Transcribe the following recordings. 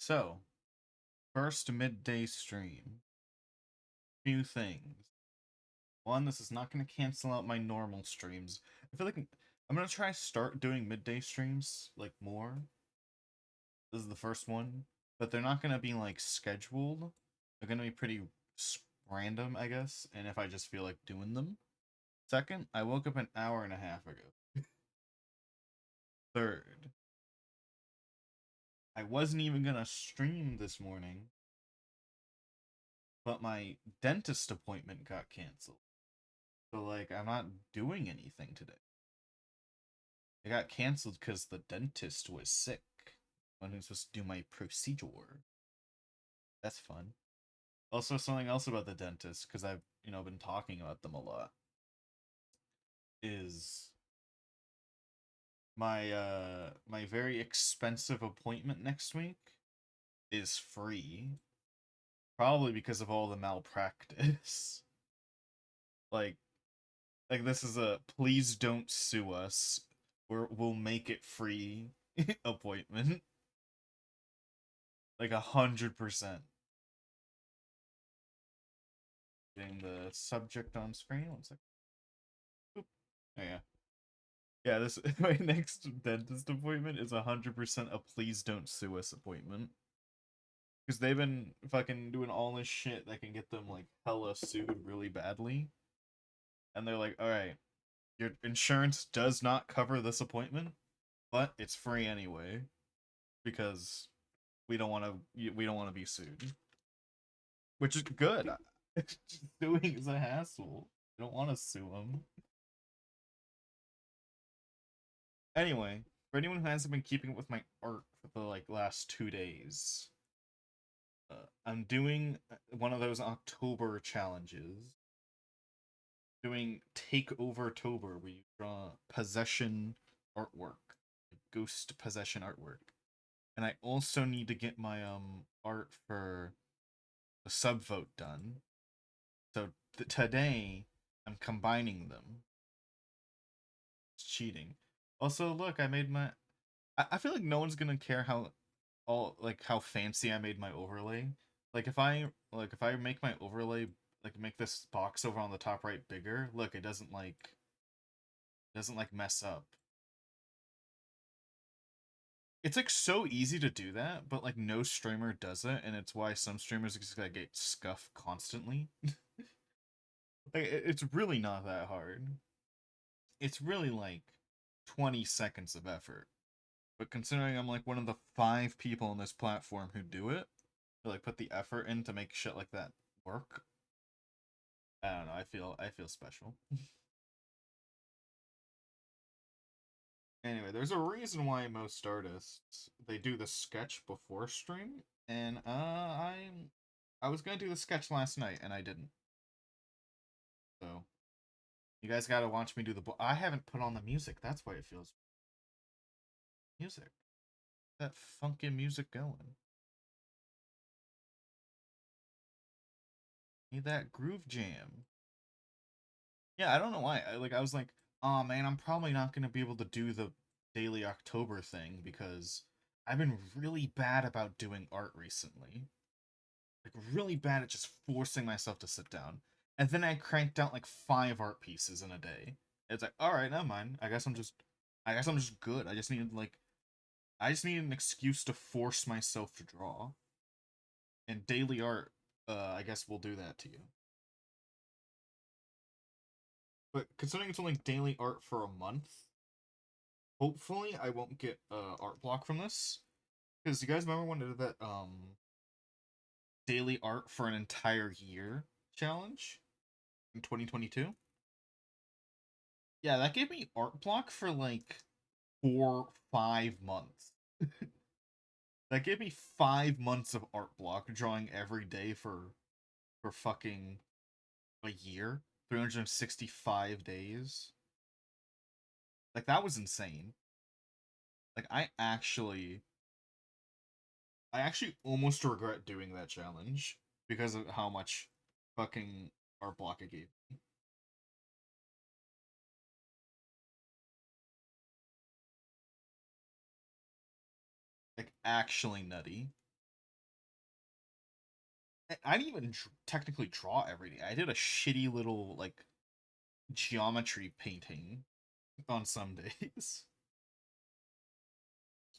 So, first midday stream. Few things. One, this is not going to cancel out my normal streams. I feel like I'm going to try start doing midday streams, like, more. This is the first one. But they're not going to be, like, scheduled. They're going to be pretty random, I guess, and if I just feel like doing them. Second, I woke up an hour and a half ago. Third, I wasn't even going to stream this morning, but my dentist appointment got canceled. So, like, I'm not doing anything today. It got canceled because the dentist was sick when he was supposed to do my procedure. That's fun. Also, something else about the dentist, because I've, been talking about them a lot, is my very expensive appointment next week is free. Probably because of all the malpractice. like, this is a please don't sue us. We'll make it free appointment. Like 100%. Getting the subject on screen. One second. Oop. Oh yeah. Yeah, this my next dentist appointment is 100% a please don't sue us appointment. Because they've been fucking doing all this shit that can get them like hella sued really badly. And they're like, alright, your insurance does not cover this appointment, but it's free anyway. Because we don't want to be sued. Which is good. Suing is a hassle. I don't want to sue them. Anyway, for anyone who hasn't been keeping up with my art for the last 2 days, I'm doing one of those October challenges. Doing Takeover Tober, where you draw possession artwork, ghost possession artwork, and I also need to get my art for the subvote done. So today I'm combining them. It's cheating. Also, look, I made my. I feel like no one's gonna care how fancy I made my overlay. If I make my overlay, like make this box over on the top right bigger, look, it doesn't mess up. It's like so easy to do that, but like no streamer does it, and it's why some streamers just like get scuffed constantly. Like it's really not that hard. It's really like 20 seconds of effort. But considering I'm like one of the 5 people on this platform who do it, who like put the effort in to make shit like that work, I don't know. I feel special. Anyway, there's a reason why most artists they do the sketch before stream, and I was gonna do the sketch last night and I didn't. So you guys gotta watch me do the. I haven't put on the music. That's why it feels music. That funkin' music going. Need that groove jam. Yeah, I don't know why. I was like, oh man, I'm probably not gonna be able to do the daily October thing because I've been really bad about doing art recently. Like really bad at just forcing myself to sit down. And then I cranked out like 5 art pieces in a day. It's like, all right, never mind. I guess I'm just good. I just need an excuse to force myself to draw. And daily art, I guess will do that to you. But considering it's only daily art for a month, hopefully I won't get art block from this. Because you guys remember when I did that daily art for an entire year challenge in 2022? Yeah, that gave me art block for like 4, 5 months. That gave me 5 months of art block drawing every day for fucking a year. 365 days. Like that was insane. Like I actually almost regret doing that challenge because of how much fucking art block it gave me. Like actually nutty. I didn't even technically draw every day. I did a shitty little like geometry painting on some days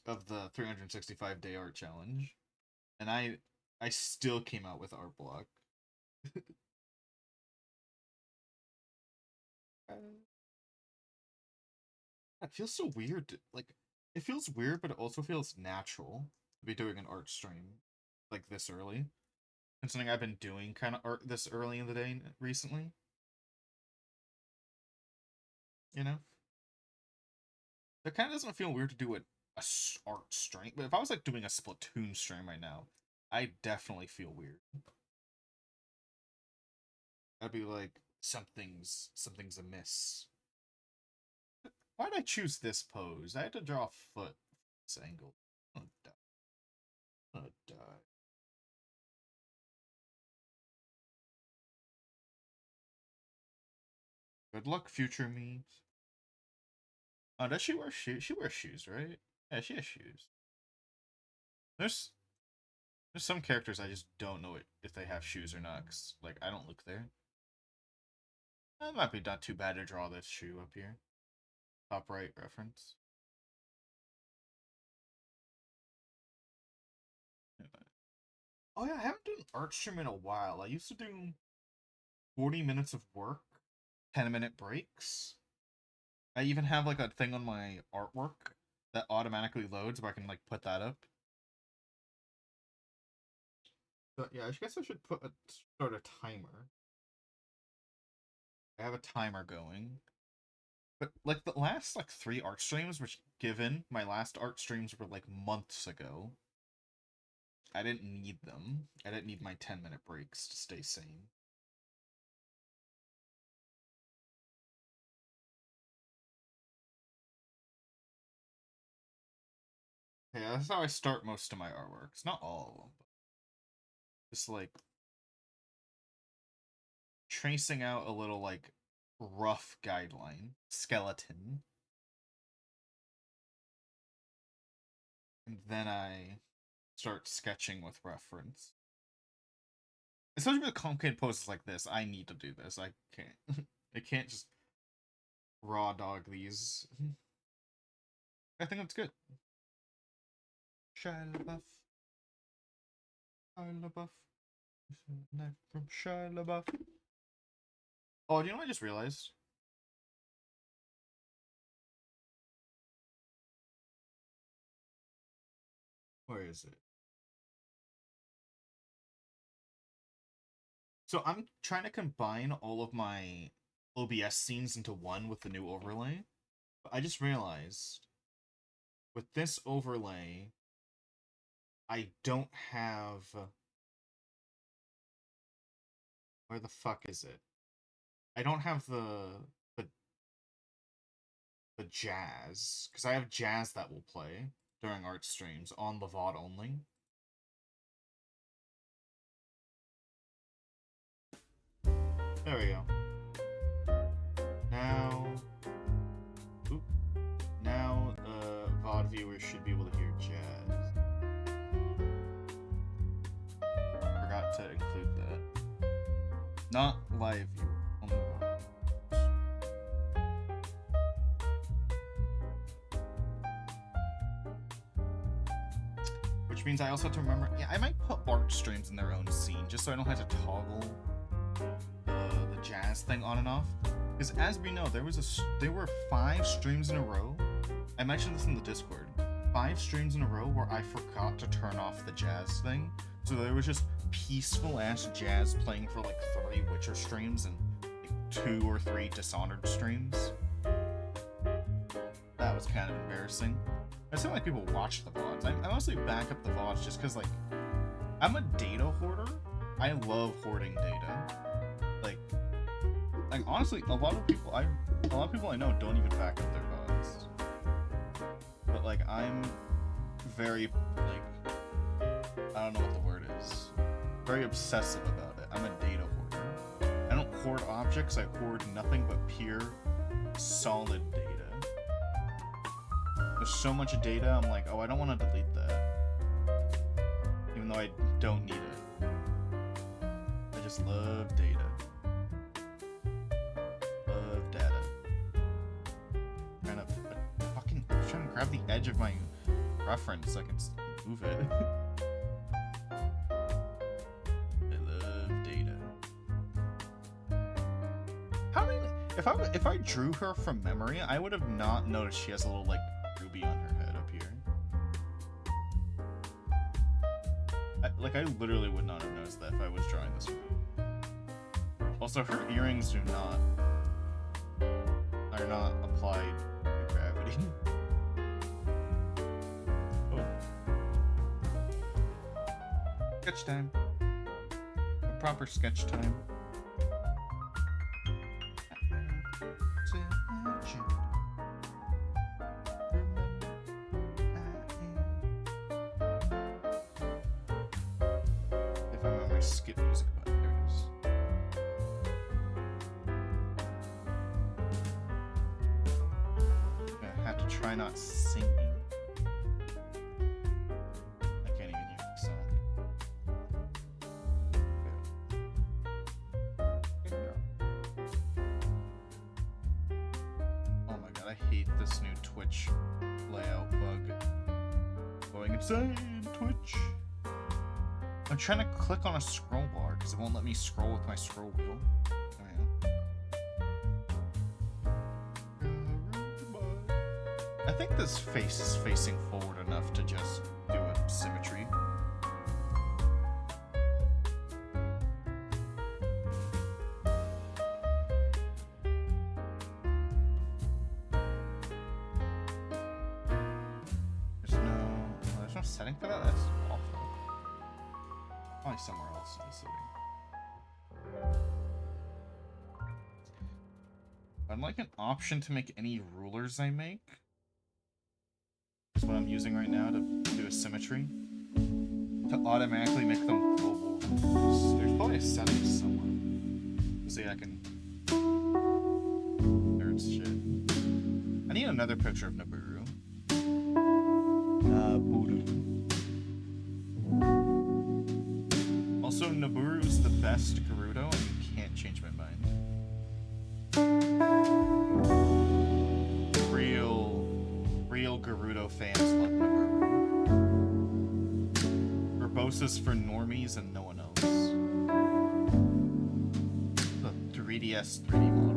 of the 365-day art challenge, and I still came out with art block. It feels so weird. Like, it feels weird, but it also feels natural to be doing an art stream like this early. Considering I've been doing kind of art this early in the day recently. You know? It kind of doesn't feel weird to do a art stream. But if I was like doing a Splatoon stream right now, I definitely feel weird. I'd be like, something's amiss. Why'd I choose this pose? I had to draw a foot this angle. I'm gonna die. I'm gonna die. Good luck, future me. Oh, does she wear shoes? She wears shoes, right? Yeah, she has shoes. There's some characters I just don't know if they have shoes or not. 'Cause, like, I don't look there. That might be not too bad to draw this shoe up here. Top right reference. Oh yeah, I haven't done art stream in a while. I used to do 40 minutes of work, 10-minute breaks. I even have like a thing on my artwork that automatically loads where I can like put that up. But yeah, I guess I should start a timer. I have a timer going. But like the last like 3 art streams, which given my last art streams were like months ago, I didn't need them. I didn't need my 10-minute breaks to stay sane. Yeah, that's how I start most of my artworks. Not all of them, but just like tracing out a little like rough guideline, skeleton. And then I start sketching with reference. Especially with complicated poses like this, I need to do this. I can't. I can't just raw dog these. I think that's good. Shia LaBeouf. Shia LaBeouf. Knife from Shia LaBeouf. Oh, do you know what I just realized? Where is it? So I'm trying to combine all of my OBS scenes into one with the new overlay. But I just realized with this overlay, I don't have... Where the fuck is it? I don't have the jazz, because I have jazz that will play during art streams on the VOD only. There we go. Now, now VOD viewers should be able to hear jazz. Forgot to include that. Not live view, only VOD. Which means I also have to remember, yeah, I might put art streams in their own scene, just so I don't have to toggle the jazz thing on and off. Because as we know, there were 5 streams in a row. I mentioned this in the Discord. 5 streams in a row where I forgot to turn off the jazz thing. So there was just peaceful ass jazz playing for like 3 Witcher streams and like 2 or 3 Dishonored streams. That was kind of embarrassing. I feel like people watch the VODs. I mostly back up the VODs just because, like, I'm a data hoarder. I love hoarding data. Like honestly, a lot of people I know don't even back up their VODs. But like, I'm very I don't know what the word is. Very obsessive about it. I'm a data hoarder. I don't hoard objects. I hoard nothing but pure, solid data. There's so much data, I'm like, oh, I don't want to delete that. Even though I don't need it. just love data. Love data. Trying to grab the edge of my reference so I can move it. I love data. How many? If I drew her from memory, I would have not noticed she has a little like ruby on her head up here. I literally would not have noticed that if I was drawing this from her. Also, her earrings are not applied to gravity. Oh. Sketch time. A proper sketch time. If I remember, skip music button. There it is. I'm gonna have to try not singing. I can't even hear the song. Oh my god, I hate this new Twitch layout bug. Going insane, Twitch. I'm trying to click on a scroll bar because it won't let me scroll with my scroll wheel. I think this face is facing forward enough to just do a symmetry. There's no setting for that? That's awful. Probably somewhere else in the setting. I'd like an option to make any rulers I make. That's what I'm using right now to do a symmetry. To automatically make them global. There's probably a setting somewhere. See, I can... There's shit. I need another picture of Nabooru. Nabooru. Also, Nabooru's the best Gerudo, and you can't change my mind. Real Gerudo fans love Nabooru. Urbosa's for normies and no one else. The 3DS 3D model.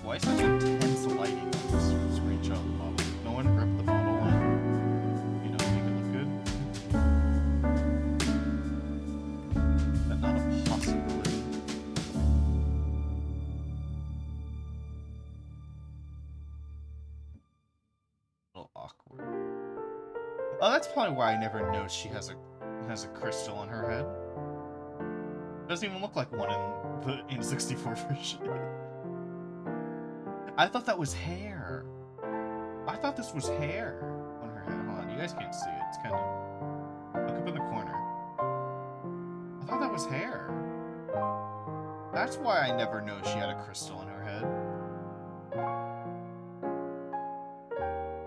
Why such intense lighting on this screenshot of the model? No one ripped the model line? You know, make it look good? Is that not a possibility? A little awkward. Oh, that's probably why I never noticed she has a crystal on her head. Doesn't even look like one in the N64 version. I thought that was hair. I thought this was hair on her head. Hold on, you guys can't see it. It's kind of... Look up in the corner. I thought that was hair. That's why I never noticed she had a crystal on her head.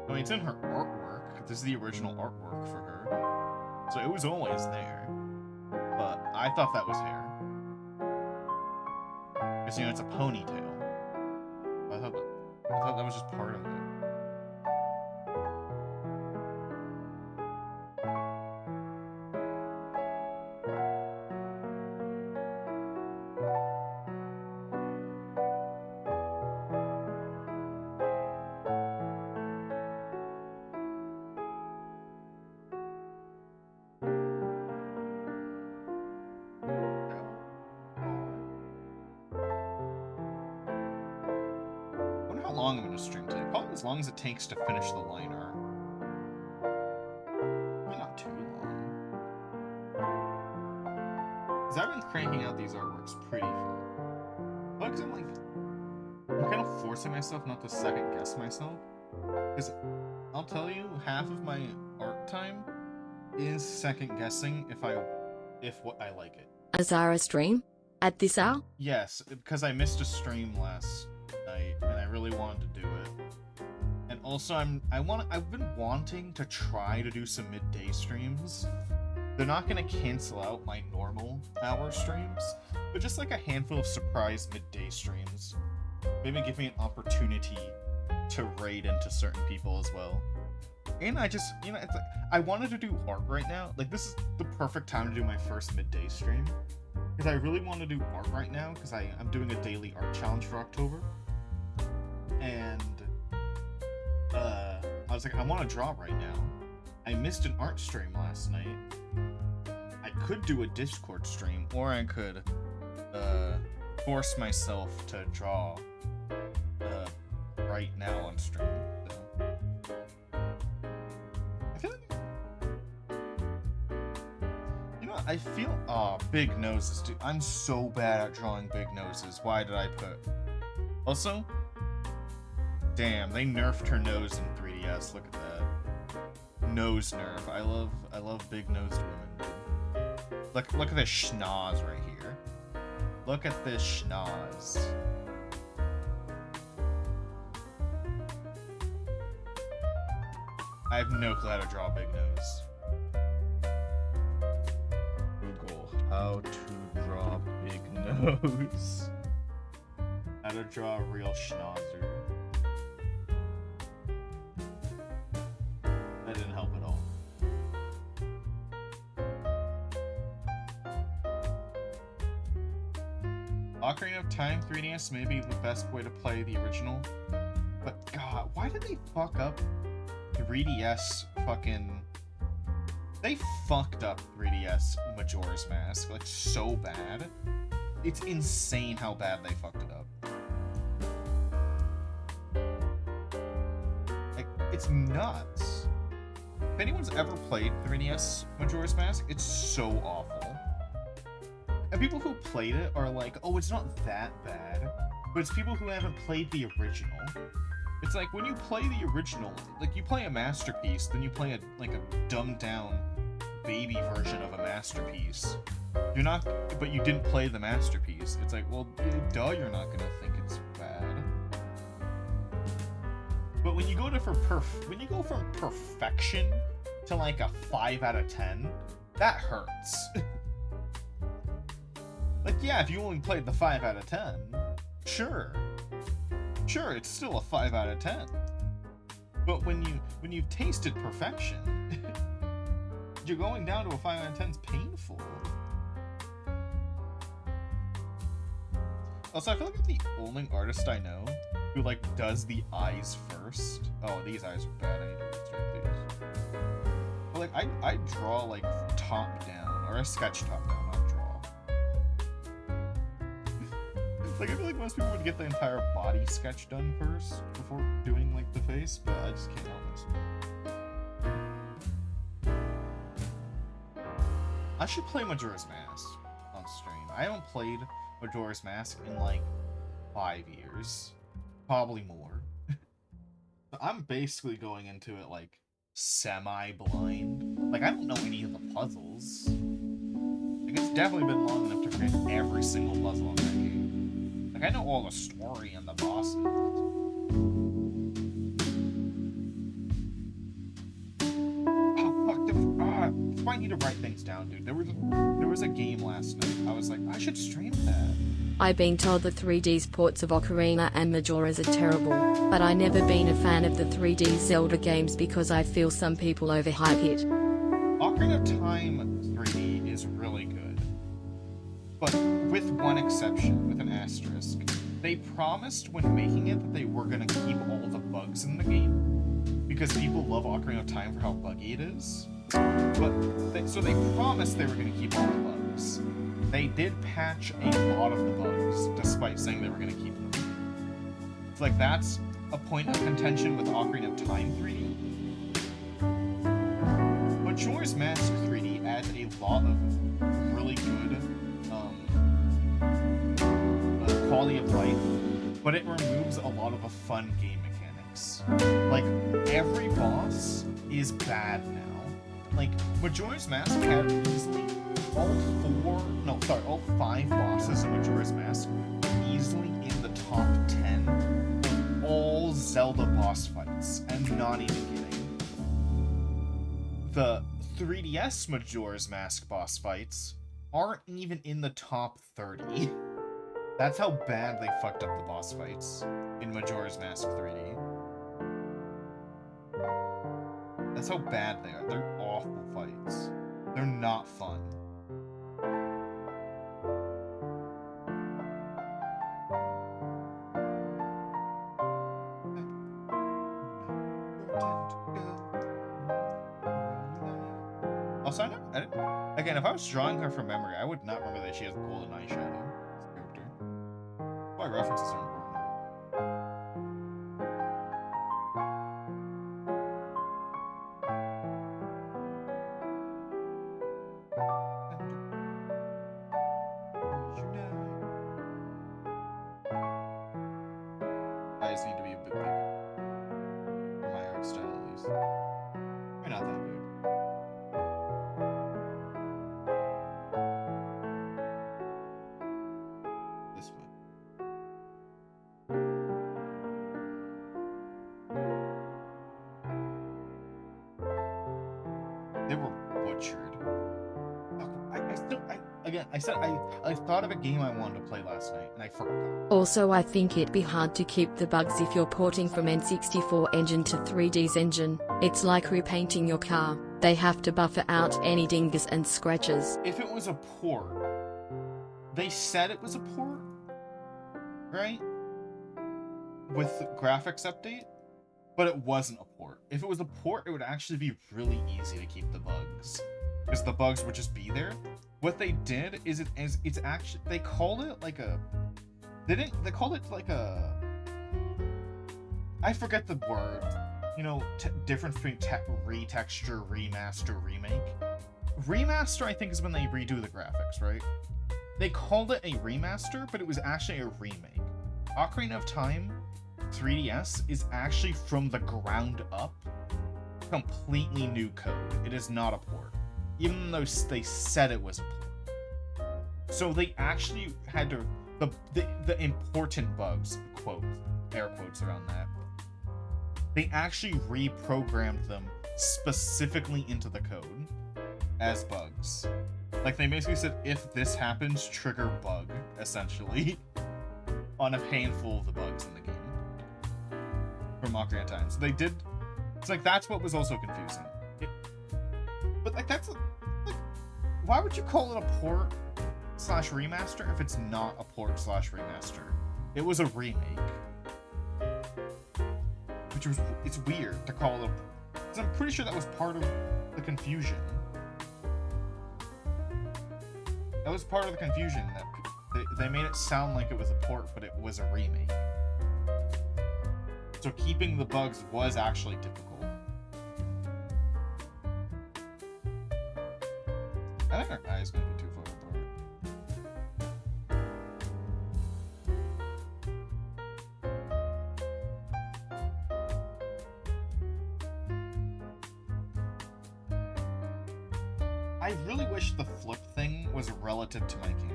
I mean, it's in her artwork. This is the original artwork for her. So it was always there. But I thought that was hair. Because, you know, it's a ponytail. I thought that was just part of it. Long I'm gonna stream today. Probably as long as it takes to finish the line art. cranking out these artworks pretty fast. Because I'm kind of forcing myself not to second guess myself. Because I'll tell you, half of my art time is second guessing if what I like it. Azara stream at this hour? Yes, because I missed a stream last night and I really wanted to do it. And also I've been wanting to try to do some midday streams. They're not gonna cancel out my normal hour streams, but just like a handful of surprise midday streams. Maybe give me an opportunity to raid into certain people as well. And I just, it's like, I wanted to do art right now. Like, this is the perfect time to do my first midday stream. Because I really want to do art right now, because I'm doing a daily art challenge for October. And, I was like, I want to draw right now. I missed an art stream last night. I could do a Discord stream, or I could, force myself to draw, right now on stream. So. I feel like, I feel, big noses, dude. I'm so bad at drawing big noses. Why did I put? Also, damn, they nerfed her nose in 3DS. Look at that. Nose nerf. I love big nosed women, dude. Look at this schnoz right here. Look at this schnoz. I have no clue how to draw a big nose. Google how to draw big nose. How to draw a real schnauzer. That didn't help at all. Ocarina of Time 3DS may be the best way to play the original, but God, why did they fuck up 3DS fucking... They fucked up 3DS Majora's Mask, like, so bad. It's insane how bad they fucked it up. Like, it's nuts. If anyone's ever played 3DS Majora's Mask, it's so awful. And people who played it are like, oh, it's not that bad. But it's people who haven't played the original. It's like, when you play the original, like, you play a masterpiece, then you play a dumbed down baby version of a masterpiece. But you didn't play the masterpiece. It's like, well, duh, you're not gonna think it's bad. But when you go from perfection to like a 5 out of 10, that hurts. Like, yeah, if you only played the 5 out of 10, sure, it's still a 5 out of 10. But when you've tasted perfection, you're going down to a 5 out of 10 is painful. Also, I feel like I'm the only artist I know who, like, does the eyes first. Oh, these eyes are bad. I need to restart these. But, like, I draw, like, top down, or I sketch top down, not draw. Like, I feel like most people would get the entire body sketch done first before doing, like, the face, but I just can't help myself. I should play Majora's Mask on stream. I haven't played Majora's Mask in, like, 5 years. Probably more. I'm basically going into it, like, semi-blind. Like, I don't know any of the puzzles. Like, it's definitely been long enough to forget every single puzzle in that game. Like, I know all the story and the bosses. Oh, fuck. That's why I need to write things down, dude. There was a game last night. I was like, I should stream that. I've been told the 3D ports of Ocarina and Majora's are terrible, but I never been a fan of the 3D Zelda games because I feel some people overhype it. Ocarina of Time 3D is really good. But with one exception, with an asterisk. They promised when making it that they were going to keep all the bugs in the game, because people love Ocarina of Time for how buggy it is. So they promised they were going to keep all the bugs. They did patch a lot of the bugs, despite saying they were going to keep them. It's like, that's a point of contention with Ocarina of Time 3D. Majora's Mask 3D adds a lot of really good quality of life, but it removes a lot of the fun game mechanics. Like, every boss is bad now. Like, Majora's Mask had easily all 5 bosses in Majora's Mask easily in the top 10 of all Zelda boss fights, and not even kidding. The 3DS Majora's Mask boss fights aren't even in the top 30. That's how bad they fucked up the boss fights in Majora's Mask 3D. That's how bad they are. They're awful fights. They're not fun. Also, again, if I was drawing her from memory, I would not remember that she has golden eyeshadow. This character. Why references are important. Eyes need to be a bit bigger. For my art style, at least. You're not that big. This way. They were butchered. I thought of a game I wanted to play last night, and I forgot. Also, I think it'd be hard to keep the bugs if you're porting from N64 engine to 3D's engine. It's like repainting your car. They have to buffer out any dingus and scratches. If it was a port, they said it was a port, right? With the graphics update, but it wasn't a port. If it was a port, it would actually be really easy to keep the bugs, because the bugs would just be there. What they did is it's actually, they called it like a, they called it like a, I forget the word, you know, difference between retexture, remaster, remake. Remaster, I think, is when they redo the graphics, right? They called it a remaster, but it was actually a remake. Ocarina of Time 3DS is actually from the ground up, completely new code. It is not a port, even though they said it was a port. So they actually had to, the important bugs, quote, air quotes around that, they actually reprogrammed them specifically into the code as bugs. Like, they basically said, if this happens, trigger bug, essentially, on a handful of the bugs in the game from Ocarina of Time. So they did, it's like, that's what was also confusing. But like, that's, like, why would you call it a port / remaster if it's not a port / remaster? It was a remake. Which was, it's weird to call it a, because I'm pretty sure that was part of the confusion. That was part of the confusion, that they made it sound like it was a port, but it was a remake. So keeping the bugs was actually difficult. I think our guy is going to be too far apart. I really wish the flip thing was relative to my camera.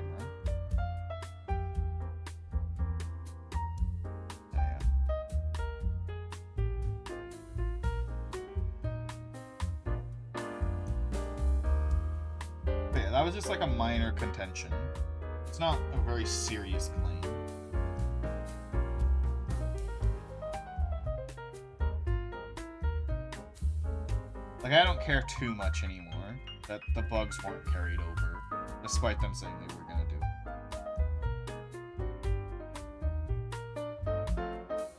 But yeah, that was just like a minor contention. It's not a very serious claim. Like, I don't care too much anymore that the bugs weren't carried over, despite them saying they were gonna do.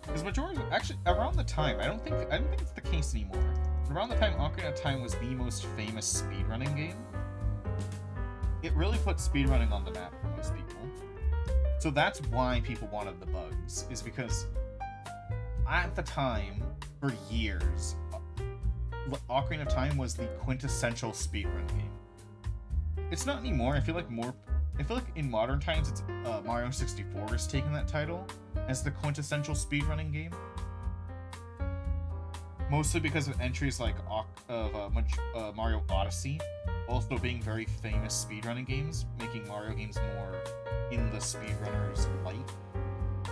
Because Majora's, actually, around the time, I don't think it's the case anymore. Around the time Ocarina of Time was the most famous speedrunning game, it really put speedrunning on the map for most people. So that's why people wanted the bugs, is because at the time, for years, Ocarina of Time was the quintessential speedrun game. It's not anymore. I feel like more I feel like in modern times, it's Mario 64 is taking that title as the quintessential speedrunning game. Mostly because of entries like Mario Odyssey, also being very famous speedrunning games, making Mario games more in the speedrunners' light,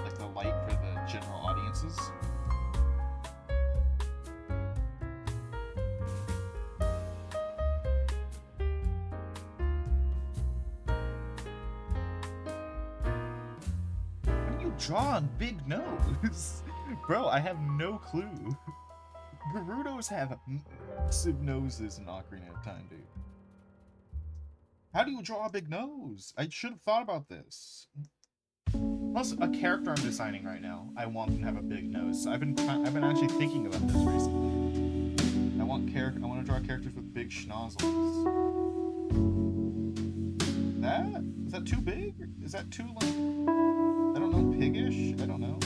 like the light for the general audiences. How do you draw a big nose? Bro, I have no clue. Gerudos have massive noses in Ocarina of Time, dude. How do you draw a big nose? I should have thought about this. Plus, a character I'm designing right now, I want them to have a big nose. So I've been actually thinking about this recently. I want to draw characters with big schnozzles. Is that too big? Is that too like, I don't know, piggish? I don't know.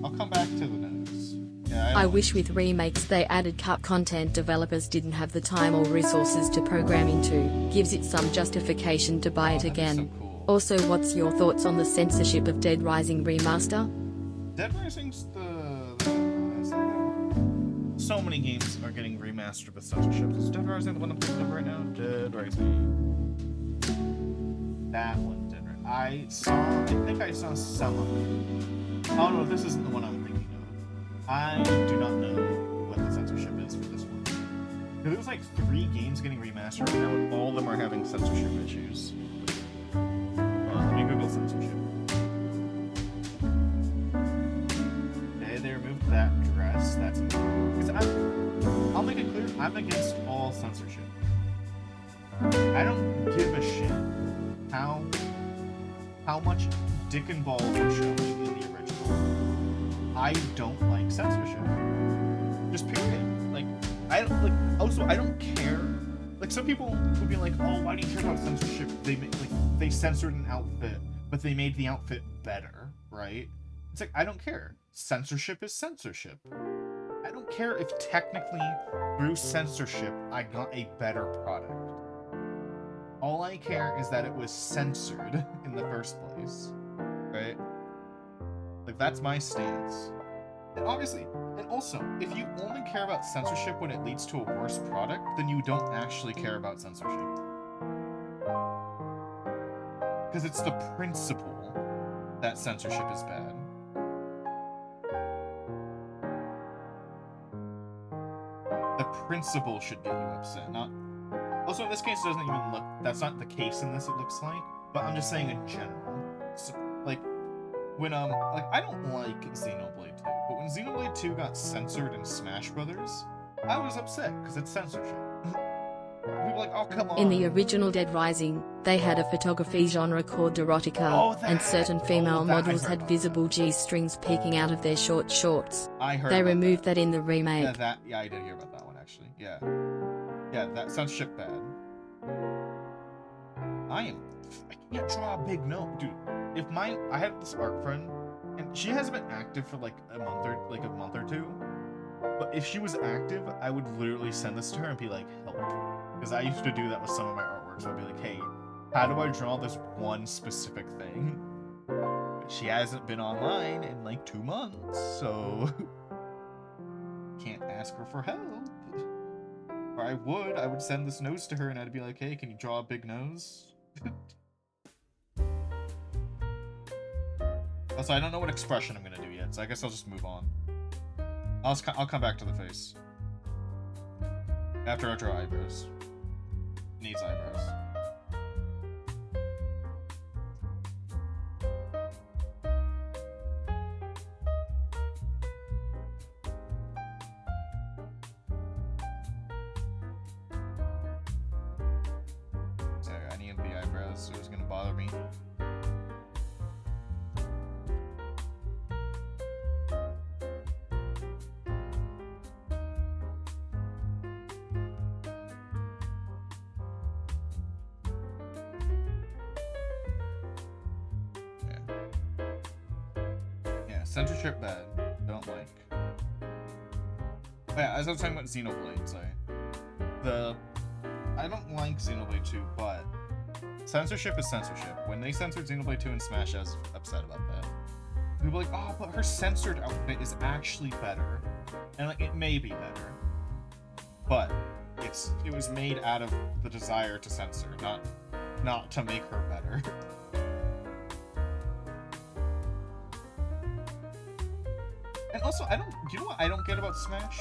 I'll come back to the nose. Yeah, I wish with remakes they added cup content developers didn't have the time or resources to program into, gives it some justification to buy it again. So cool. Also, what's your thoughts on the censorship of Dead Rising Remaster? Dead Rising's so many games are getting remastered with censorship. Is Dead Rising the one I'm thinking of right now? Dead Rising. That one, Dead Rising. I think I saw some of it. Oh no, this isn't the one I'm thinking of. I do not know what the censorship is for this one. There was like 3 games getting remastered right now, and all of them are having censorship issues. Let me Google censorship. Okay, they removed that dress. That's because I'll make it clear, I'm against all censorship. I don't give a shit how much dick and balls are showing in the original. I don't like censorship. Just period. Like, I don't like. Also, I don't care. Like, some people would be like, "Oh, why do you care about censorship?" They censored an outfit, but they made the outfit better, right? It's like, I don't care. Censorship is censorship. I don't care if technically through censorship I got a better product. All I care is that it was censored in the first place, right? Like, that's my stance. And obviously, and also, if you only care about censorship when it leads to a worse product, then you don't actually care about censorship. Because it's the principle that censorship is bad. The principle should get you upset, not... Also, in this case, it doesn't even look... That's not the case in this, it looks like. But I'm just saying in general. So, like, when, like, I don't like Xenoblade 2. But when Xenoblade 2 got censored in Smash Brothers, I was upset, because it's censorship. People were like, oh, come on. In the original Dead Rising, they had a photography genre called erotica, and certain female models had visible G-strings peeking out of their short shorts. I heard They about removed that in the remake. Yeah, I did hear about that one, actually. Yeah. Yeah, that censorship bad. I can't draw a big nose. Dude, I had this art friend, and she hasn't been active for like a month or two. But if she was active, I would literally send this to her and be like, help. Because I used to do that with some of my artworks. I'd be like, hey, how do I draw this one specific thing? But she hasn't been online in like 2 months, so can't ask her for help. Or I would send this nose to her and I'd be like, hey, can you draw a big nose? Also, I don't know what expression I'm gonna do yet, so I guess I'll just move on. I'll come back to the face. After I draw eyebrows. Needs eyebrows. Sorry, I need the eyebrows, so it's gonna bother me. Censorship bad. Don't like. Oh, yeah, as I was talking about Xenoblade, I don't like Xenoblade 2, but censorship is censorship. When they censored Xenoblade 2 and Smash, I was upset about that. People were like, oh, but her censored outfit is actually better. And like, it may be better. But it was made out of the desire to censor, not to make her better. And also, you know what I don't get about Smash?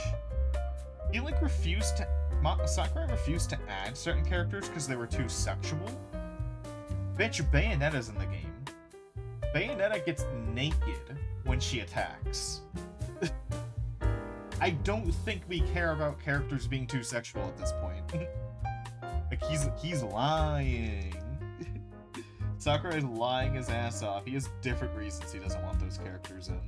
You like Sakurai refused to add certain characters because they were too sexual. Bitch, Bayonetta's in the game. Bayonetta gets naked when she attacks. I don't think we care about characters being too sexual at this point. Like, he's lying. Sakurai's lying his ass off. He has different reasons he doesn't want those characters in.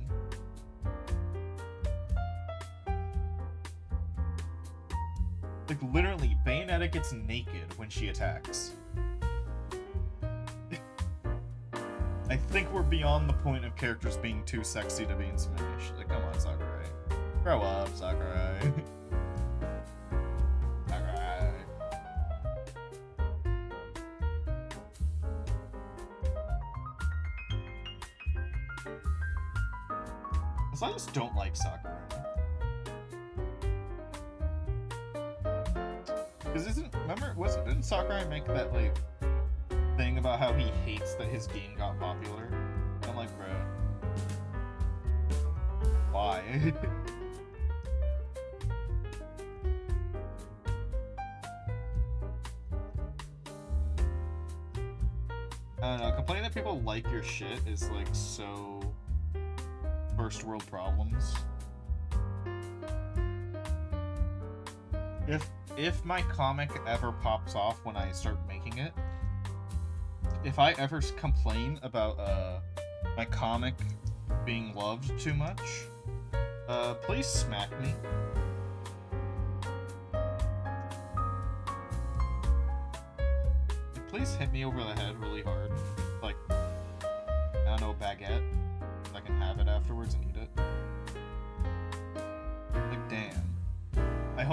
Like, literally, Bayonetta gets naked when she attacks. I think we're beyond the point of characters being too sexy to be in Smash. Like, come on, Sakurai. Grow up, Sakurai. Sakurai. I just don't like Sakurai. Because didn't Sakurai make that, like, thing about how he hates that his game got popular? I'm like, bro. Why? I don't know, complaining that people like your shit is, like, so first world problems. If my comic ever pops off when I start making it, if I ever complain about my comic being loved too much, please smack me. Please hit me over the head really hard. Like, I don't know, a baguette. So I can have it afterwards and eat it. Like, damn. I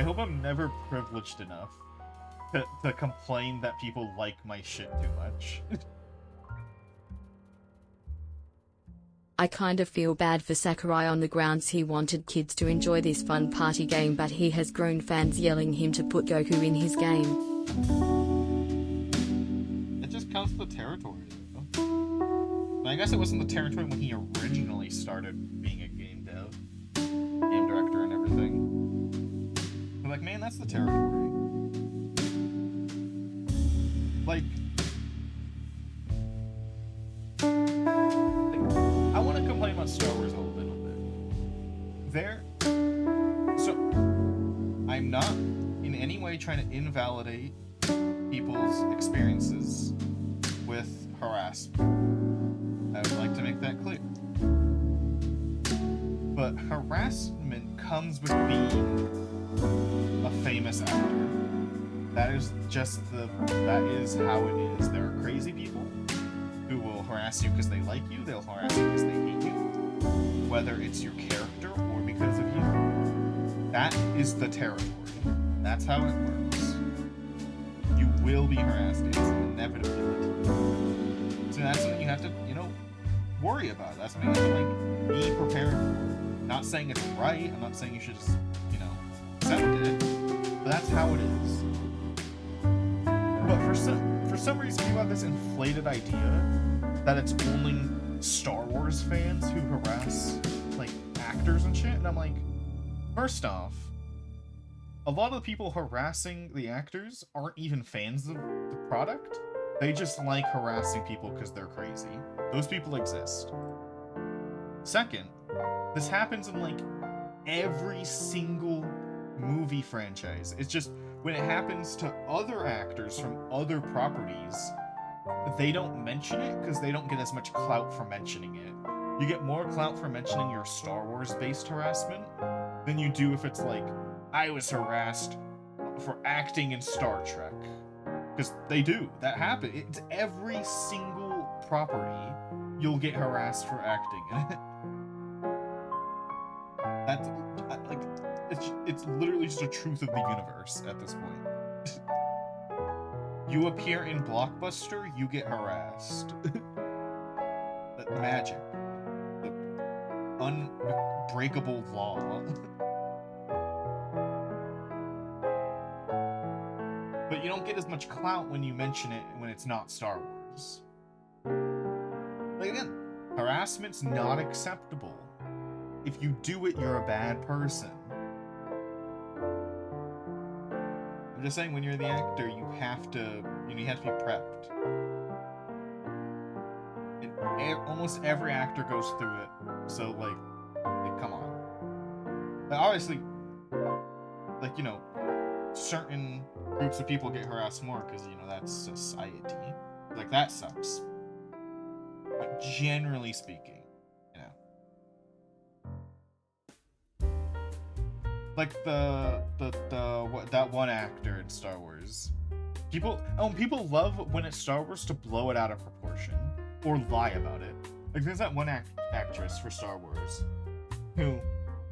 hope I'm never privileged enough to complain that people like my shit too much. I kind of feel bad for Sakurai on the grounds he wanted kids to enjoy this fun party game, but he has grown fans yelling him to put Goku in his game. It just counts the territory, though. I guess it wasn't the territory when he originally started being a game director and everything. But like, man, that's the territory. Like, I want to complain about Star Wars a little bit. So, I'm not in any way trying to invalidate people's experiences with harassment. I would like to make that clear. But harassment comes with being a famous actor. That is how it is. There are crazy people who will harass you because they like you, they'll harass you because they hate you. Whether it's your character or because of you. That is the territory. That's how it works. You will be harassed. It's an inevitability. So that's something you have to, worry about. That's something you have to, be prepared for. Not saying it's right. I'm not saying you should just, accept it. But that's how it is. But for some reason, people have this inflated idea that it's only Star Wars fans who harass, actors and shit. And I'm like, first off, a lot of the people harassing the actors aren't even fans of the product. They just like harassing people because they're crazy. Those people exist. Second, this happens in, every single movie franchise. It's just, when it happens to other actors from other properties, they don't mention it because they don't get as much clout for mentioning it. You get more clout for mentioning your Star Wars-based harassment than you do if it's I was harassed for acting in Star Trek. Because they do. That happens. It's every single property you'll get harassed for acting in it. That's, it's literally just a truth of the universe at this point. You appear in Blockbuster, you get harassed. That magic. The unbreakable law. But you don't get as much clout when you mention it when it's not Star Wars. Like, again, harassment's not acceptable. If you do it, you're a bad person. I'm just saying, when you're the actor, you have to be prepped. Almost every actor goes through it, so like come on. Like, obviously, like, you know, certain groups of people get harassed more because, you know, that's society. Like, that sucks. But generally speaking, you know, like that one actor in Star Wars. People love when it's Star Wars to blow it out of proportion or lie about it. Like, there's that one actress for Star Wars who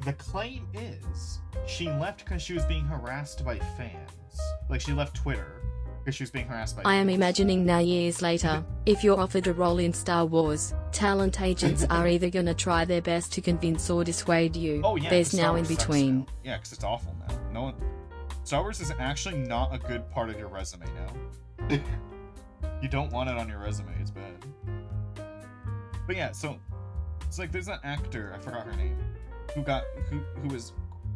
the claim is she left because she was being harassed by fans. Like, she left Twitter because she was being harassed by I am fans. imagining now, years later, if you're offered a role in Star Wars, talent agents are either gonna try their best to convince or dissuade you. Oh yeah, There's 'cause now Star in Wars sucks between. now. Yeah, because it's awful now. No one... Star Wars is actually not a good part of your resume now. You don't want it on your resume, it's bad. But yeah, so it's like there's that actor, I forgot her name, who was,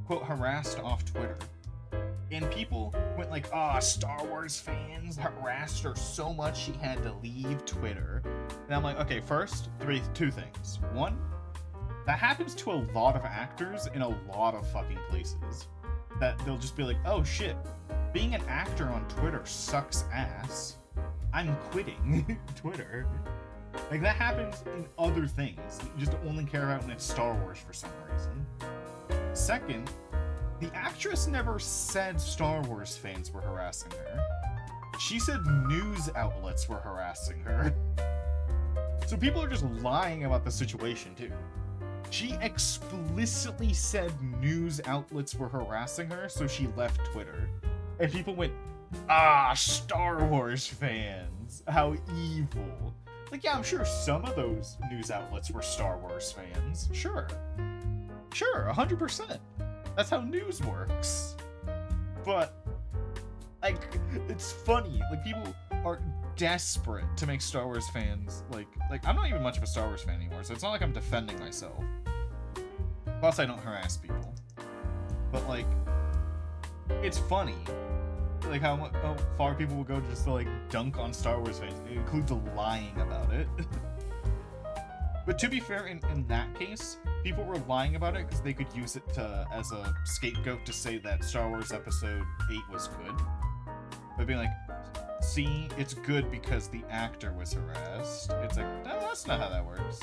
quote, harassed off Twitter. And people went like, Star Wars fans harassed her so much she had to leave Twitter. And I'm like, okay, first, two things. One, that happens to a lot of actors in a lot of fucking places. That they'll just be like, oh shit, being an actor on Twitter sucks ass. I'm quitting Twitter. Like, that happens in other things. You just only care about when it's Star Wars for some reason. Second, the actress never said Star Wars fans were harassing her. She said news outlets were harassing her. So people are just lying about the situation too. She explicitly said news outlets were harassing her, so she left Twitter. And people went, Star Wars fans, how evil. Like, yeah, I'm sure some of those news outlets were Star Wars fans. Sure, 100%. That's how news works. But, like, it's funny. Like, people are desperate to make Star Wars fans, like, I'm not even much of a Star Wars fan anymore, so it's not like I'm defending myself. Plus, I don't harass people. But, like, it's funny. Like, how far people will go just to, like, dunk on Star Wars fans. It includes lying about it. But to be fair, in that case, people were lying about it because they could use it as a scapegoat to say that Star Wars Episode 8 was good. But being like, see, it's good because the actor was harassed. It's like, no, that's not how that works.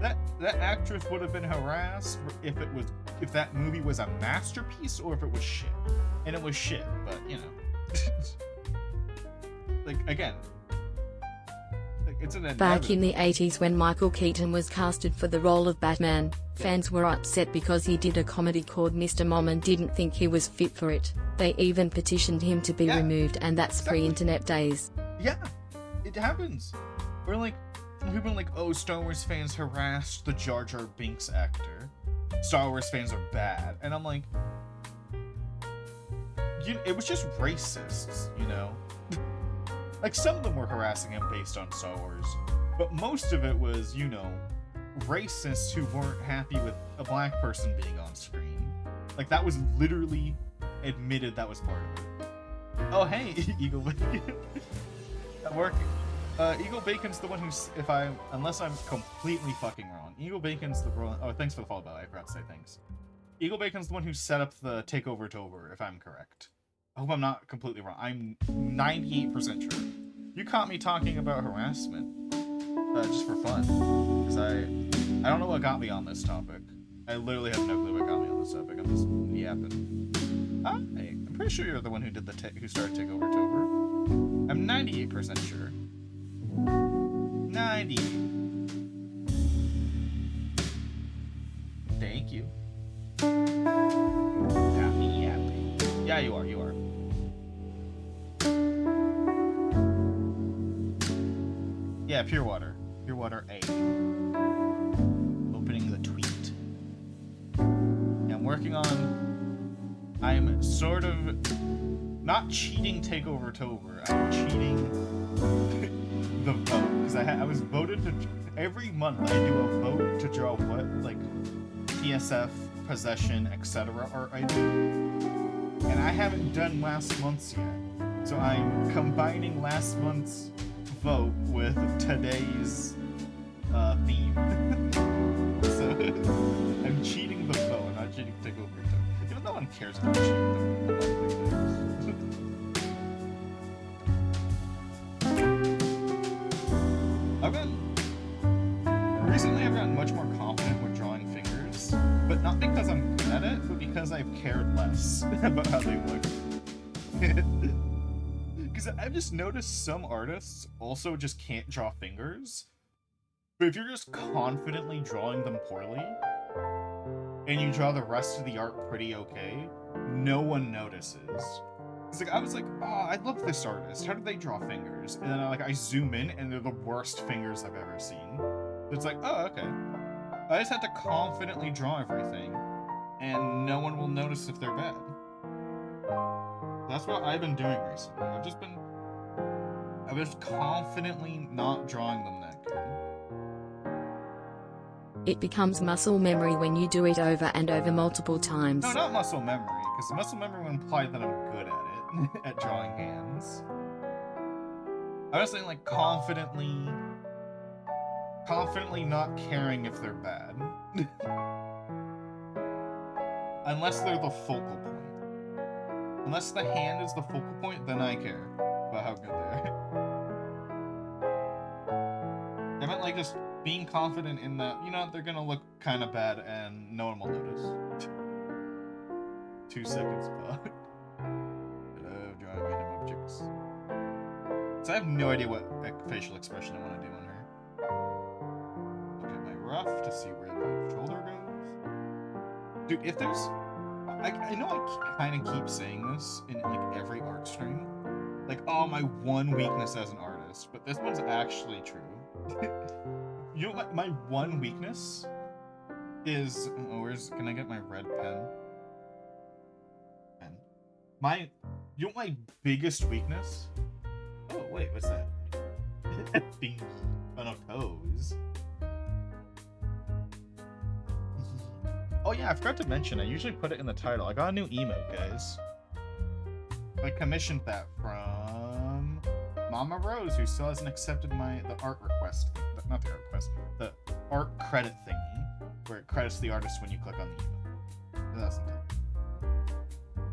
That actress would have been harassed if that movie was a masterpiece or if it was shit. And it was shit, but you know. Like, again, it's an Back in the 80s when Michael Keaton was casted for the role of Batman, fans were upset because he did a comedy called Mr. Mom and didn't think he was fit for it. They even petitioned him to be removed, and that's pre-internet days. Yeah, it happens. Or like, people are like, oh, Star Wars fans harassed the Jar Jar Binks actor. Star Wars fans are bad. And I'm like, it was just racists, you know? Like, some of them were harassing him based on Star Wars, but most of it was, you know, racists who weren't happy with a black person being on screen. Like, that was literally admitted that was part of it. Oh, hey, Eagle Bacon. At work. Eagle Bacon's the one who's, unless I'm completely fucking wrong, Eagle Bacon's the one, oh, thanks for the follow, I forgot to say thanks. Eagle Bacon's the one who set up the Takeover Tober, if I'm correct. I hope I'm not completely wrong. I'm 98% sure. You caught me talking about harassment, just for fun, because I don't know what got me on this topic. I literally have no clue what got me on this topic. I'm just yapping. Hey, I'm pretty sure you're the one who did who started Takeover Tober. I'm 98% sure. 90. Thank you. Got me yapping. Yeah, you are. Yeah, Pure Water. Pure Water A. Opening the tweet. Yeah, I'm sort of not cheating Takeover Tober. I'm cheating the vote because I was voted to every month I do a vote to draw what like PSF, possession, etc. art I do, and I haven't done last month's yet. So I'm combining last month's vote with today's theme. So I'm cheating the vote, I'm not cheating Takeover Tober. Even no one cares about cheating the vote. Recently I've gotten much more confident with drawing fingers, but not because I'm good at it, but because I've cared less about how they look. Because I've just noticed some artists also just can't draw fingers, but if you're just confidently drawing them poorly, and you draw the rest of the art pretty okay, no one notices. It's like, I was like, oh, I love this artist. How did they draw fingers? And then I zoom in, and they're the worst fingers I've ever seen. It's like, oh, okay. I just have to confidently draw everything, and no one will notice if they're bad. That's what I've been doing recently. I've just confidently not drawing them that good. It becomes muscle memory when you do it over and over multiple times. No, not muscle memory, because muscle memory would imply that I'm good at it, at drawing hands. I was saying, like, confidently not caring if they're bad. Unless they're the focal point. Unless the hand is the focal point, then I care about how good they are. I meant like just being confident in that, you know, they're gonna look kind of bad and no one will notice. 2 seconds, but love drawing random objects. So I have no idea what facial expression I want to do on her. Rough to see where the shoulder goes. Dude, if there's... I know I kind of keep saying this in like every art stream. Like, oh, my one weakness as an artist. But this one's actually true. You know what? My one weakness is... Oh, can I get my red pen? You know my biggest weakness? Oh, wait, what's that? Bing. Oh, no, toes. Oh yeah, I forgot to mention, I usually put it in the title. I got a new emote, guys. I commissioned that from Mama Rose, who still hasn't accepted the art request. Not the art request, the art credit thingy, where it credits the artist when you click on the emote. That's the title.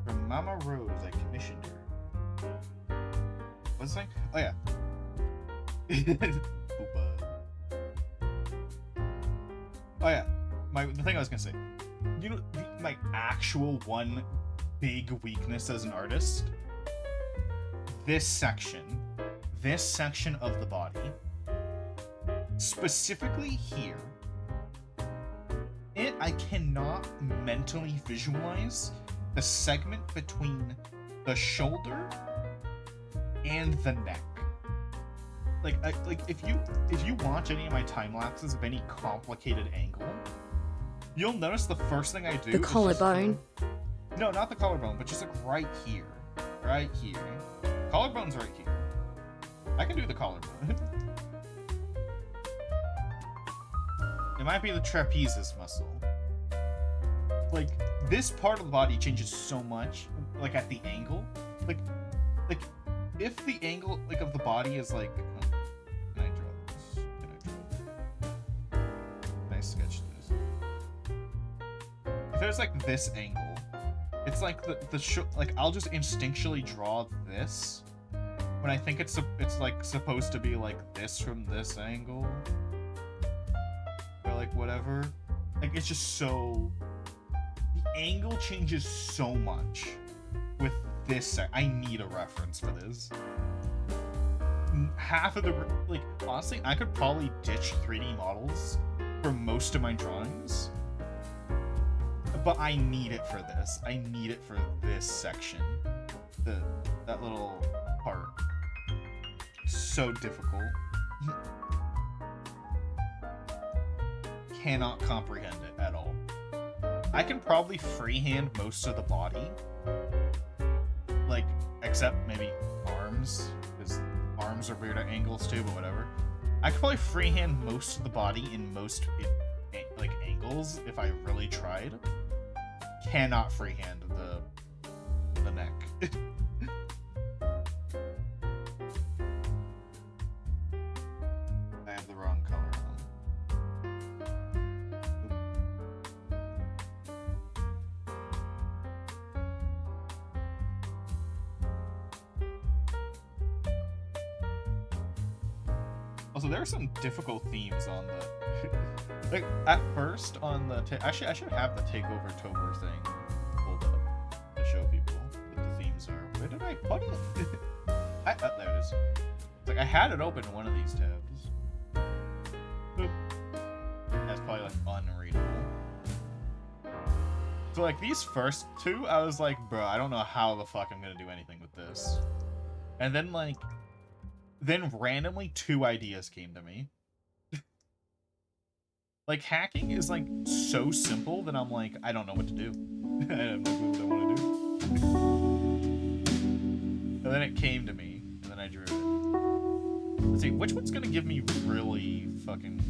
From Mama Rose, I commissioned her. What's the thing? Oh yeah. Oh yeah. The thing I was gonna say, you know, my actual one big weakness as an artist, this section of the body, specifically here, I cannot mentally visualize the segment between the shoulder and the neck. Like if you watch any of my time lapses of any complicated angle, you'll notice the first thing I do. The collarbone. No, not the collarbone, but just like right here. Right here. Collarbone's right here. I can do the collarbone. It might be the trapezius muscle. Like, this part of the body changes so much, like at the angle. Like if the angle like of the body is like, can I draw this? Can I sketch this? If there's like this angle, it's like like I'll just instinctually draw this when I think it's like supposed to be like this from this angle, or like whatever. Like it's just so, the angle changes so much with this. I need a reference for this. Half of the, like, honestly, I could probably ditch 3D models for most of my drawings, but I need it for this. I need it for this section. That little part. So difficult. cannot comprehend it at all. I can probably freehand most of the body, like, except maybe arms, because arms are weird at angles too, but whatever. I could probably freehand most of the body in most, like, angles if I really tried. Cannot freehand the neck. I have the wrong color on. Also, there are some difficult themes on the... like, at first on the... Actually, I should have the Takeover Tober thing pulled up to show people what the themes are. Where did I put it? Oh, there it is. It's like, I had it open in one of these tabs. Boop. That's probably, like, unreadable. So, like, these first two, I was like, bro, I don't know how the fuck I'm gonna do anything with this. And then, like... Then randomly 2 ideas came to me. Like, hacking is, like, so simple that I'm like, I don't know what to do. I have no clue what I want to do. And then it came to me, and then I drew it. Let's see, which one's gonna give me really fucking...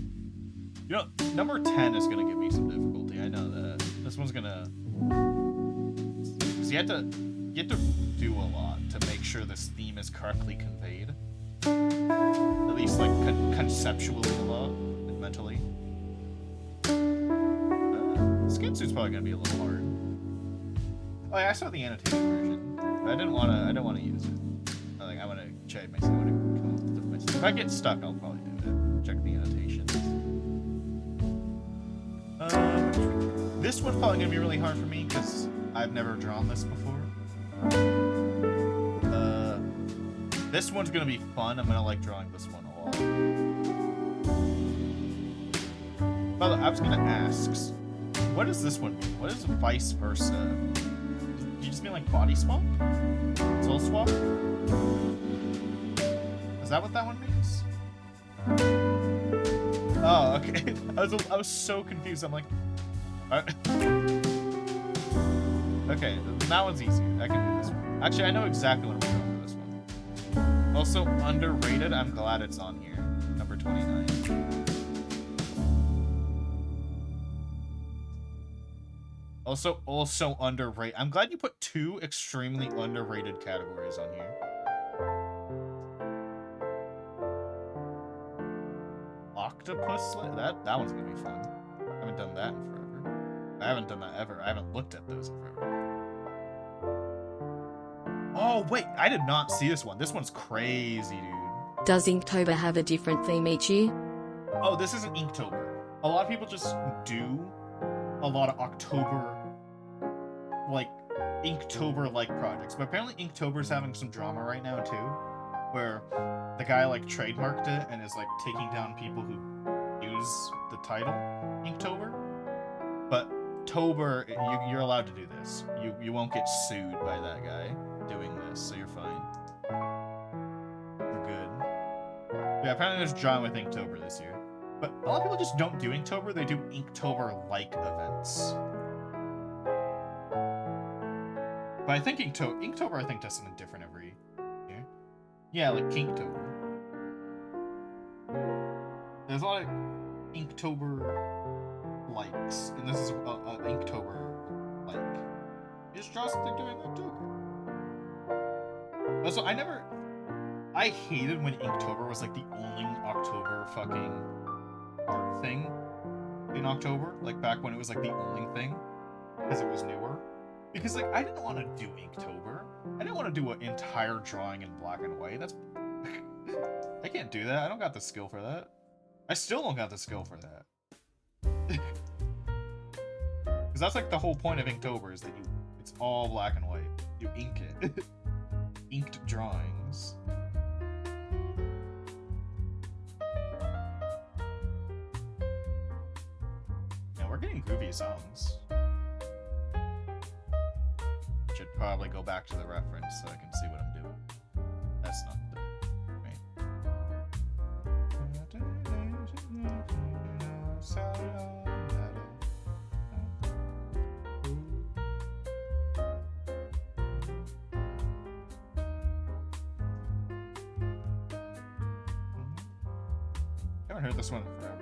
You know, number 10 is gonna give me some difficulty, I know that. This one's gonna... Because you have to do a lot to make sure this theme is correctly conveyed. At least, like, conceptually a lot, like, mentally. Skin suit's probably gonna be a little hard. Oh yeah, I saw the annotated version, but I didn't wanna use it. I wanna check myself. If I get stuck, I'll probably do it. Check the annotations. This one's probably gonna be really hard for me because I've never drawn this before. This one's gonna be fun. I'm gonna like drawing this one a lot. By the way, I was gonna ask, what does this one mean? What is vice versa? Do you just mean like body swap? Soul swap? Is that what that one means? Oh, okay. I was so confused. I'm like, okay, that one's easy. I can do this one. Actually, I know exactly what I'm doing. Also, underrated, I'm glad it's on here. Number 29. Also underrated. I'm glad you put 2 extremely underrated categories on here. Octopus? That one's gonna be fun. I haven't done that in forever. I haven't done that ever. I haven't looked at those in forever. Oh, wait, I did not see this one. This one's crazy, dude. Does Inktober have a different theme each year? Oh, this isn't Inktober. A lot of people just do a lot of October, like, Inktober-like projects. But apparently Inktober's having some drama right now, too. Where the guy, like, trademarked it and is, like, taking down people who use the title Inktober. But Tober, you're allowed to do this. You won't get sued by that guy doing this, so you're fine. We're good. Yeah, apparently there's drama with Inktober this year. But a lot of people just don't do Inktober, they do Inktober-like events. But I think Inktober, I think, does something different every year. Yeah, like Kinktober. There's a lot of Inktober likes, and this is Inktober like. You just draw something during October. Also, I hated when Inktober was like the only October fucking art thing in October, like back when it was like the only thing, because it was newer. Because like I didn't want to do Inktober. I didn't want to do an entire drawing in black and white. That's I can't do that. I don't got the skill for that. I still don't got the skill for that. Because that's like the whole point of Inktober is that it's all black and white. You ink it. Inked drawings. Yeah, we're getting groovy songs. Should probably go back to the reference so I can see what I'm doing. That's not the right. haven't heard this one in forever.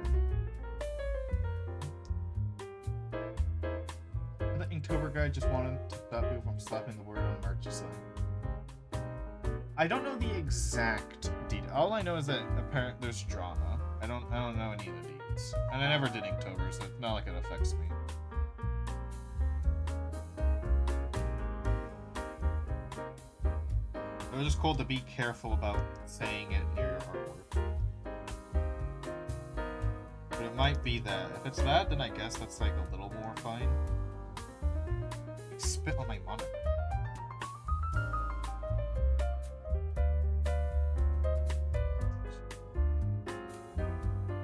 The Inktober guy just wanted to stop people from slapping the word on March sign. I don't know the exact detail. All I know is that apparently there's drama. I don't know any of the deeds. And I never did Inktober, so it's not like it affects me. It was just cool to be careful about saying it near your artwork. But it might be that. If it's that, then I guess that's like a little more fine. I spit on my monitor.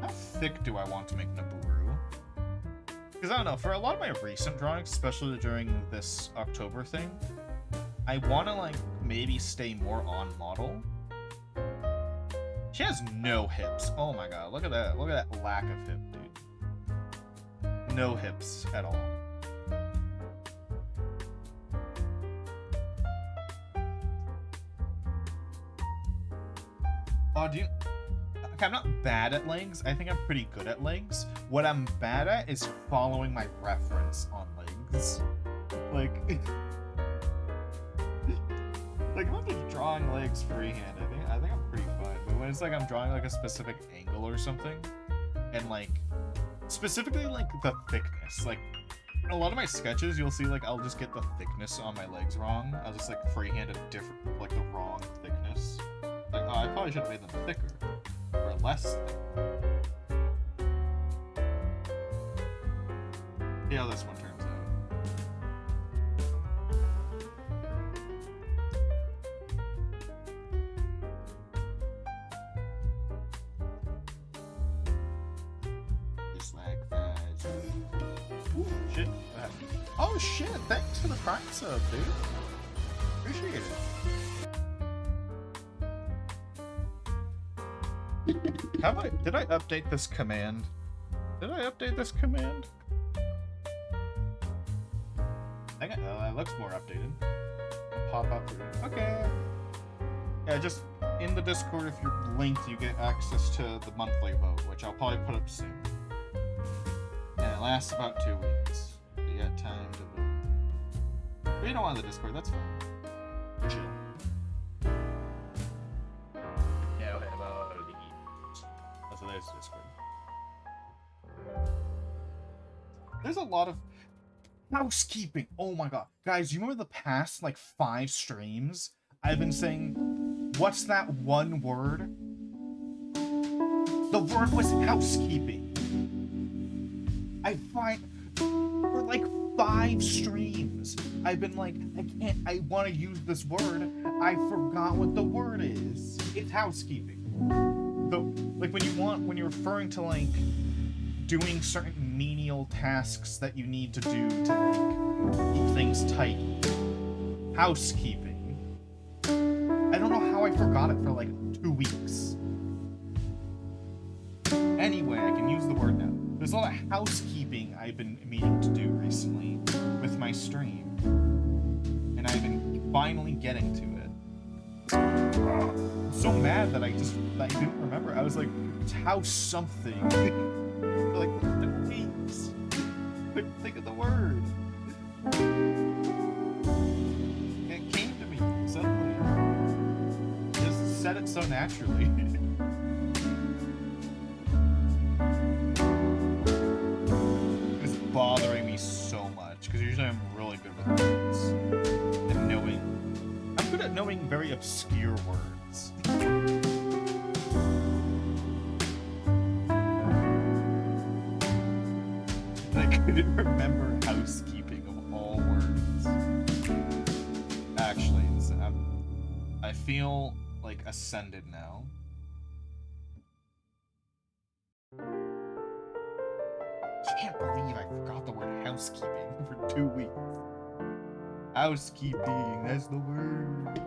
How thick do I want to make Naburu? Because I don't know, for a lot of my recent drawings, especially during this October thing, I want to like maybe stay more on model. She has no hips. Oh my god, look at that. Look at that lack of hip, dude. No hips at all. Oh, do you... Okay, I'm not bad at legs. I think I'm pretty good at legs. What I'm bad at is following my reference on legs. Like... Like, if I'm just drawing legs freehand, I think I'm pretty fine. But when it's like I'm drawing like a specific angle or something, and like specifically like the thickness, like in a lot of my sketches, you'll see like I'll just get the thickness on my legs wrong. I'll just like freehand a different, like the wrong thickness. Like, oh, I probably should have made them thicker or less thick. See how this one turns out. Shit. Oh shit, thanks for the Prime sub, dude. Appreciate it. Did I update this command? Did I update this command? I think it looks more updated. Pop up. Okay. Yeah, just in the Discord, if you're linked, you get access to the monthly vote, which I'll probably put up soon. And it lasts about 2 weeks. You got time to vote. But you don't want the Discord, that's fine. Chill. Yeah, okay, oh, so there's Discord. There's a lot of housekeeping. Oh my god. Guys, you remember the past, like, 5 streams? I've been saying, what's that one word? The word was housekeeping. I find for like 5 streams, I've been like, I want to use this word. I forgot what the word is. It's housekeeping. So, like when you're referring to like doing certain menial tasks that you need to do to like keep things tight. Housekeeping. I don't know how I forgot it for like 2 weeks. Anyway, I can use the word now. There's a lot of housekeeping I've been meaning to do recently with my stream. And I've been finally getting to it. I'm so mad that I didn't remember. I was like, it's house something. For like weeks. Couldn't think of the word. It came to me suddenly. Just said it so naturally. Bothering me so much because usually I'm really good with words and I'm good at knowing very obscure words. I couldn't remember housekeeping of all words. Actually, I feel like ascended now. I can't believe I forgot the word housekeeping for 2 weeks. Housekeeping, that's the word.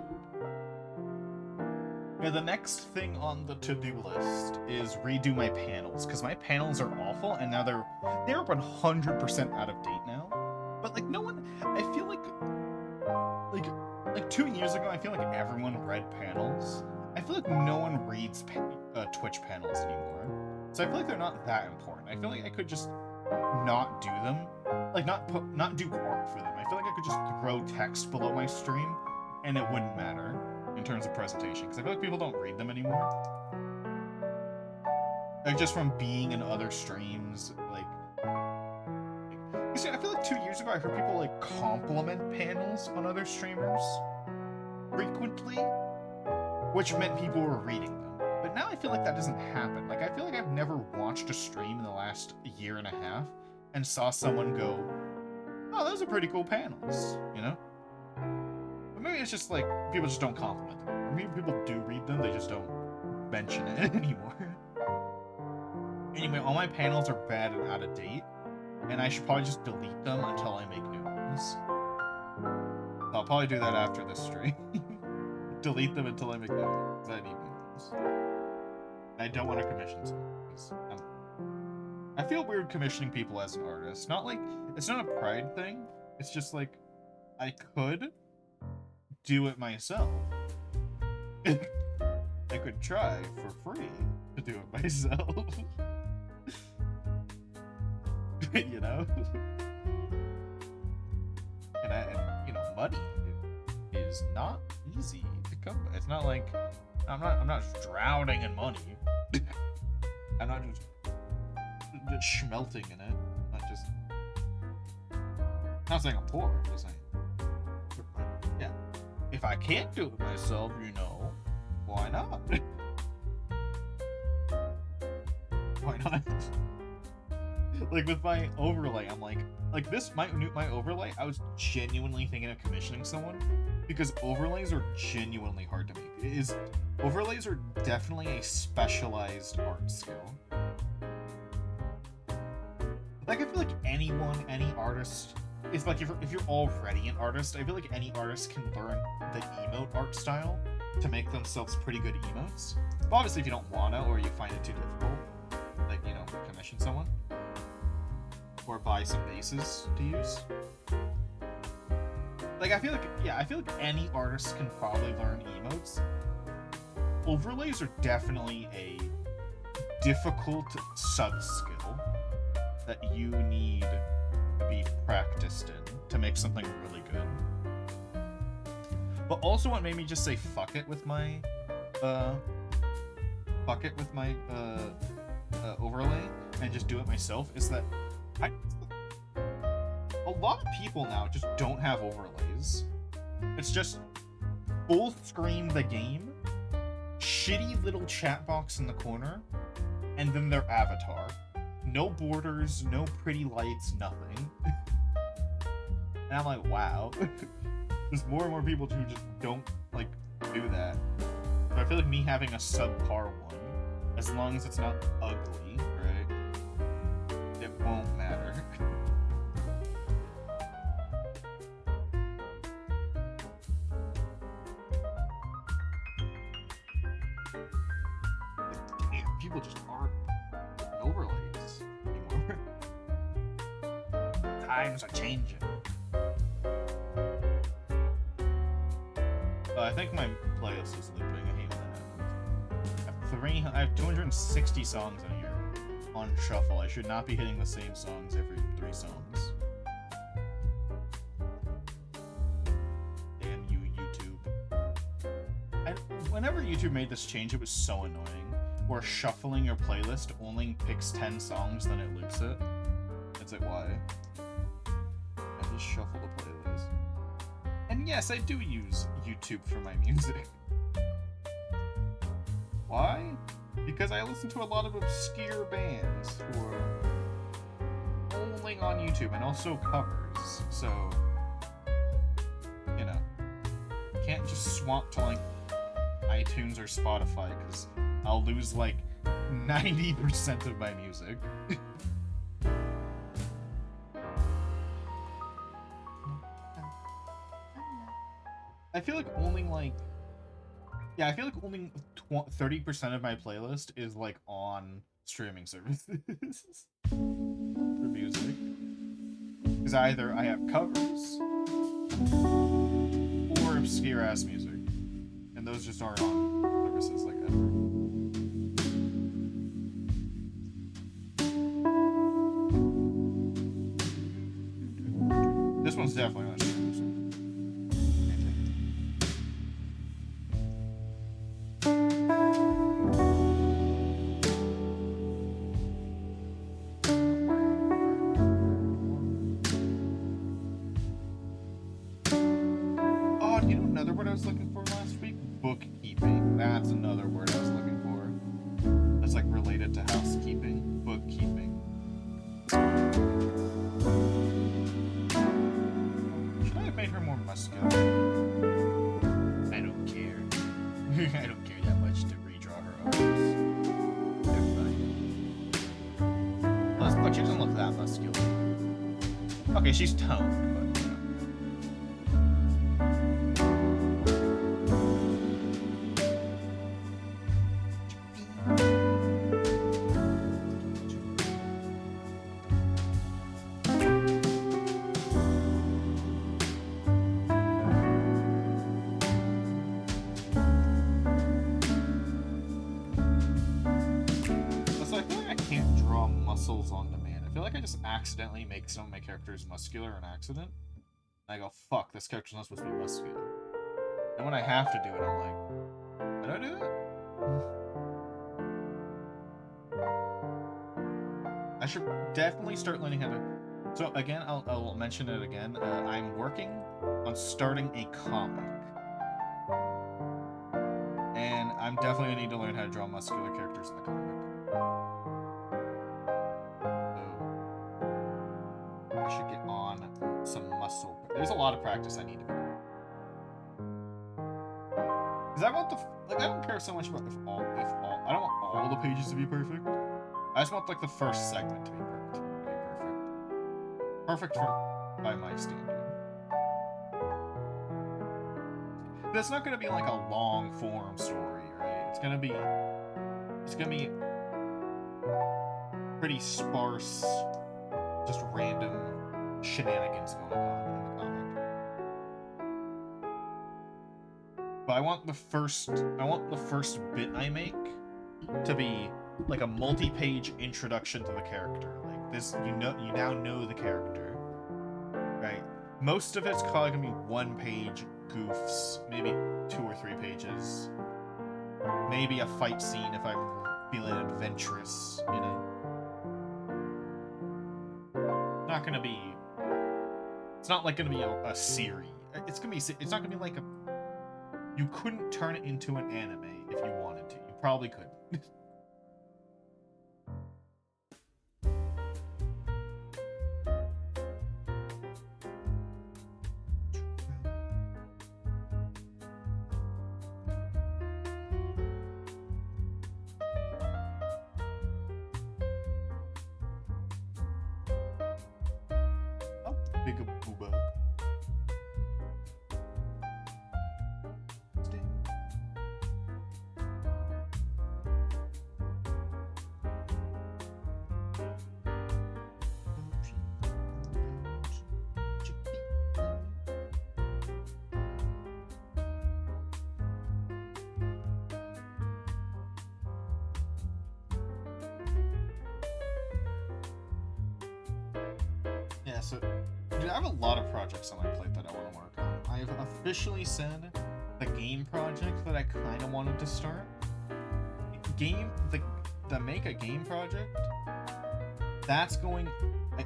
Yeah, the next thing on the to-do list is redo my panels, because my panels are awful, and now they're 100% out of date now. But like no one, I feel like 2 years ago, I feel like everyone read panels. I feel like no one reads Twitch panels anymore. So I feel like they're not that important. I feel like I could just not do them, like not do art for them. I feel like I could just throw text below my stream, and it wouldn't matter in terms of presentation, because I feel like people don't read them anymore. Like just from being in other streams, like you see, I feel like 2 years ago I heard people like compliment panels on other streamers frequently, which meant people were reading them. But now I feel like that doesn't happen. Like, I feel like I've never watched a stream in the last year and a half and saw someone go, oh, those are pretty cool panels, you know? But maybe it's just like, people just don't compliment them. Or maybe people do read them, they just don't mention it anymore. Anyway, all my panels are bad and out of date, and I should probably just delete them until I make new ones. So I'll probably do that after this stream. Delete them until I make new ones. I need new ones. I don't want to commission someone. I feel weird commissioning people as an artist. Not like, it's not a pride thing. It's just like, I could do it myself. I could try for free to do it myself. You know? And you know, money is not easy to come by. It's not like, I'm not just drowning in money. I'm not just schmelting in it. Not saying I'm poor, I'm just saying. Yeah. If I can't do it myself, you know, why not? Why not? Like with my overlay, I'm like this, my overlay, I was genuinely thinking of commissioning someone, because overlays are genuinely hard to make. Overlays are definitely a specialized art skill. Like, I feel like any artist, it's like if you're already an artist, I feel like any artist can learn the emote art style to make themselves pretty good emotes. But obviously if you don't wanna, or you find it too difficult, like, you know, commission someone. Or buy some bases to use. Like, I feel like any artist can probably learn emotes. Overlays are definitely a difficult sub-skill that you need to be practiced in to make something really good. But also what made me just say fuck it with my overlay and just do it myself is that a lot of people now just don't have overlays. It's just full screen the game, shitty little chat box in the corner, and then their avatar. No borders, no pretty lights, nothing. And I'm like, wow. There's more and more people who just don't, like, do that. But I feel like me having a subpar one, as long as it's not ugly, right, it won't matter. Damn, people just aren't overlays anymore. Times are changing. I think my playlist is looping. I hate that. I have 260 songs in here on shuffle. I should not be hitting the same songs every 3 songs. Damn you, YouTube. Whenever YouTube made this change, it was so annoying. Where shuffling your playlist only picks 10 songs, then it loops it. It's like, why? I just shuffle the playlist. And yes, I do use YouTube for my music. Why? Because I listen to a lot of obscure bands who are only on YouTube and also covers. So, you know, can't just swap to like iTunes or Spotify because I'll lose like 90% of my music. I feel like only like, yeah, I feel like only 30% of my playlist is like on streaming services for music. Because either I have covers or obscure ass music, and those just aren't on services like ever. this one's definitely not stream. Oh, you know another word I was looking for last week? Bookkeeping. That's another word I was looking for. That's like related to housekeeping. Bookkeeping. Should I have made her more muscular? I don't care. I don't care that much to redraw her arms. They're fine. Look, she doesn't look that muscular. Okay, she's toned, but you know. On demand. I feel like I just accidentally make some of my characters muscular on accident. And I go, fuck, this character's not supposed to be muscular. And when I have to do it, I'm like, did I do that? I should definitely start learning how to... So again, I'll mention it again. I'm working on starting a comic. And I'm definitely going to need to learn how to draw muscular characters in the comic. I should get on some muscle. There's a lot of practice I need to do. Because I want the... Like, I don't care so much about I don't want all the pages to be perfect. I just want, like, the first segment to be perfect. Perfect by my standard. But it's not going to be, like, a long-form story, right? It's going to be pretty sparse, just random shenanigans going on in the comic. But I want the first bit I make to be like a multi-page introduction to the character. Like this, you now know the character, right? Most of it's probably gonna be one-page goofs, maybe 2 or 3 pages, maybe a fight scene if I'm feeling adventurous, you know. Not gonna be. It's not like gonna be a series. It's not gonna be like a. You couldn't turn it into an anime if you wanted to. You probably could. Big booba. Yeah, so dude, I have a lot of projects on my plate that I want to work on. I have officially said the game project that I kind of wanted to start. The make a game project. That's going.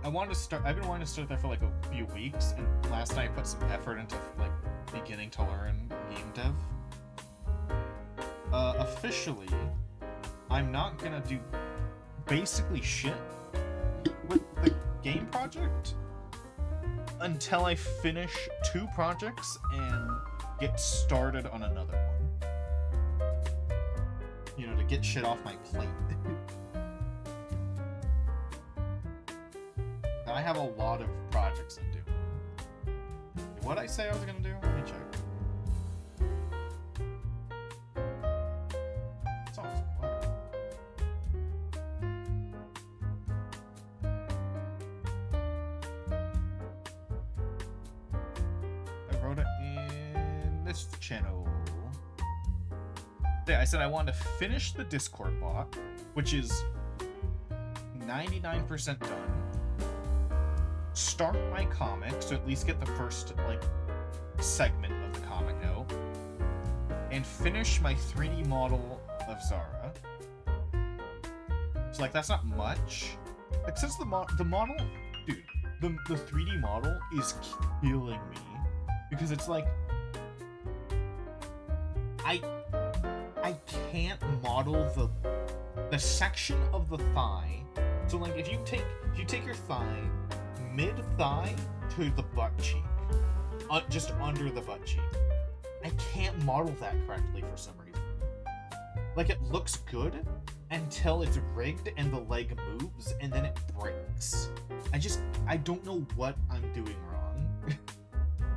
I wanted to start. I've been wanting to start that for like a few weeks, and last night I put some effort into like beginning to learn game dev. Officially, I'm not gonna do basically shit with the game project until I finish 2 projects and get started on another one. You know, to get shit off my plate. I have a lot of projects I'm doing. What did I say I was gonna do? Let me check. Songs, what? I wrote it in this channel. Yeah, I said I wanted to finish the Discord bot, which is 99% done. start my comic, so at least get the first like segment of the comic out, and finish my 3D model of Zara. So like that's not much. Like since the model, dude, the 3D model is killing me because it's like I can't model the section of the thigh. So like if you take your thigh, mid thigh to the butt cheek, just under the butt cheek, I can't model that correctly for some reason. Like it looks good until it's rigged and the leg moves and then it breaks. I don't know what I'm doing wrong.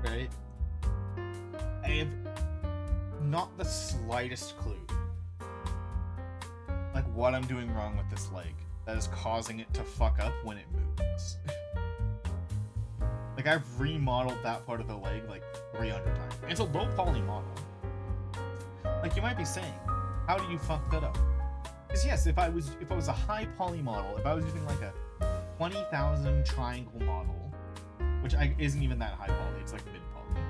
Right? I have not the slightest clue like what I'm doing wrong with this leg that is causing it to fuck up when it moves. Like I've remodeled that part of the leg like 300 times. It's a low poly model. Like you might be saying, how do you fuck that up? Because yes, if I was a high poly model, if I was using like a 20,000 triangle model, which isn't even that high poly, it's like mid poly,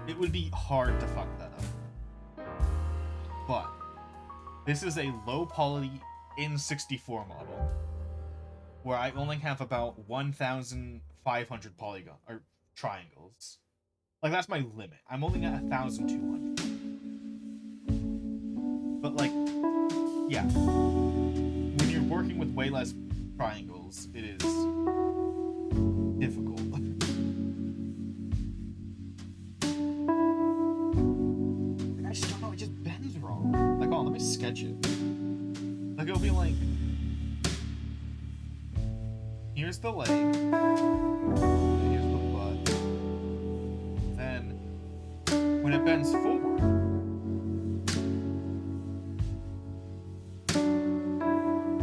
it would be hard to fuck that up. But this is a low poly N64 model where I only have about 1,500 polygon or triangles. Like that's my limit. I'm only at 1,200. But like, yeah, when you're working with way less triangles, it is difficult. I just don't know. It just bends wrong. Like, oh, let me sketch it. Like it'll be like, here's the leg, here's the butt, then when it bends forward,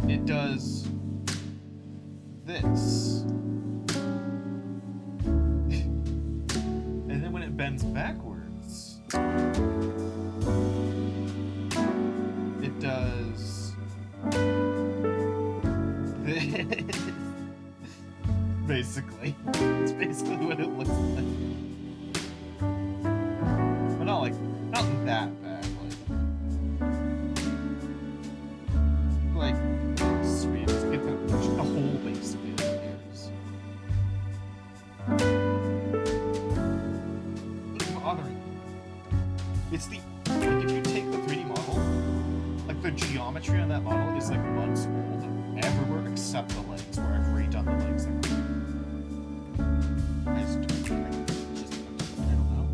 it does this, and then when it bends backwards, it does this. Basically. It's basically what it looks like. But not that bad, like sweet, just get the whole base of it appears. What's bothering me? It's like if you take the 3D model, like the geometry on that model is like months old everywhere except the legs, where I've redone the legs there. I don't know.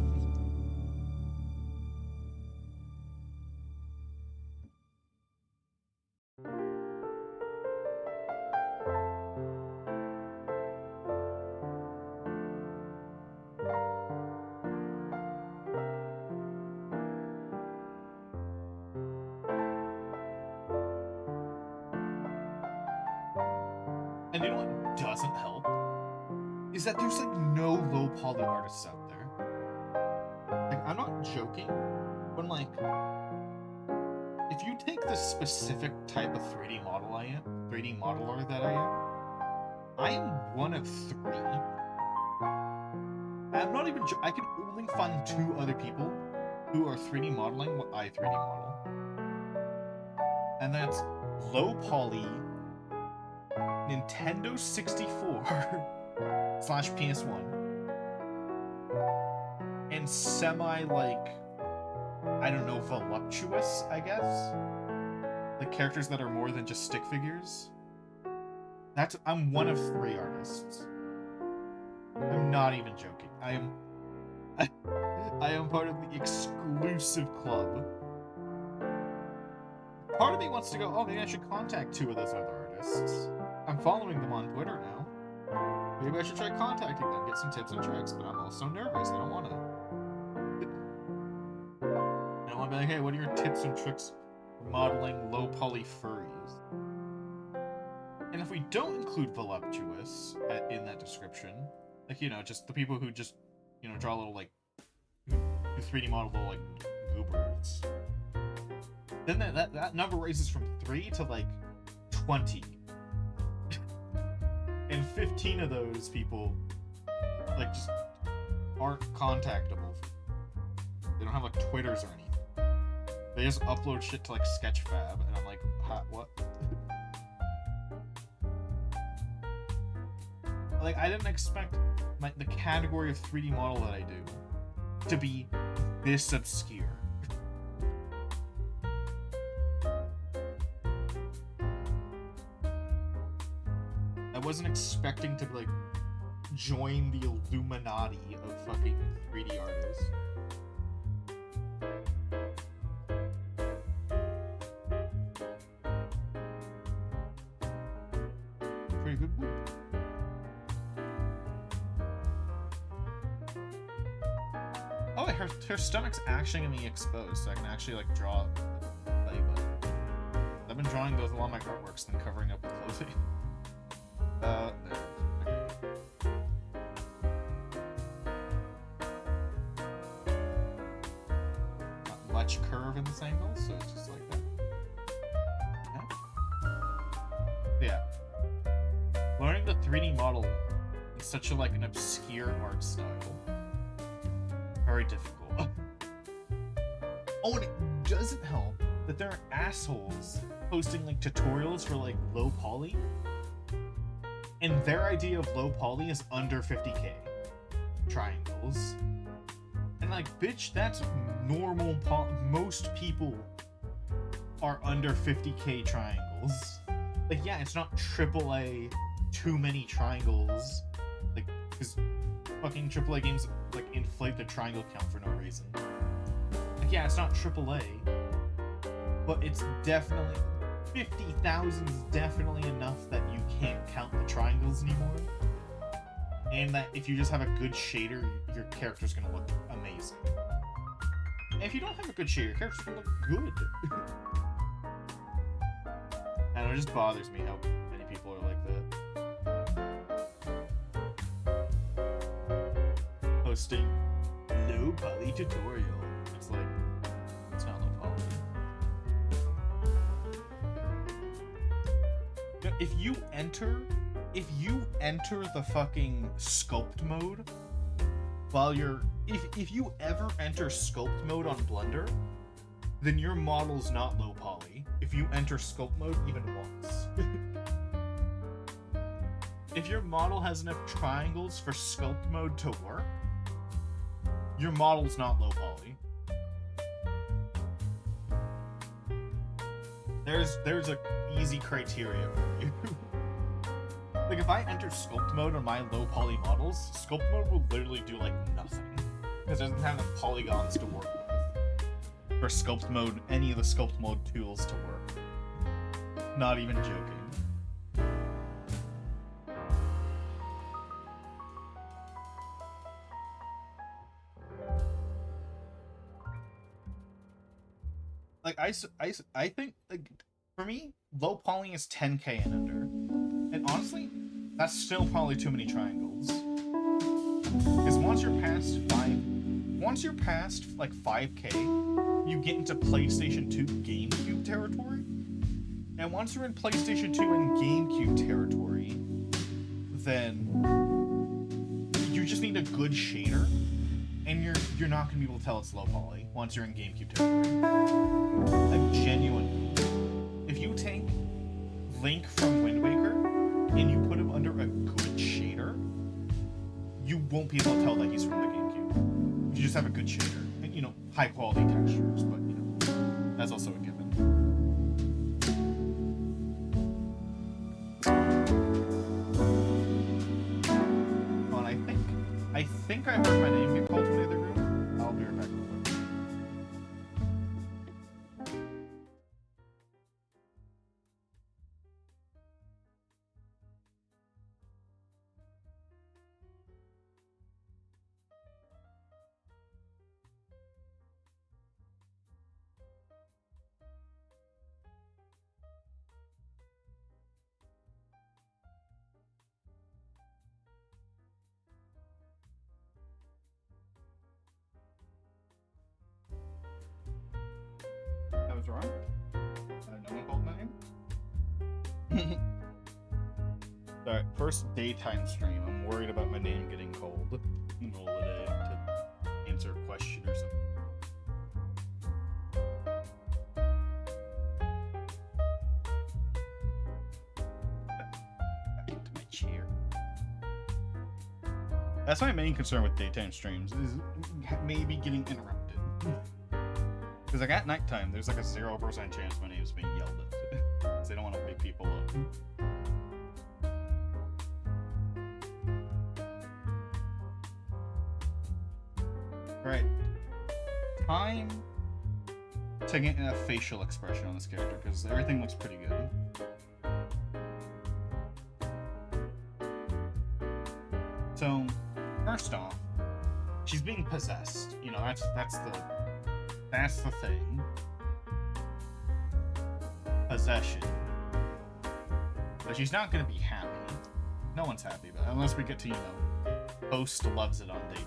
And you know what doesn't help? Is that there's like no low poly artists out there. Like, I'm not joking, but like, if you take the specific type of 3D modeler that I am one of 3. I'm not even I can only find 2 other people who are 3D modeling what I 3D model. And that's low poly Nintendo 64 / PS1 and semi like, I don't know, voluptuous, I guess, like characters that are more than just stick figures. I'm one of 3 artists. I'm not even joking. I am part of the exclusive club. Part of me wants to go, oh, maybe I should contact 2 of those other artists. I'm following them on Twitter now. Maybe I should try contacting them, get some tips and tricks, but I'm also nervous. I don't want to be like, hey, what are your tips and tricks for modeling low poly furries? And if we don't include voluptuous in that description, like, you know, just the people who just, you know, draw little, like, who 3D model little, like, goobers, then that number raises from 3 to, like, 20. And 15 of those people, like, just aren't contactable. They don't have, like, Twitters or anything. They just upload shit to, like, Sketchfab, and I'm like, what? Like, I didn't expect the category of 3D model that I do to be this obscure. I wasn't expecting to, like, join the Illuminati of fucking 3D artists. Pretty good whoop. Oh, her stomach's actually gonna be exposed, so I can actually, like, draw a belly button. I've been drawing those along my artworks, then covering up with clothing. There. Not much curve in this angle, so it's just like that. Yeah. Learning the 3D model is such a, like, an obscure art style. Very difficult. Oh, and it doesn't help that there are assholes posting, like, tutorials for, like, low poly. And their idea of low poly is under 50k triangles. And, like, bitch, that's normal most people are under 50k triangles. Like, yeah, it's not AAA too many triangles. Like, because fucking AAA games, like, inflate the triangle count for no reason. Like, yeah, it's not AAA, but it's definitely 50,000 is definitely enough that you can't count the triangles anymore. And that if you just have a good shader, your character's gonna look amazing. And if you don't have a good shader, your character's gonna look good. And it just bothers me how many people are like that. Posting low poly tutorial. It's like, it's not low poly. If you enter the fucking sculpt mode while you're if you ever enter sculpt mode on Blender, then your model's not low poly. If you enter sculpt mode even once. If your model has enough triangles for sculpt mode to work, your model's not low poly. There's a easy criteria for you. Like, if I enter sculpt mode on my low poly models, sculpt mode will literally do, like, nothing. Because it doesn't have enough polygons to work with. For sculpt mode, any of the sculpt mode tools to work. Not even joking. Like, I think, like, for me, low poly is 10k and under. And honestly, that's still probably too many triangles. Because once you're past like 5k, you get into PlayStation 2 GameCube territory. And once you're in PlayStation 2 and GameCube territory, then you just need a good shader, and you're not gonna be able to tell it's low poly once you're in GameCube territory. Like, genuinely. If you take Link from Wind Waker and you put him under a good shader, you won't be able to tell that he's from the GameCube. You just have a good shader. And, you know, high quality textures, but, you know, that's also a given. Oh, and I think I heard my name get called from the other room. I'll be right back real quick. Alright, first daytime stream. I'm worried about my name getting called in the middle of the day to answer a question or something. Back into my chair. That's my main concern with daytime streams, is maybe getting interrupted. Because like at nighttime, there's like a 0% chance my name's being yelled at. Because they don't want to wake people up. Alright. Time to get a facial expression on this character, because everything looks pretty good. So, first off, she's being possessed. You know, that's the thing. Possession. But she's not gonna be happy. No one's happy, but unless we get to, you know, Host loves it on day 10.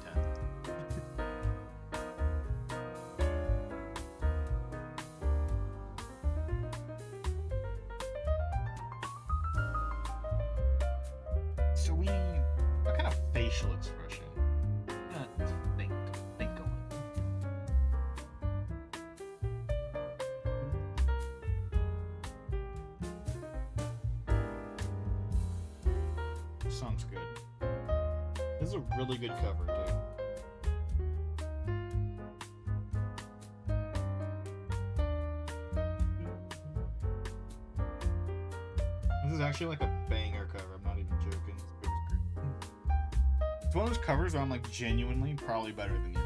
So what kind of facial expression? Think on it. Sounds good. This is a really good cover, too. This is actually like a banger cover. I'm not even joking. It's one of those covers where I'm like genuinely probably better than you.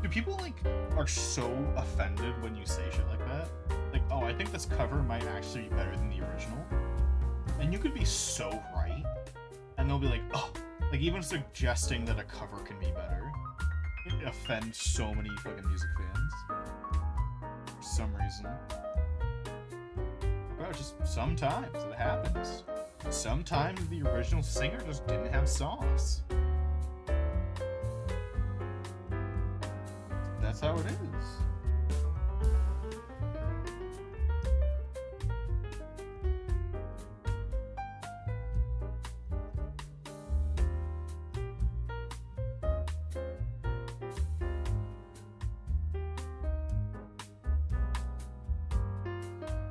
Do people like are so offended when you say shit like that? Like, oh, I think this cover might actually be better than the original. And you could be so right. And they'll be like, oh, like even suggesting that a cover can be better. It offends so many fucking music fans. For some reason. Bro, just sometimes it happens. Sometimes the original singer just didn't have sauce. That's how it is.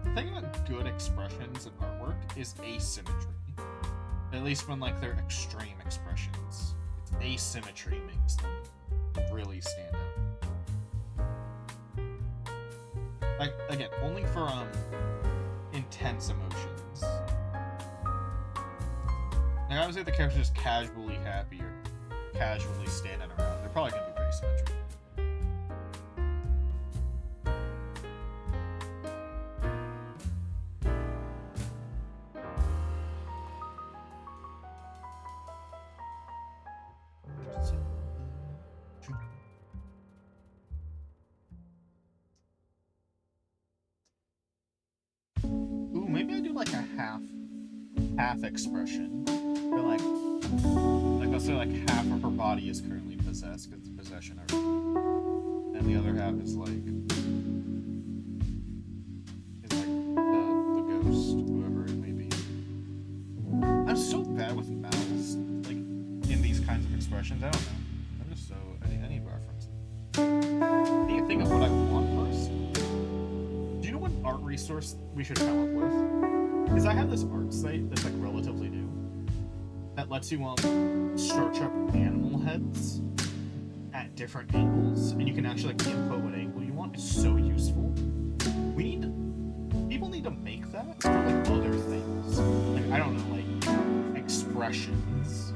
The thing about good expressions in artwork is asymmetry. At least when like they're extreme expressions. It's asymmetry makes them really stand out. Like again, only for intense emotions. Like I would say the character's just casually happy or casually standing around. They're probably gonna be pretty symmetrical. Ooh, maybe I do like a half expression. Or like I'll say like half of her body is currently possessed because it's possession already. And the other half is like the ghost, whoever it may be. I'm so bad with mouths, like in these kinds of expressions. I don't know. I'm just so any reference. I need to think of what I want first. Do you know what art resource we should come up with? Because I have this art site that's like relatively new that lets you search up animal heads at different angles, and you can actually like input what angle you want. It's so useful. People need to make that for like other things. Like I don't know, like expressions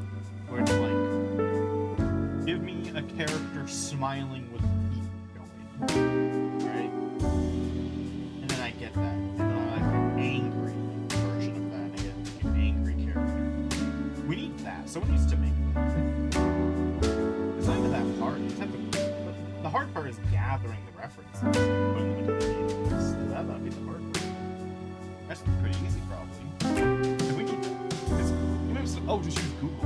where it's like give me a character smiling with teeth going, right? And then I get that. And then I like an angry version of that. And I get an angry character. We need that. Someone needs to make that. It's not even that hard. You just have to. The hard part is gathering the references, putting them into the videos. That might be the hard part. That's pretty easy, probably. And we need that. Because you know, oh, just use Google.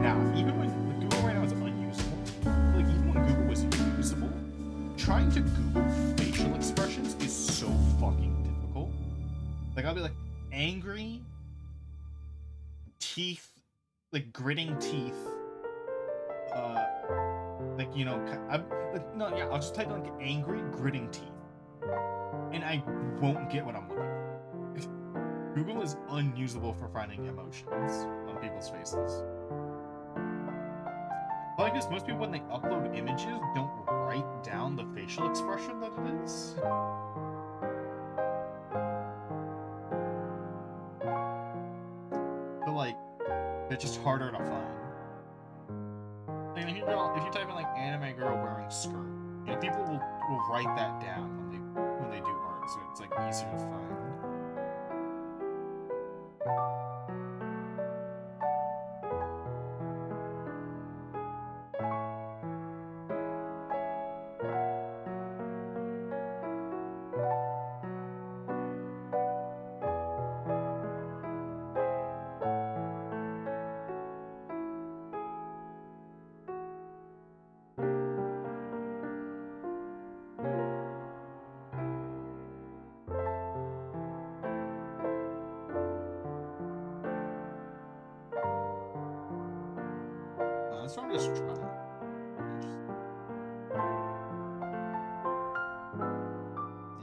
Now, even when the Google right now is unusable, like even when Google was usable, trying to Google facial expressions is so fucking difficult. Like, I'll be like, angry, teeth, like, gritting teeth, like, you know, I'm, like, no, yeah, I'll just type, like, angry, gritting teeth. And I won't get what I'm looking for. Google is unusable for finding emotions on people's faces. But I guess most people, when they upload images, don't write down the facial expression that it is. So, like, they're just harder to find. Like, if you type in, like, anime girl wearing skirt, you know, people will write that down when they do art, so it's, like, easier to find. So I'm just trying to...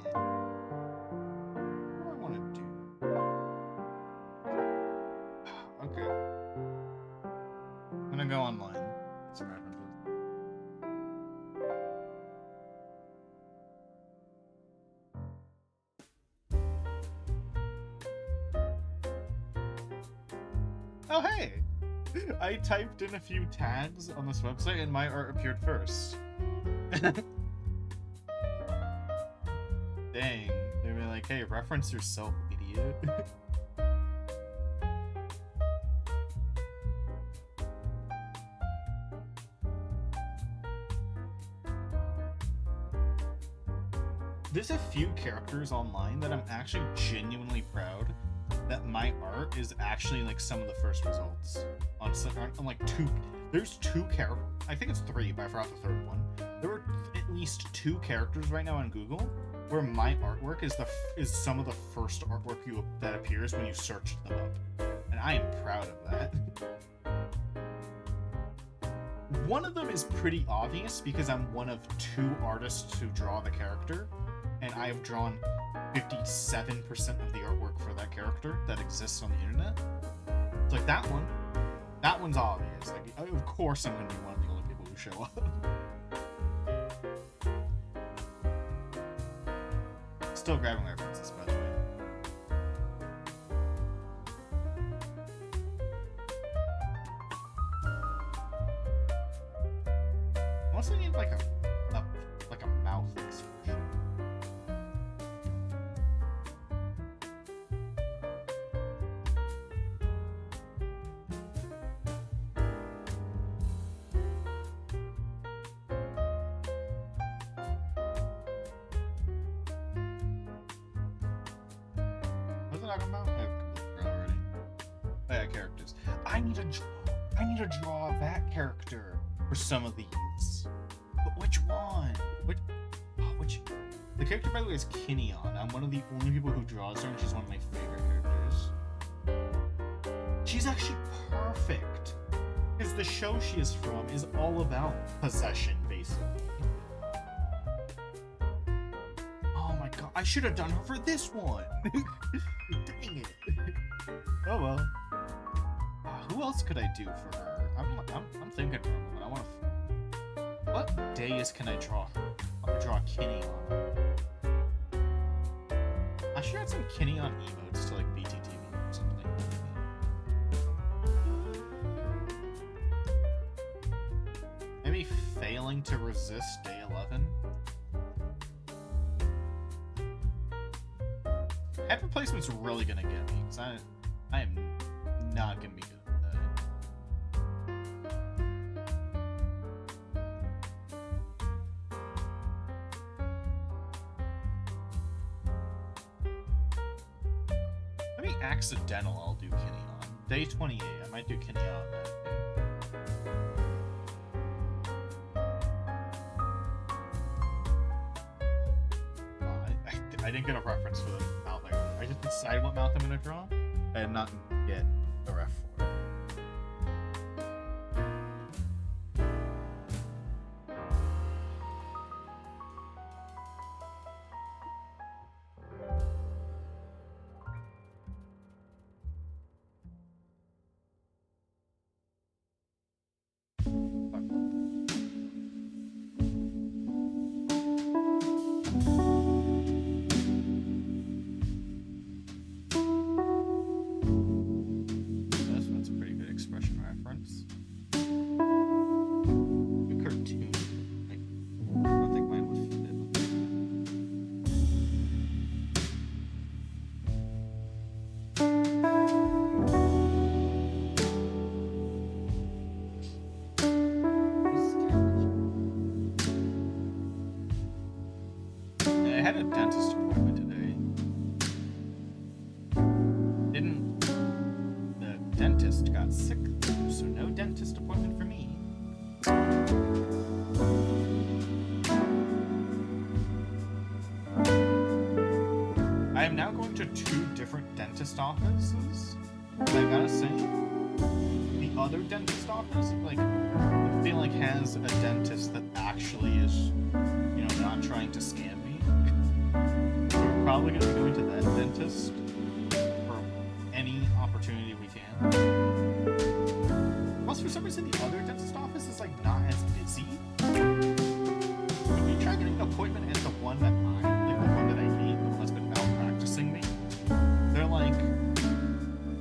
Yeah. What do I want to do? Okay. I'm gonna go online. Get some references. Oh, hey! I typed in a few tags on this website and my art appeared first. Dang. They were like, hey, reference yourself, idiot. There's a few characters online that I'm actually genuinely proud that my art is actually like some of the first results on like two. There's two characters. I think it's three, but I forgot the third one. There were at least two characters right now on Google where my artwork is some of the first artwork that appears when you search them up, and I am proud of that. One of them is pretty obvious because I'm one of two artists who draw the character, and I have drawn 57% of the artwork for that character that exists on the internet. It's like that one's obvious. Like, of course I'm gonna be one of the only people who show up. Still grabbing references, by the way. I also need like a mouth expression. What's it talking about? Already. Oh, yeah, characters. I need to draw that character for some of these. But which one? Which? The character, by the way, is Kinneon. I'm one of the only people who draws her, and she's one of my favorite characters. She's actually perfect. Because the show she is from is all about possession, basically. Oh my god, I should have done her for this one. Dang it. Oh well. Who else could I do for her? I'm thinking for a moment. I want to. What days can I draw her? I'll draw Kinneon. I should add some Kinneon emotes to like BTTV or something. Maybe failing to resist day 11. Head replacement's really gonna get me because I am not gonna be good at that. Maybe accidental I'll do Kinneon. Day 28, I might do Kinneon on that day. I didn't get a reference for the mouth. I just decided what mouth I'm gonna draw, and not get a ref for it. That's a pretty good expression reference. A cartoon. I don't think mine would fit. I had a dentist appointment today. The dentist got sick, so no dentist appointment for me. I am now going to 2 different dentist offices. And I gotta say, the other dentist office, like, I feel like has a dentist that actually is, not trying to scam me. We're probably gonna be going to that dentist for any opportunity we can. Plus, for some reason, the other dentist office is like not as busy. When you try getting an appointment at the one that the one that I hate, the one that's been malpracticing me, they're like,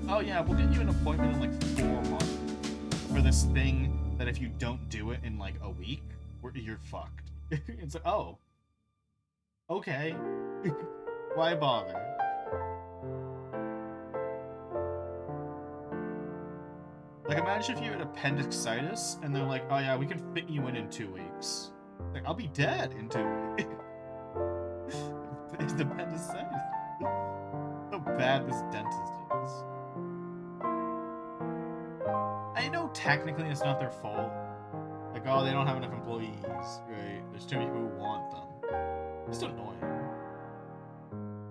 "Oh yeah, we'll get you an appointment in like 4 months for this thing that if you don't do it in like a week, you're fucked." It's like, oh, okay. Why bother? Like, imagine if you had appendicitis and they're like, "Oh yeah, we can fit you in 2 weeks." Like, I'll be dead in 2 weeks. It's appendicitis. How bad this dentist is. I know technically it's not their fault. Like, oh, they don't have enough employees, right? There's too many people who want them. It's just annoying.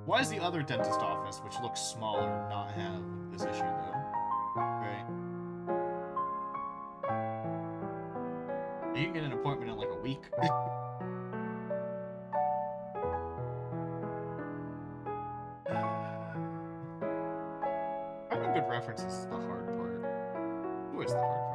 Why does the other dentist office, which looks smaller, not have this issue, though? Right? You can get an appointment in like a week. Having good references is the hard part. Always the hard part.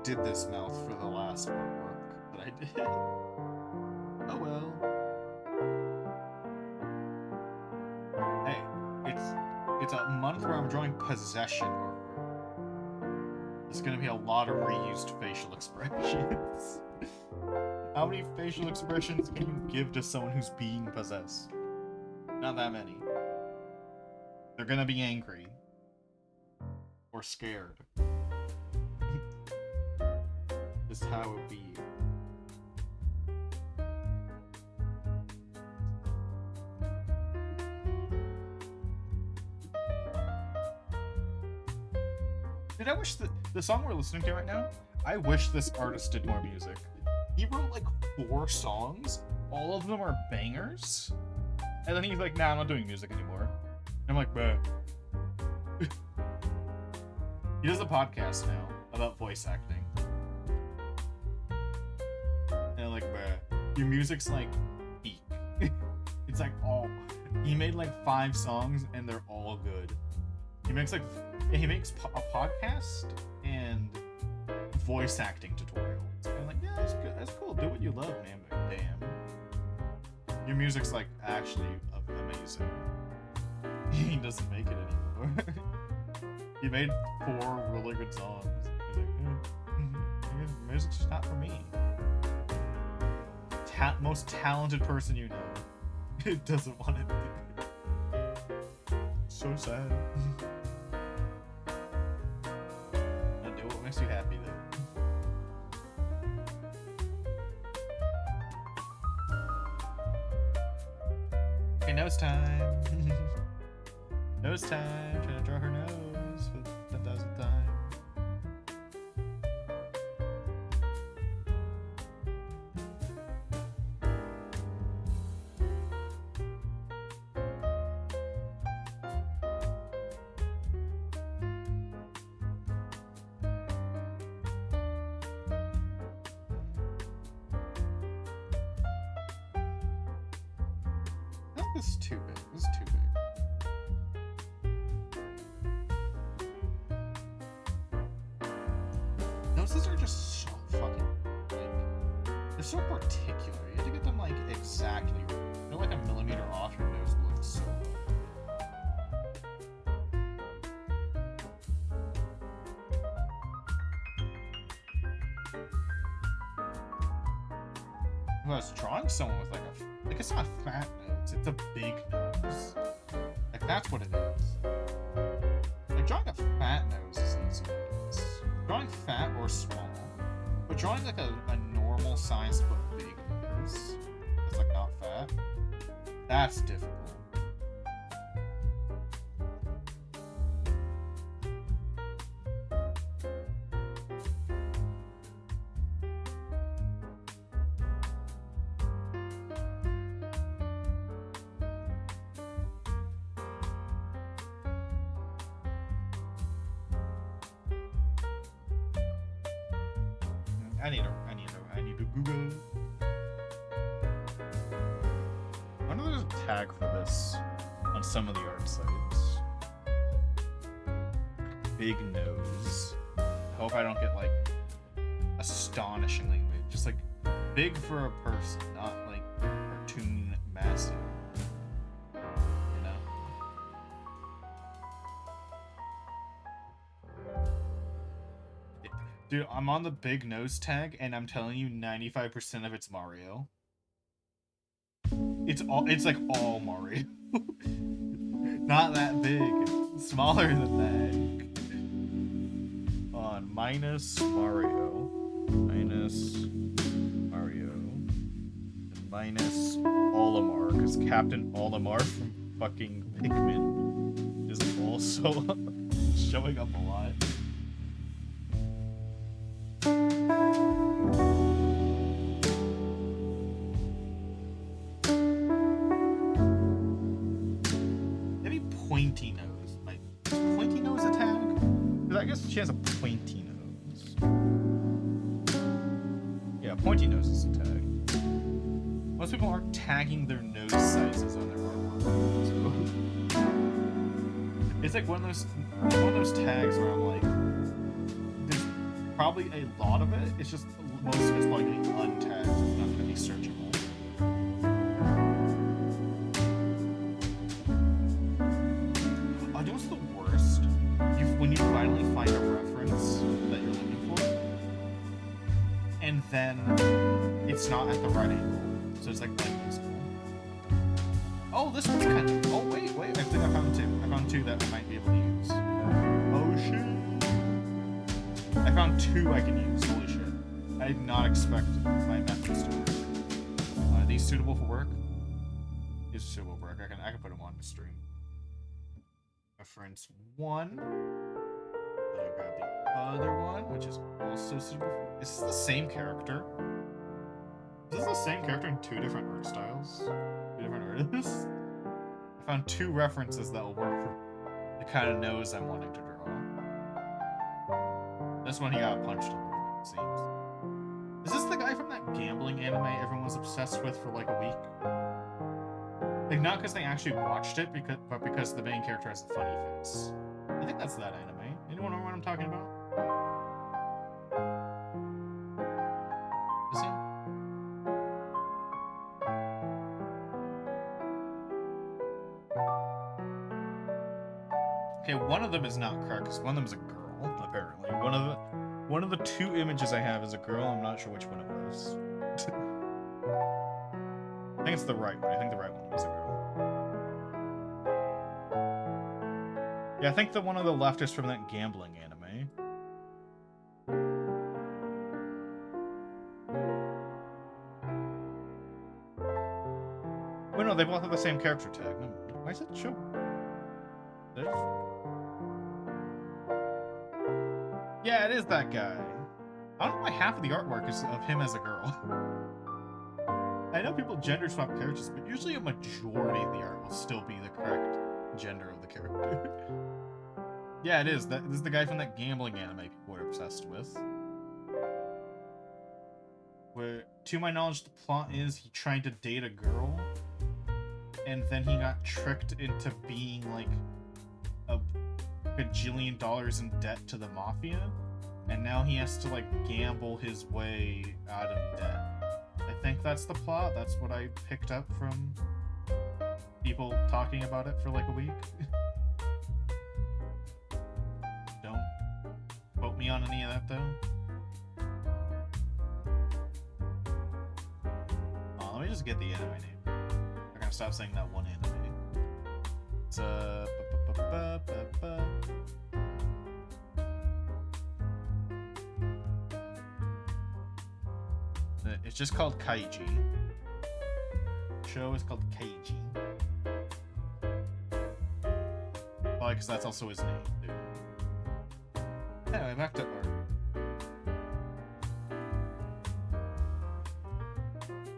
Did this mouth for the last artwork that I did. Oh well. Hey, it's a month where I'm drawing possession artwork. There's gonna be a lot of reused facial expressions. How many facial expressions can you give to someone who's being possessed? Not that many. They're gonna be angry. Or scared. Just how it be. Dude, I wish the song we're listening to right now, I wish this artist did more music. He wrote like 4 songs, all of them are bangers, and then he's like, nah, I'm not doing music anymore. And I'm like, bruh. He does a podcast now about voice acting. And like, bruh, your music's like peak. It's like he made like 5 songs and they're all good. He makes a podcast and voice acting tutorials. And I'm like, yeah, that's good. That's cool. Do what you love, man. But damn, your music's like actually amazing. He doesn't make it anymore. He made 4 really good songs. He's like, music's just not for me. Most talented person you know. It doesn't want it to be. So sad. Now do what makes you happy, though. Okay, nose time. Nose time. Trying to draw her nose for the 10,000th time. This is too big. This is too big. Noses are just so fucking like they're so particular. You have to get them like exactly right. You know, like a millimeter off, your nose will look so wrong. If I was drawing someone with like it's not a fat nose, it's a big nose. Like that's what it is. Like drawing a fat nose is easy. Drawing fat or small, but drawing like a normal size but big nose that's like not fat, that's difficult. I need to Google. I wonder if there's a tag for this on some of the art sites. Big nose. I hope I don't get like astonishingly big. Just like big for a person, not like cartoon massive. You know? Dude, I'm on the big nose tag, and I'm telling you, 95% of it's Mario. It's like all Mario. Not that big. Smaller than that. On minus Mario. Minus Mario. And minus Olimar, because Captain Olimar from fucking Pikmin is also showing up a lot. Maybe pointy nose. Like, is pointy nose a tag? Because I guess she has a pointy nose. Yeah, pointy nose is a tag. Most people aren't tagging their nose sizes on their artwork. So it's like one of those tags where I'm like, there's probably a lot of it. It's just most of it's likely untagged. It's not going to be searchable. Oh, you know what's the worst? When you finally find a reference that you're looking for, and then it's not at the right angle, so it's like useful. Oh, this one's kind of. Oh wait. I think I found two. I found two that I might be able to use. Oh shit. I found two I can use. Holy shit. I did not expect my methods to work. Are these suitable for work? These are suitable for work. I can put them on the stream. Reference 1. Then I grab the other one, which is also suitable for. Is this the same character? Is this the same character in two different art styles? Two different artists? I found two references that will work for the kind of nose I'm wanting to draw. This one he got punched a little bit, it seems. Is this the guy from that gambling anime everyone was obsessed with for like a week? Like, not because they actually watched it, but because the main character has a funny face. I think that's that anime. Anyone know what I'm talking about? Is he? Okay, one of them is not correct, because one of them is a girl, apparently. One of the two images I have is a girl. I'm not sure which one it was. I think it's the right one. I think the right one was a girl. Yeah, I think the one on the left is from that gambling anime. Well, no, they both have the same character tag. No, why is it show? Yeah, it is that guy. I don't know why half of the artwork is of him as a girl. I know people gender swap characters, but usually a majority of the art will still be the correct gender of the character. Yeah, it is. This is the guy from that gambling anime people are obsessed with. Where, to my knowledge, the plot is he tried to date a girl, and then he got tricked into being like a bajillion dollars in debt to the mafia, and now he has to like gamble his way out of debt. I think that's the plot. That's what I picked up from people talking about it for like a week. Don't quote me on any of that though. Let me just get the anime name. I'm gonna stop saying that one anime. It's it's just called Kaiji. The show is called Kaiji. Probably because that's also his name, dude. Anyway, back to art.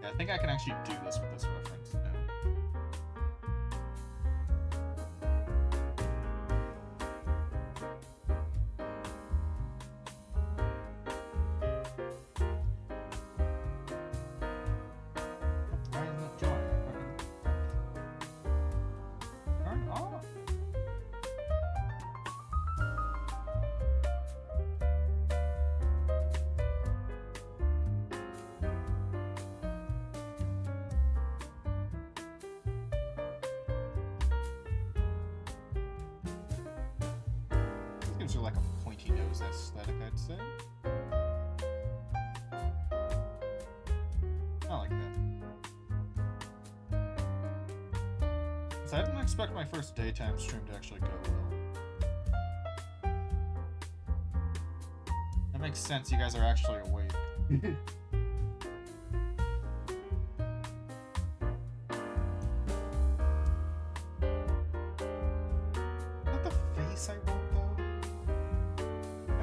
Yeah, I think I can actually do this with this reference now. Why isn't it drawing? Turn off. This gives her like a pointy nose aesthetic, I'd say. I like that. So I didn't expect my first daytime stream to actually go well. That makes sense, you guys are actually awake. Is that the face I wrote though?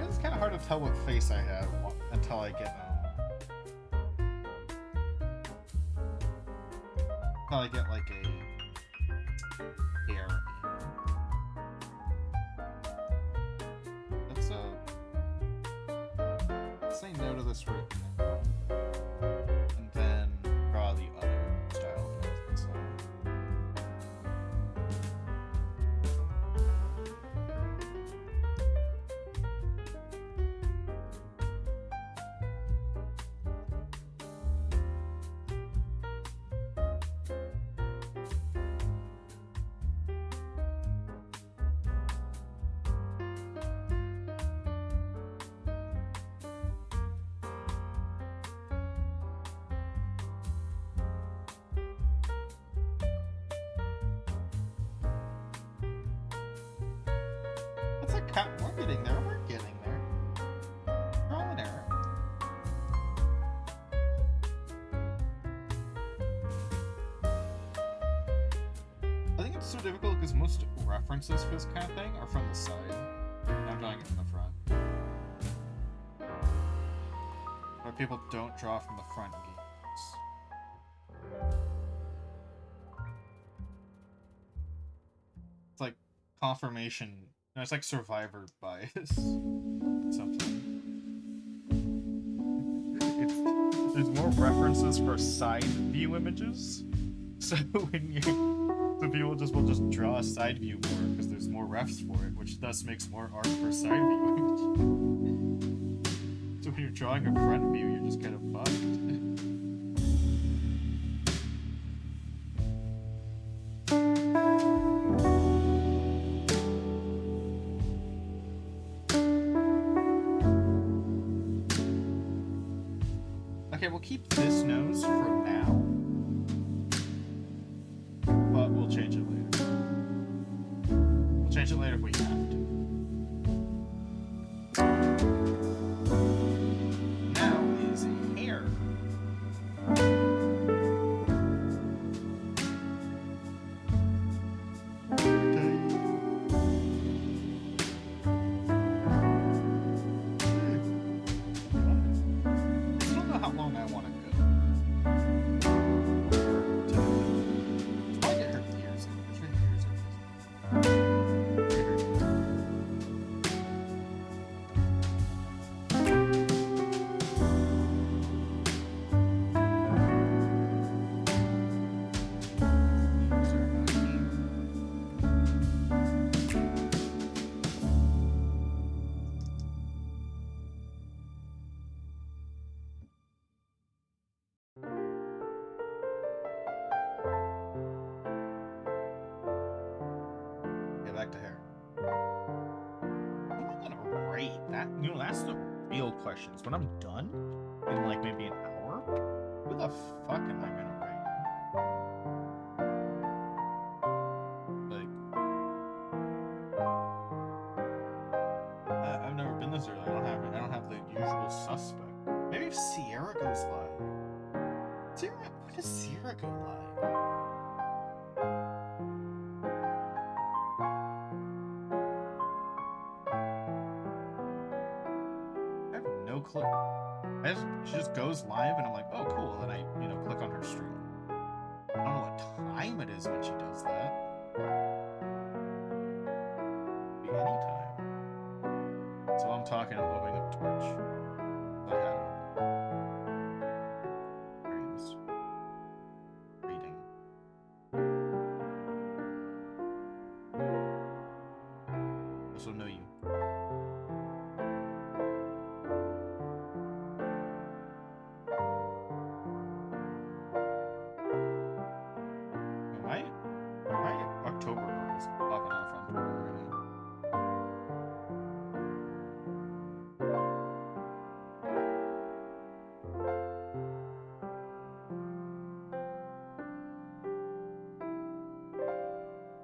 It's kind of hard to tell what face I have until I get like a hair in. Let's say no to this right now, and then draw the other style of it. So. It's a cut. We're getting there. We're getting there. Trial and error. I think it's so difficult because most references for this kind of thing are from the side. I'm drawing it from the front. Where people don't draw from the front in games. It's like confirmation. No, it's like survivor bias. Something. There's more references for side view images. So so people will just draw a side view more because there's more refs for it, which thus makes more art for side view image. So when you're drawing a front view, you're just kind of fucked. Okay, we'll keep this nose for now, but we'll change it later. We'll change it later if we have to. Now is hair. back to hair. Who am I gonna rate? That's the real questions. When I'm done in like maybe an hour, who the fuck am I gonna rate? Like, I've never been this early. I don't have the usual suspect. Maybe if Sierra goes live. When does Sierra go live? I have no clue. She just goes live and I'm like, oh cool, and then I click on her stream. I don't know what time it is when she does that. Could be any time. So I'm talking, I'm opening up Twitch. I have it open. Streams. Reading. Also know you. My October is popping off on Twitter right now.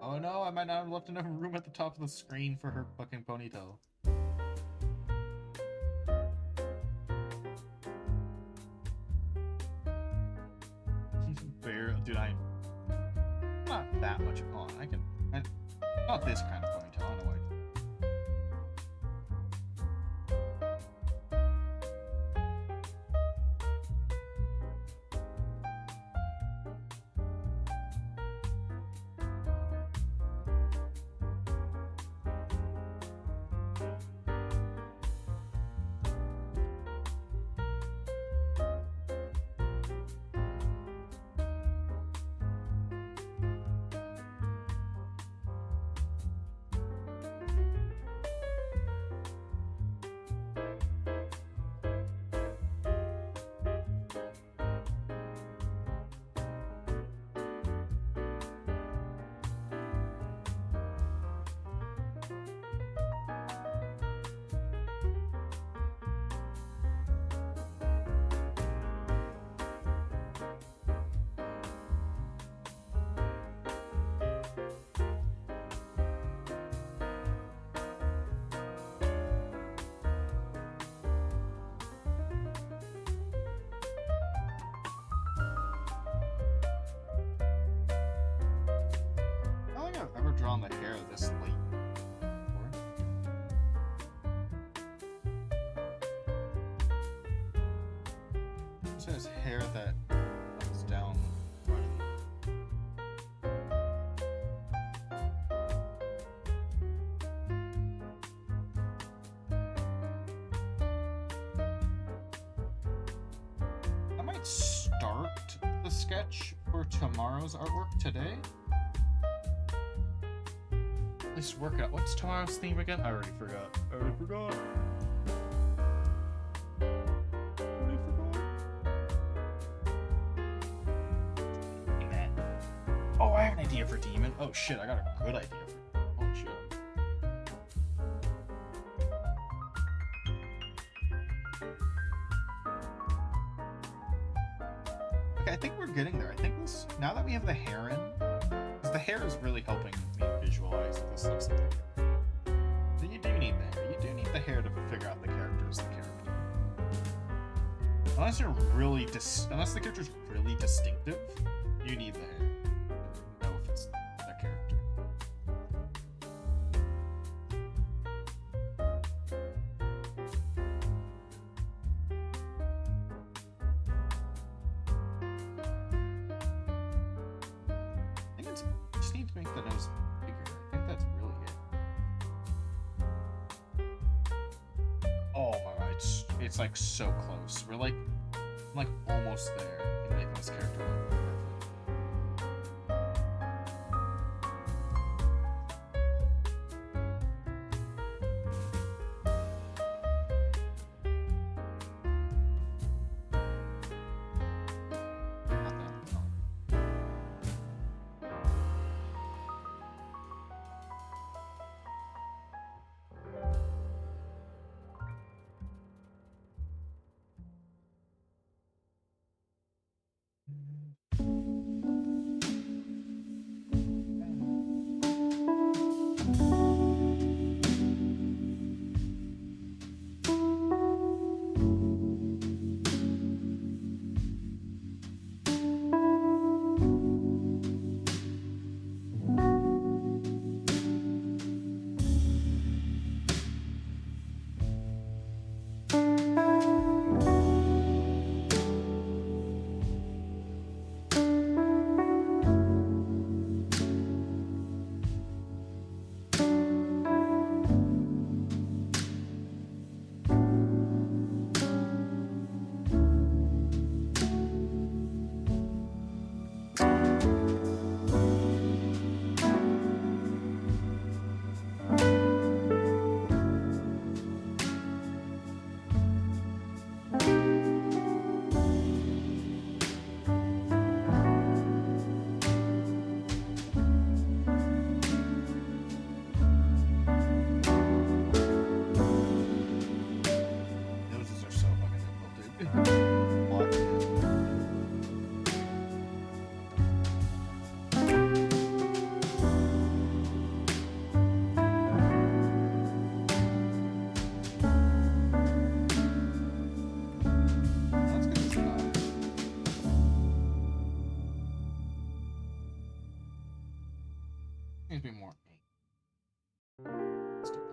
Oh no, I might not have left enough room at the top of the screen for her fucking ponytail. Dude, I'm not that much on. Not this kind of ponytail, I know what. I don't think I've ever drawn the hair this late before. It says hair that comes down running. I might start the sketch for tomorrow's artwork today. At least work out. What's tomorrow's theme again? I already forgot. Demon. Oh, I have an idea for Demon. Oh shit, I got a good idea for oh shit. Okay, I think we're getting there. I think this, now that we have the hair in, because the hair is really helping me visualize what this looks like. Then you do need the hair. You do need the hair to figure out the character as the character. Unless you're really unless the character's really distinctive, you need the hair. To know if it's that character. I think it's just need to make the nose bigger. I think that's really it. Oh my god, it's like so close. I'm like almost there in making this character look perfect. Not that long. Needs to be more ink. Let's do that.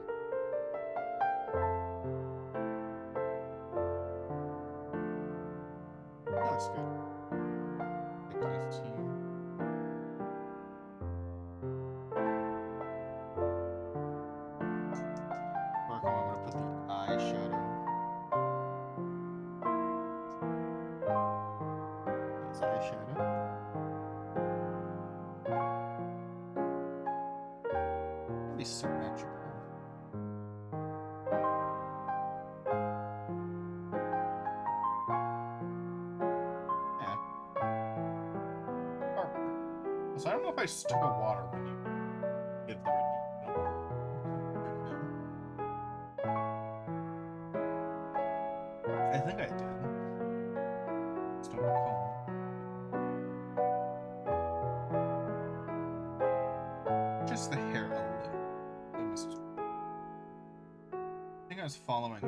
That's good. Thickness here. I'm gonna put the eyeshadow. There's eyeshadow. Be symmetrical. Yeah. Perfect. So I don't know if I stick a water when you give the redeem. I think I did. Just don't recall. Just the hair a little. I missed. I think I was following the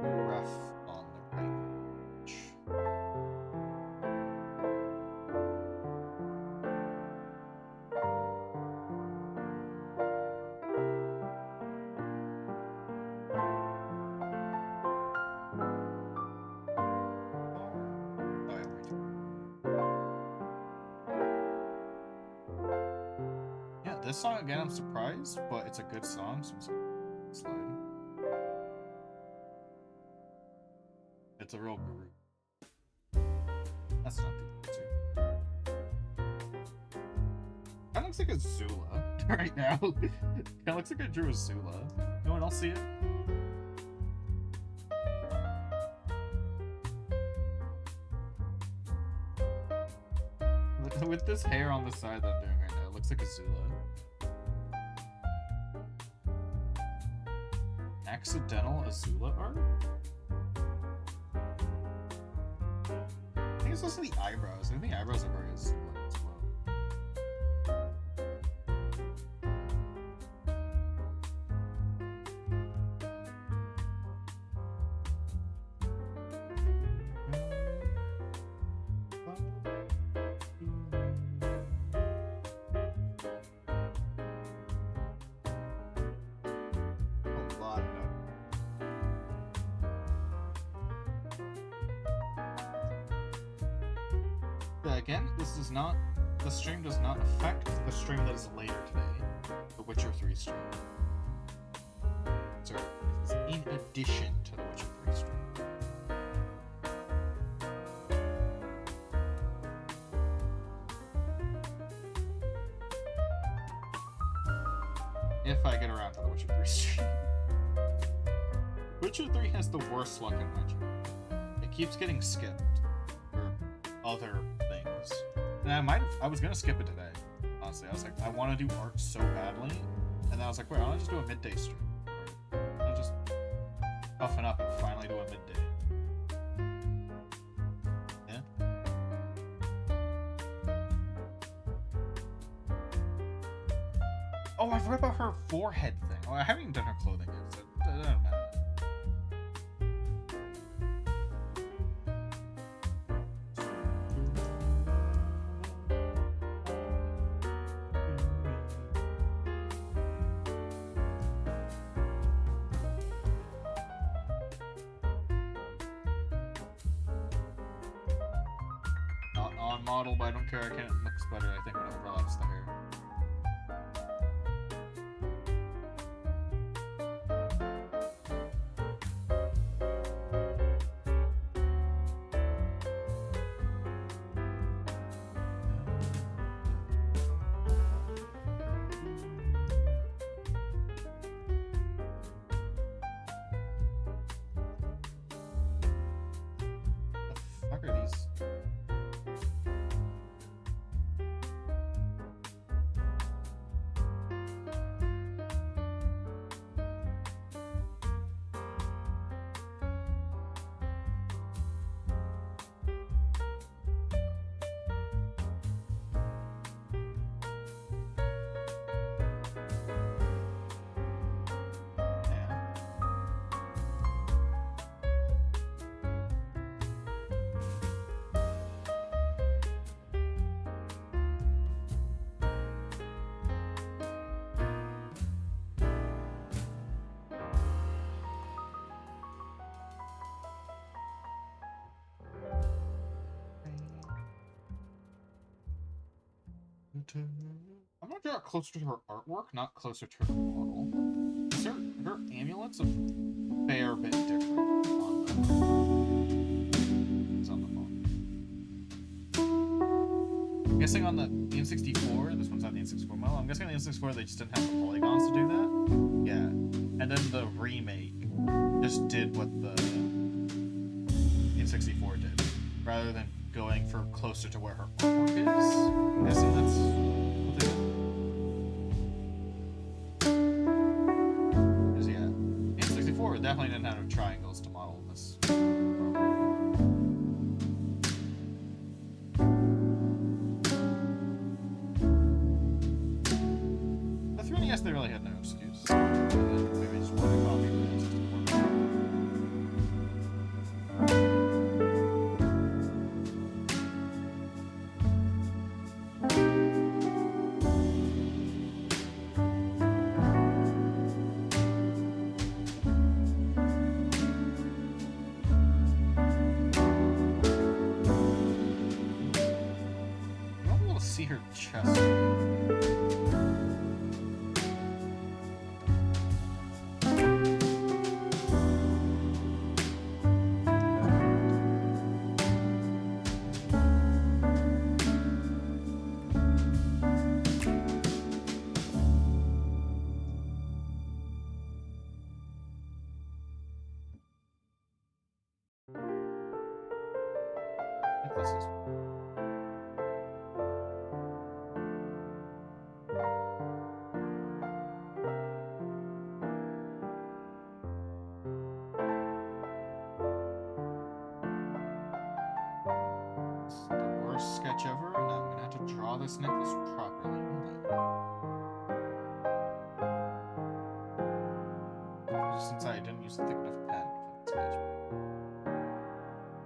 rough on the right edge. This song, again, I'm surprised, but it's a good song, so I'm just gonna slide. It's a real groove. That's not the answer. Kinda looks like a Zula right now. Kinda looks like I drew a Zula. No one else see it? With this hair on the side that I'm doing right now, it looks like a Zula. Accidental Azula art? I think it's also the eyebrows. I think the eyebrows are very Azula as well. Again, the stream does not affect the stream that is later today, the Witcher 3 stream. So it's in addition to the Witcher 3 stream. If I get around to the Witcher 3 stream. Witcher 3 has the worst luck in my channel. It keeps getting skipped for other things. And I was gonna skip it today, honestly. I was like, I want to do art so badly, and then I was like, wait, I'll just do a midday stream. I'll just toughen up and finally do a midday. Yeah. Oh, I forgot about her forehead thing. Oh, I haven't even done her clothing yet, so it doesn't matter. Model, but I don't care. I can't. It looks better, I think, when it overlaps the hair. The fuck are these? I'm gonna draw it closer to her artwork, not closer to her model. Her amulet's a fair bit different on the phone. I'm guessing on the N64, this one's on the N64 model, I'm guessing on the N64 they just didn't have the polygons to do that. Yeah. And then the remake just did what the N64 did. Rather than going for closer to where her artwork is. I'm guessing that's what they did. Because yeah, N64 definitely didn't have triangles to model this. The 3DS, they really had no excuse. Maybe just wanted to copy the N64. You won't be able to see her chest. Necklaces. This is the worst sketch ever, and I'm gonna have to draw this necklace properly. Just since I didn't use a thick enough pen for the sketch.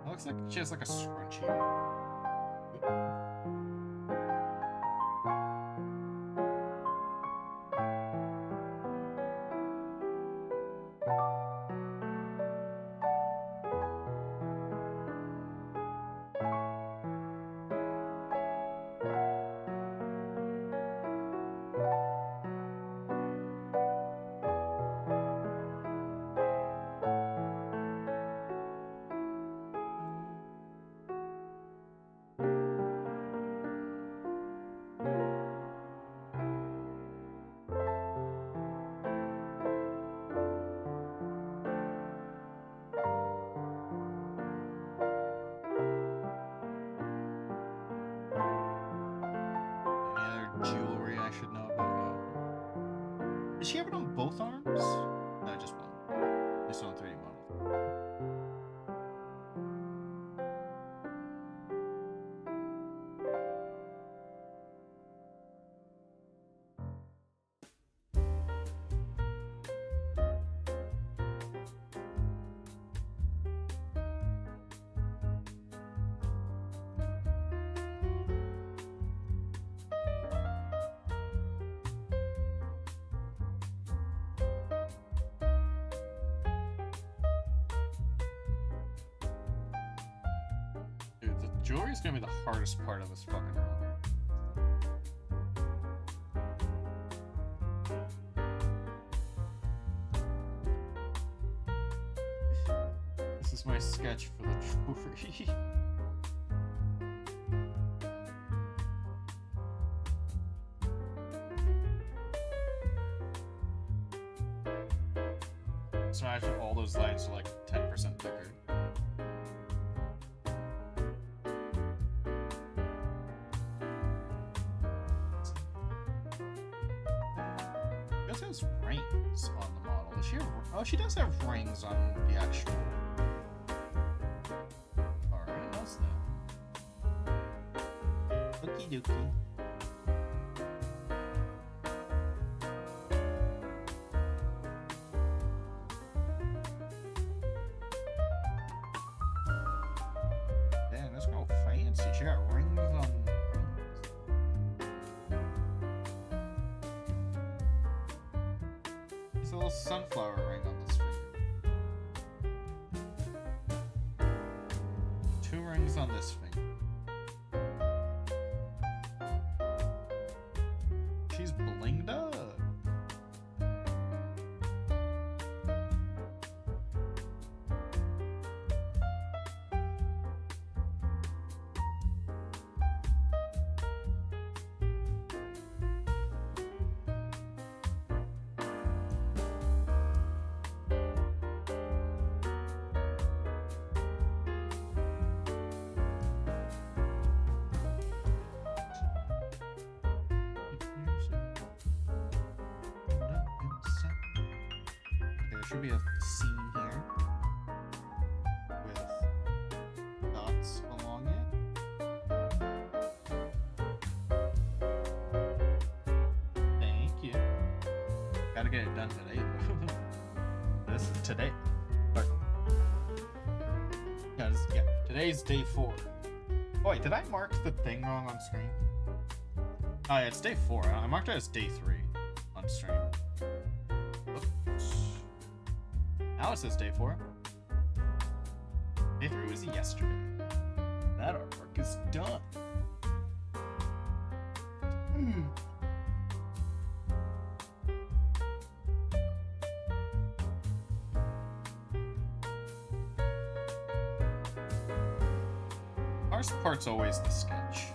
It looks like she has like a scrunchie. Jewelry I should know about. Does she have it on both arms? No, just one. Just on 3D model. Dude, the jewelry is gonna be the hardest part of this fucking run. This is my sketch for the jewelry. So imagine all those lines are like 10% bigger. She also has rings on the model. Does she have? Oh, she does have rings on the actual. Alright, what else now? Okie dokie. Damn, that's real fancy. She got rings on rings. There's a little sunflower ring on this finger. 2 rings on this finger. should be a scene here with dots along it. Thank you. Gotta get it done today, though. This is today. Sorry. Yeah, today's day 4. Oh, wait, did I mark the thing wrong on screen? Oh, yeah, it's day 4. I marked it as day 3 on stream. Oops. Now it says day 4. Day 3 was yesterday. That artwork is done. Hardest part's always the sketch.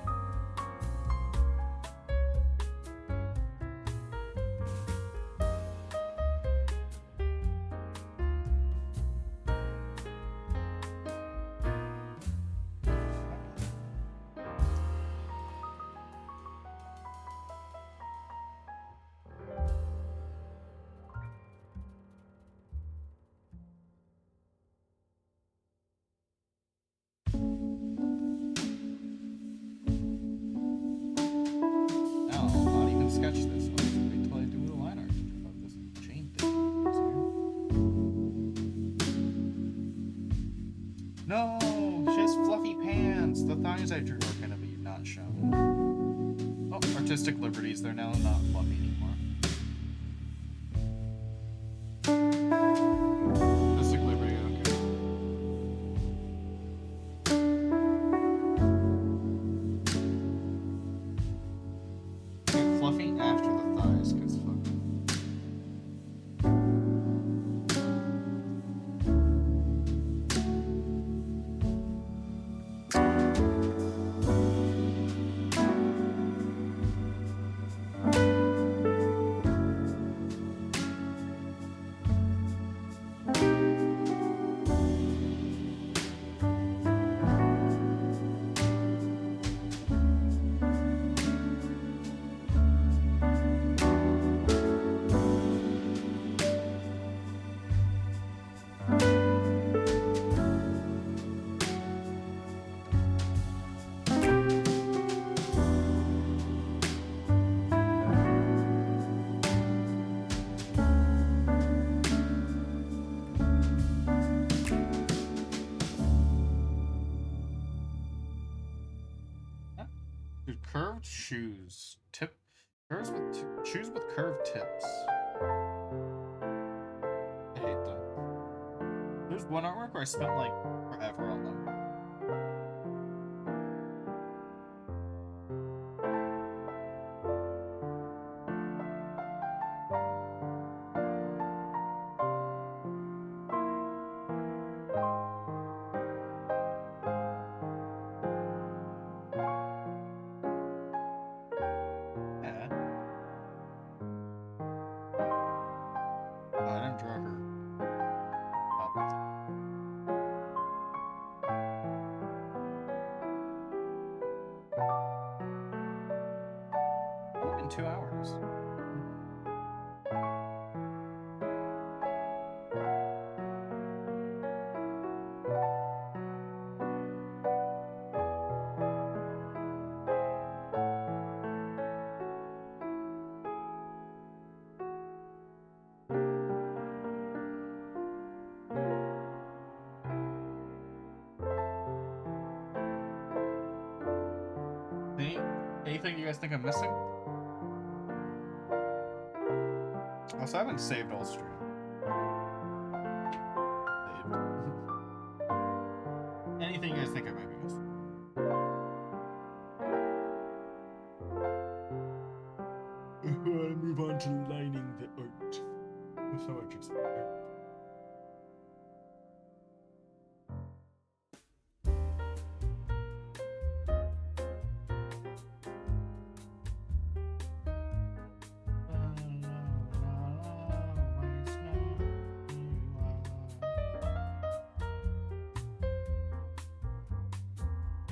Sketch this. I'll just wait till I do the line art of this chain thing. No, she has fluffy pants. The thighs I drew are gonna be not shown. Oh, artistic liberties. They're now not fluffy anymore. Artistic liberty. Fluffy after the thighs, because fuck. Dude, curved shoes. Shoes with curved tips. I hate them. There's one artwork where I spent like forever on them. In 2 hours. Anything you guys think I'm missing? Also, I haven't saved all stream. Saved. Anything you guys think I might be missing? I move on to lining the art. That's how I just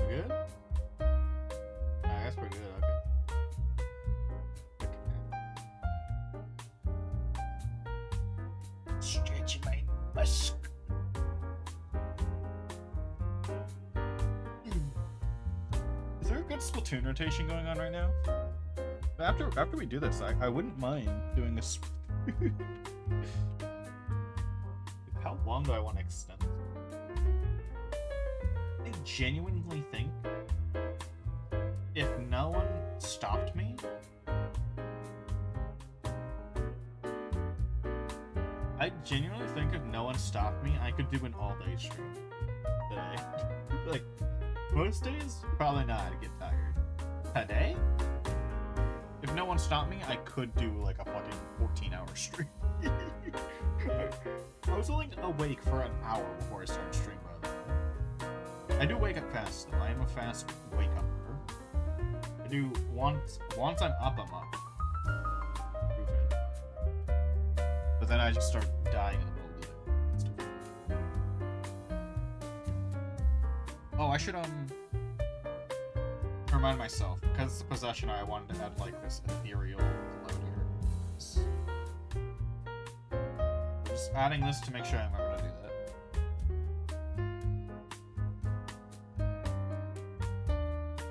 good? That's pretty good, okay. Stretching my musk. Is there a good Splatoon rotation going on right now? After we do this, I wouldn't mind doing a. How long do I want to extend this? I genuinely think if no one stopped me, I could do an all-day stream today. Like, most days, probably not, I'd get tired. Today, if no one stopped me, I could do like a fucking 14-hour stream. I was only awake for an hour before I started streaming, by the way. I do wake up fast, though. I am a fast wake-upper. I do, once I'm up, I'm up. But then I just start dying in the middle of the day. It's different. Oh, I should, remind myself, because it's a possession, I wanted to add, like, this ethereal glow here. Just adding this to make sure I remember to do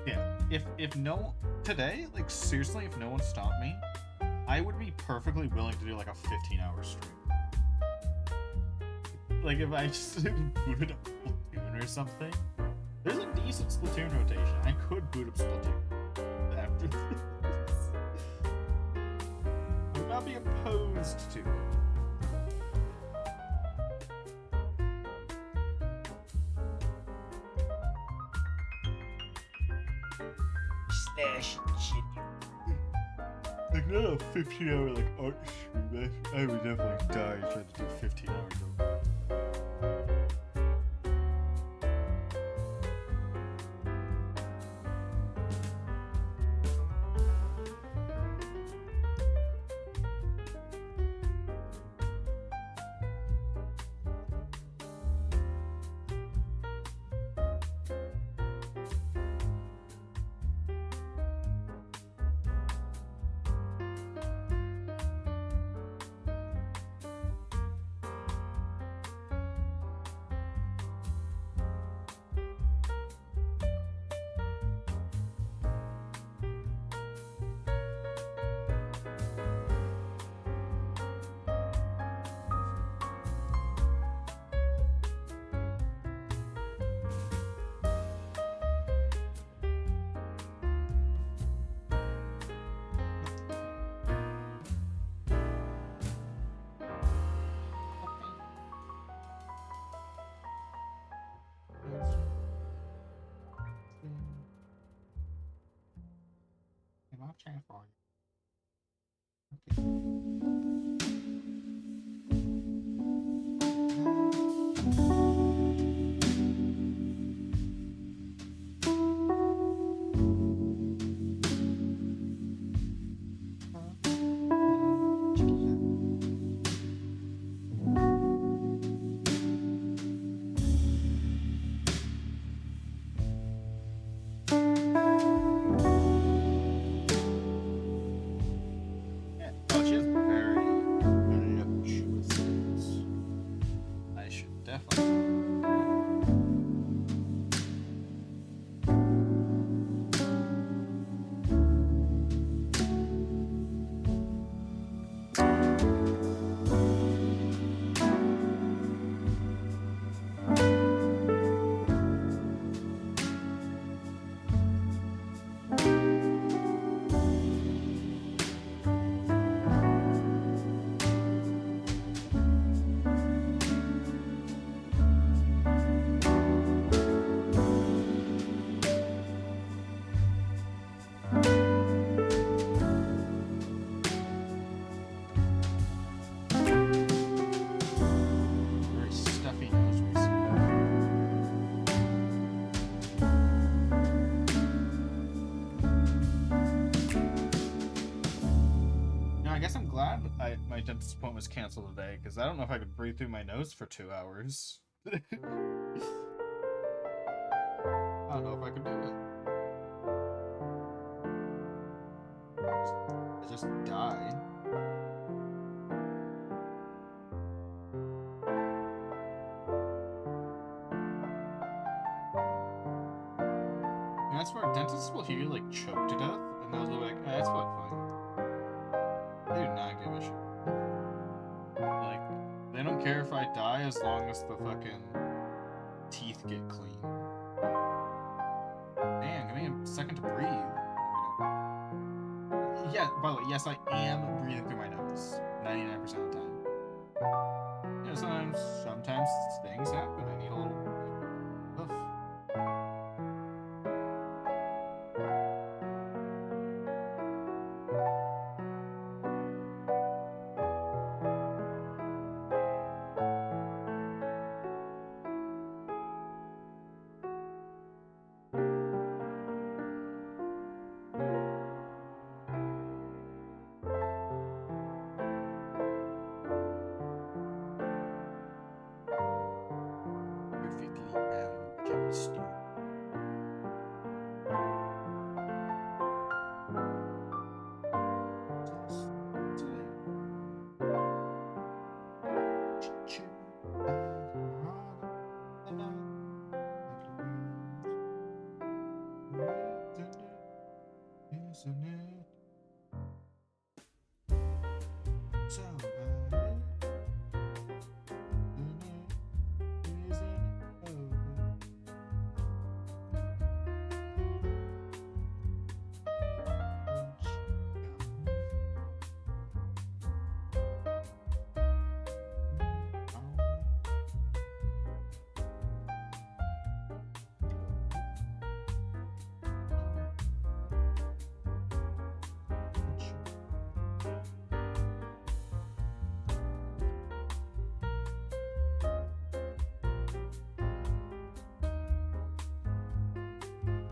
that. Yeah, if no... Today, like, seriously, if no one stopped me, I would be perfectly willing to do, like, a 15-hour stream. Like, if I just booted up Splatoon or something. There's a decent Splatoon rotation. I could boot up Splatoon after this. I would not be opposed to it. Slash shit. Like, not a 15-hour, like, art stream. I would definitely die trying to do 15 hours of it. Transform. My dentist appointment was canceled today because I don't know if I could breathe through my nose for 2 hours. I don't know if I could do it. I just die. nurses will hear you like choke to death, and they'll be like, oh, "That's what fine." They do not give a shit. Like, they don't care if I die as long as the fucking teeth get clean. Man, give me a second to breathe. Yeah, by the way, yes, I am breathing through my nose 99% of the time. You know, sometimes things happen. I need a little puff. Perfectly round chemistry. Isn't it? So bad. Isn't it?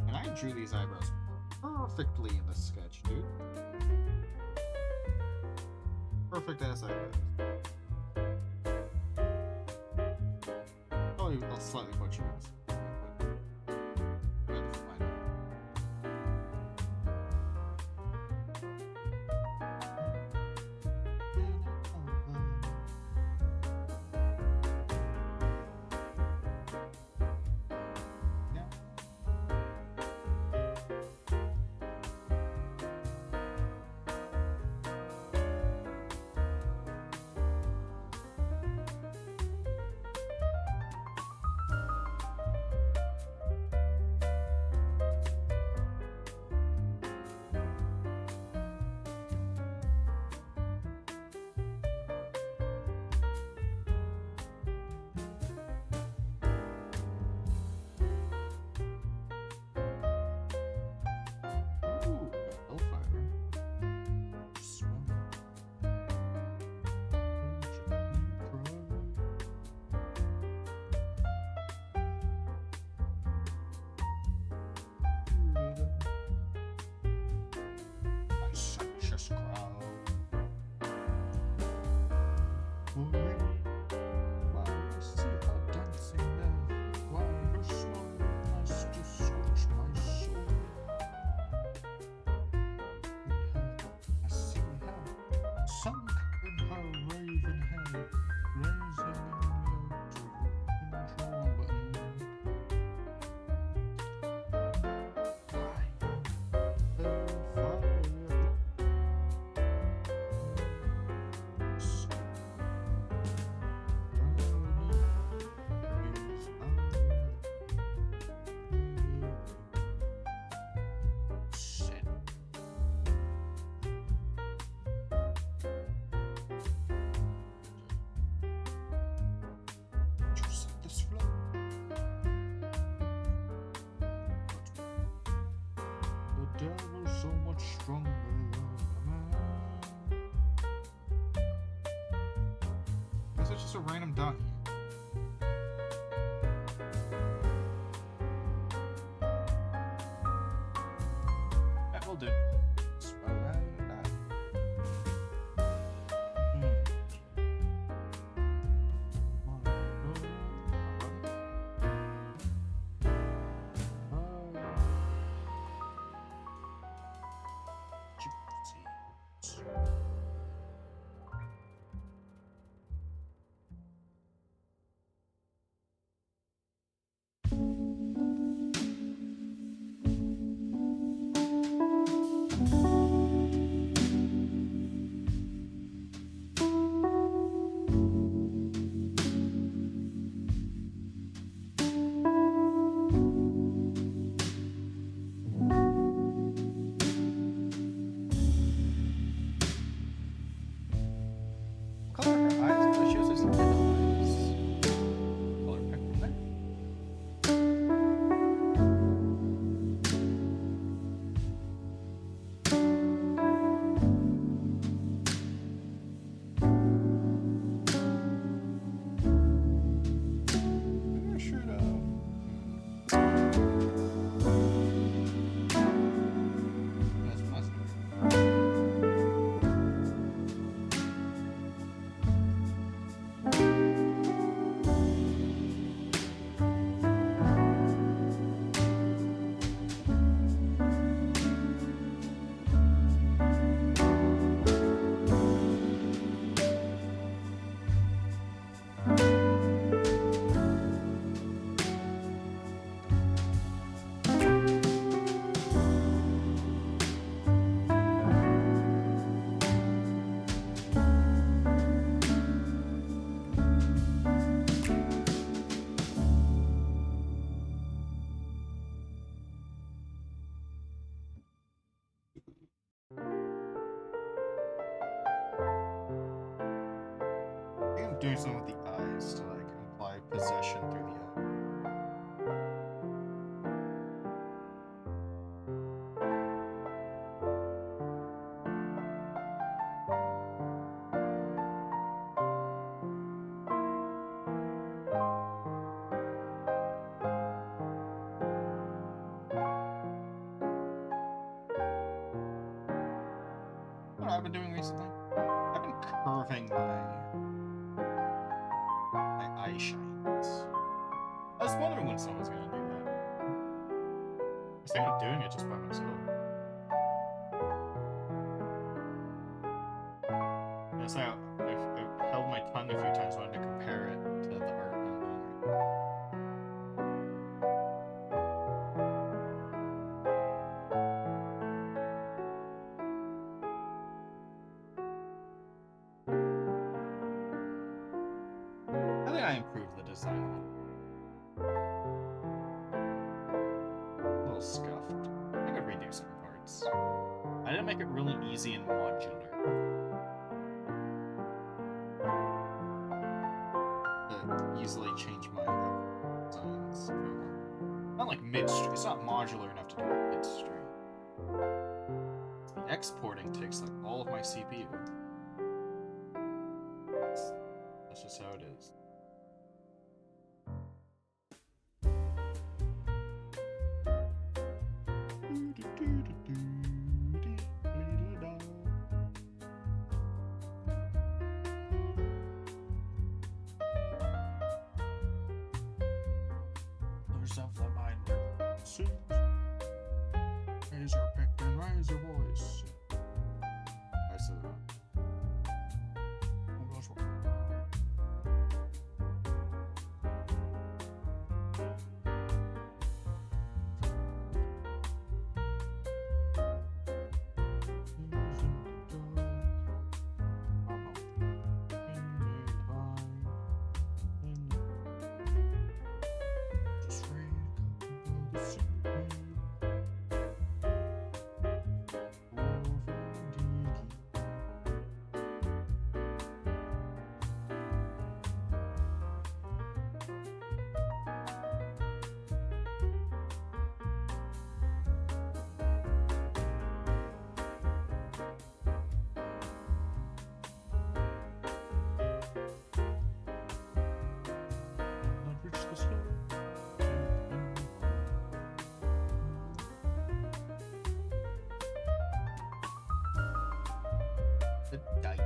And I drew these eyebrows perfectly in the sketch, dude. Perfect ass eyebrows. Probably slightly butchered. Ooh, hellfire. Swim. I such a scroll. Why you see her dancing there? Why her smile has to scorch my soul? I see her sunk in her raven head, raising in the control button. The devil's so much stronger than a man. Guess it's just a random dot. That will do. doing something with the eyes to like imply possession through the eye. What I've been doing recently? I've been curving my eye shines. I was wondering when someone's gonna do that. I was thinking of doing it just by myself. Yes, I've held my tongue a few times, wanted to compare it to the art I'm doing right now. I think I improved the design a little. A little scuffed. I could redo some parts. I didn't make it really easy and modular. To easily change my designs. Not like midstream. It's not modular enough to do it midstream. The exporting takes like all of my CPU. That's just how it is. Of the mind suit. Raise your pick and raise your voice. I said that. Oh gosh, what? The die.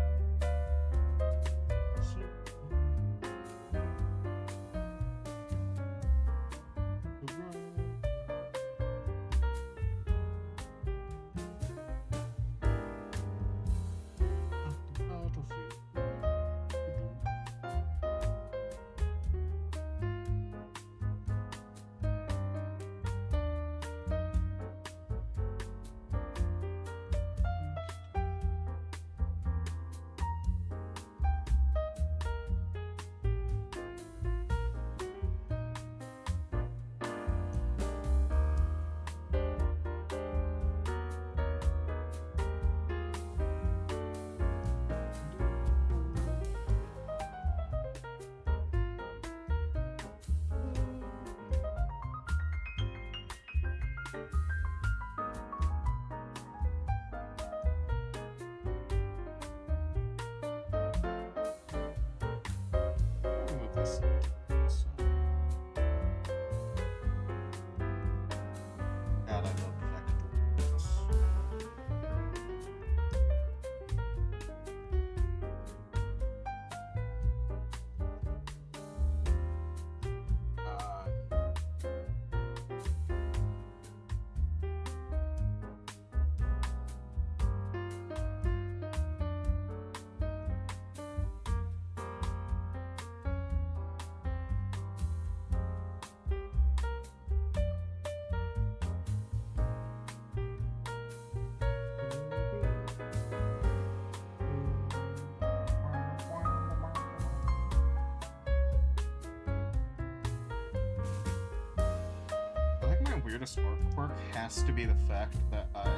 weirdest artwork has to be the fact that I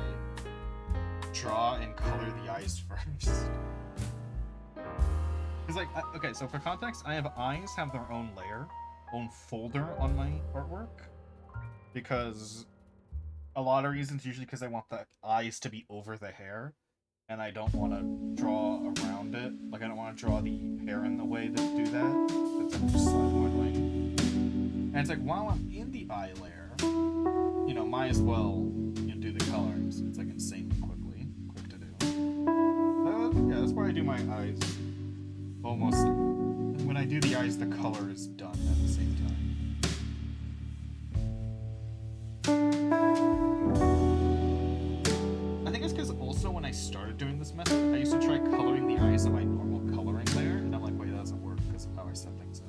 draw and color the eyes first. Because like, okay, so for context, I have eyes have their own layer, own folder on my artwork, because a lot of reasons, usually because I want the eyes to be over the hair, and I don't want to draw around it. Like, I don't want to draw the hair in the way that do that. That's like just slightly more annoying. And it's like, while I'm in the eye layer, you know, might as well, you know, do the coloring, so it's like insanely quick to do. Yeah, that's why I do my eyes almost. When I do the eyes, the color is done at the same time. I think it's because also when I started doing this method, I used to try coloring the eyes in my normal coloring layer, and I'm like, wait, that doesn't work because of how I set things up.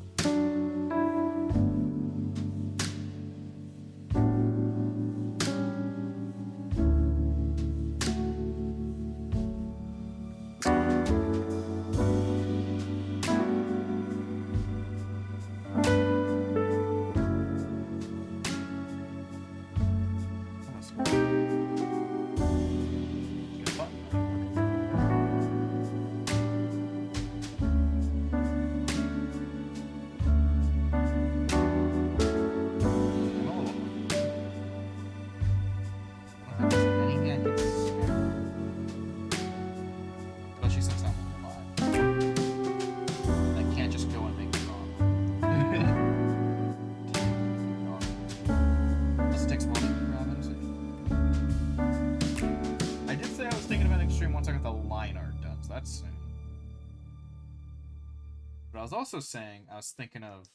But I was also saying, I was thinking of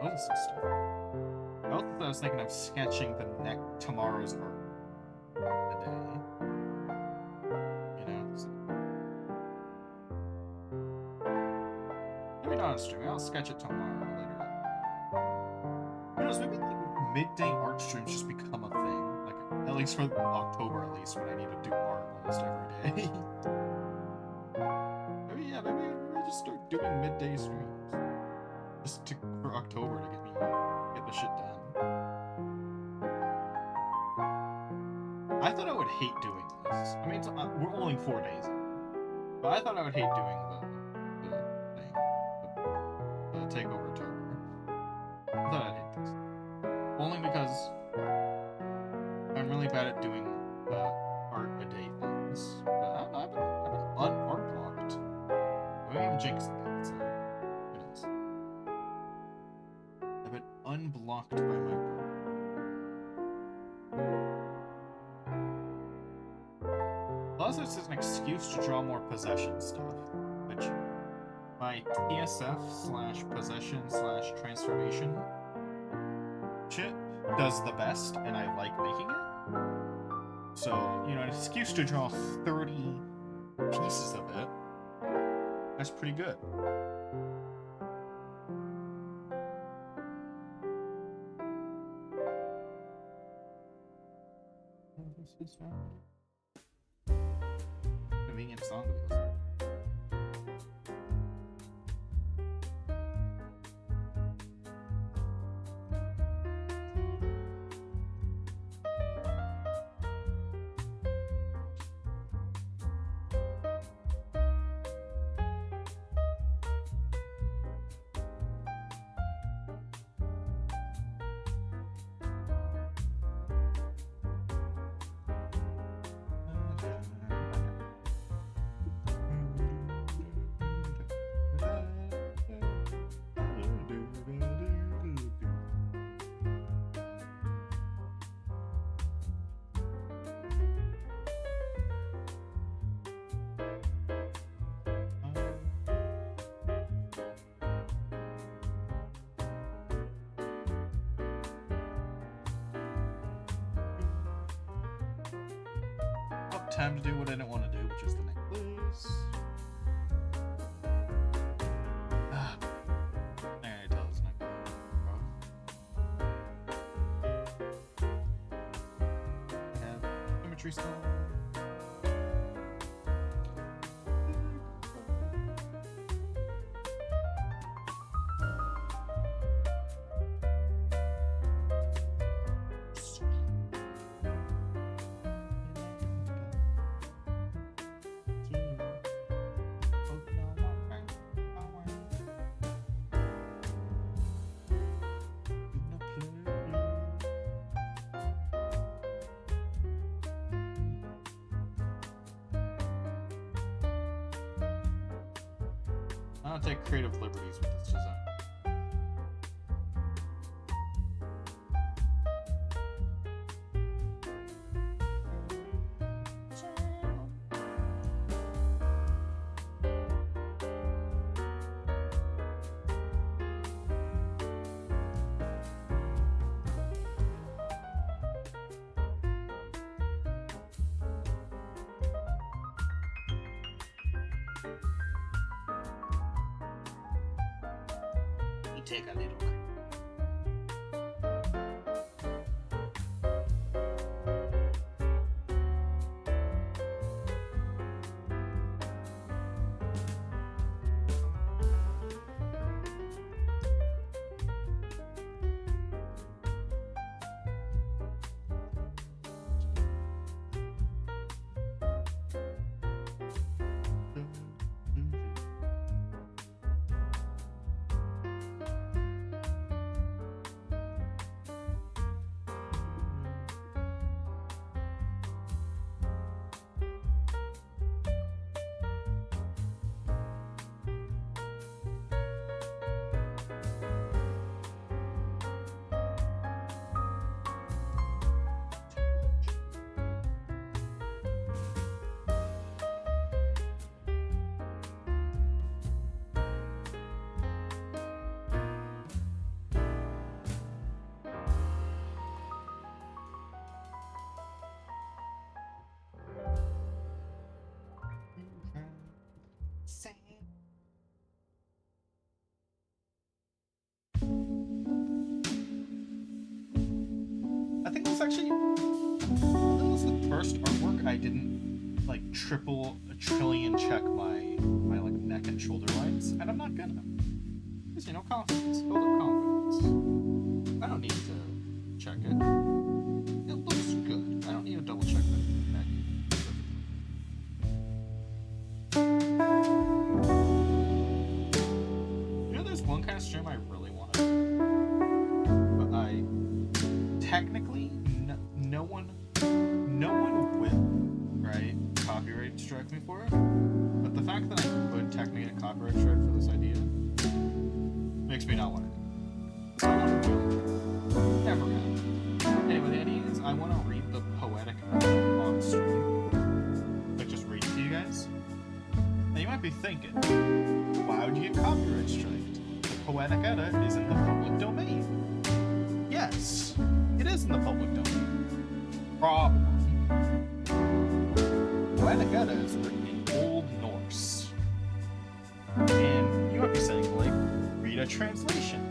other stuff. I was thinking of sketching tomorrow's art today. You know? So maybe not on stream. I'll sketch it tomorrow later. Who knows, maybe like midday art streams just become a thing. Like, at least for October, at least, when I need to do art almost every day. Maybe I just start doing midday streams. Just for October to get the shit done. I thought I would hate doing this. I mean, we're only 4 days in. But I thought I would hate doing the thing. The takeover October. I thought I'd hate this. Only because I'm really bad at doing art a day things. But I don't know, I've been art blocked. I haven't even jinxed that, so who knows. I've been unblocked by my work. Plus, it's an excuse to draw more possession stuff, which my TSF/possession/transformation shit does the best, and I like making it. So, you know, an excuse to draw 30 pieces of it, that's pretty good. Convenient song to be listening. Time to do what I didn't want to do, which is the necklace. I tell it's not good. Have symmetry stone. want to take creative liberties with this design. Take a little. I think this actually, that was the first artwork I didn't like triple a trillion check my like neck and shoulder lines, and I'm not gonna. Because, you know, confidence, build up confidence. I don't need to check it. It looks good. I don't need to double check the neck. You know, there's one kind of stream I really want to do, but I technically no one will, right, copyright strike me for it. But the fact that I could technically get a copyright strike for this idea makes me not want it. I want to do it. Never have. Anyway, the idea is I want to read the poetic on stream. Like, just read it to you guys. And you might be thinking, why would you get copyright striked? The Poetic Edda is in the public domain. Yes, it is in the public domain. Problem. Poetic Edda is written in Old Norse. And you might be saying, like, read a translation.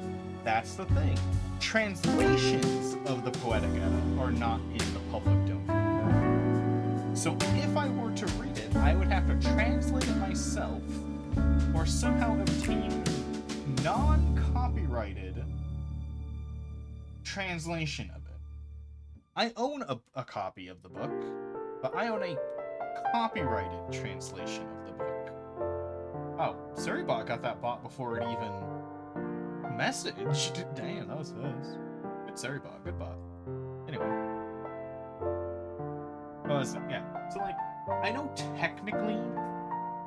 That's the thing. Translations of the Poetic Edda are not in the public domain. So if I were to read it, I would have to translate it myself or somehow obtain non-copyrighted translation of it. I own a copy of the book, but I own a copyrighted translation of the book. Oh, Surrybot got that bot before it even messaged. Damn, that was fast. Good Surrybot, good bot. Anyway. Yeah, so like, I know technically,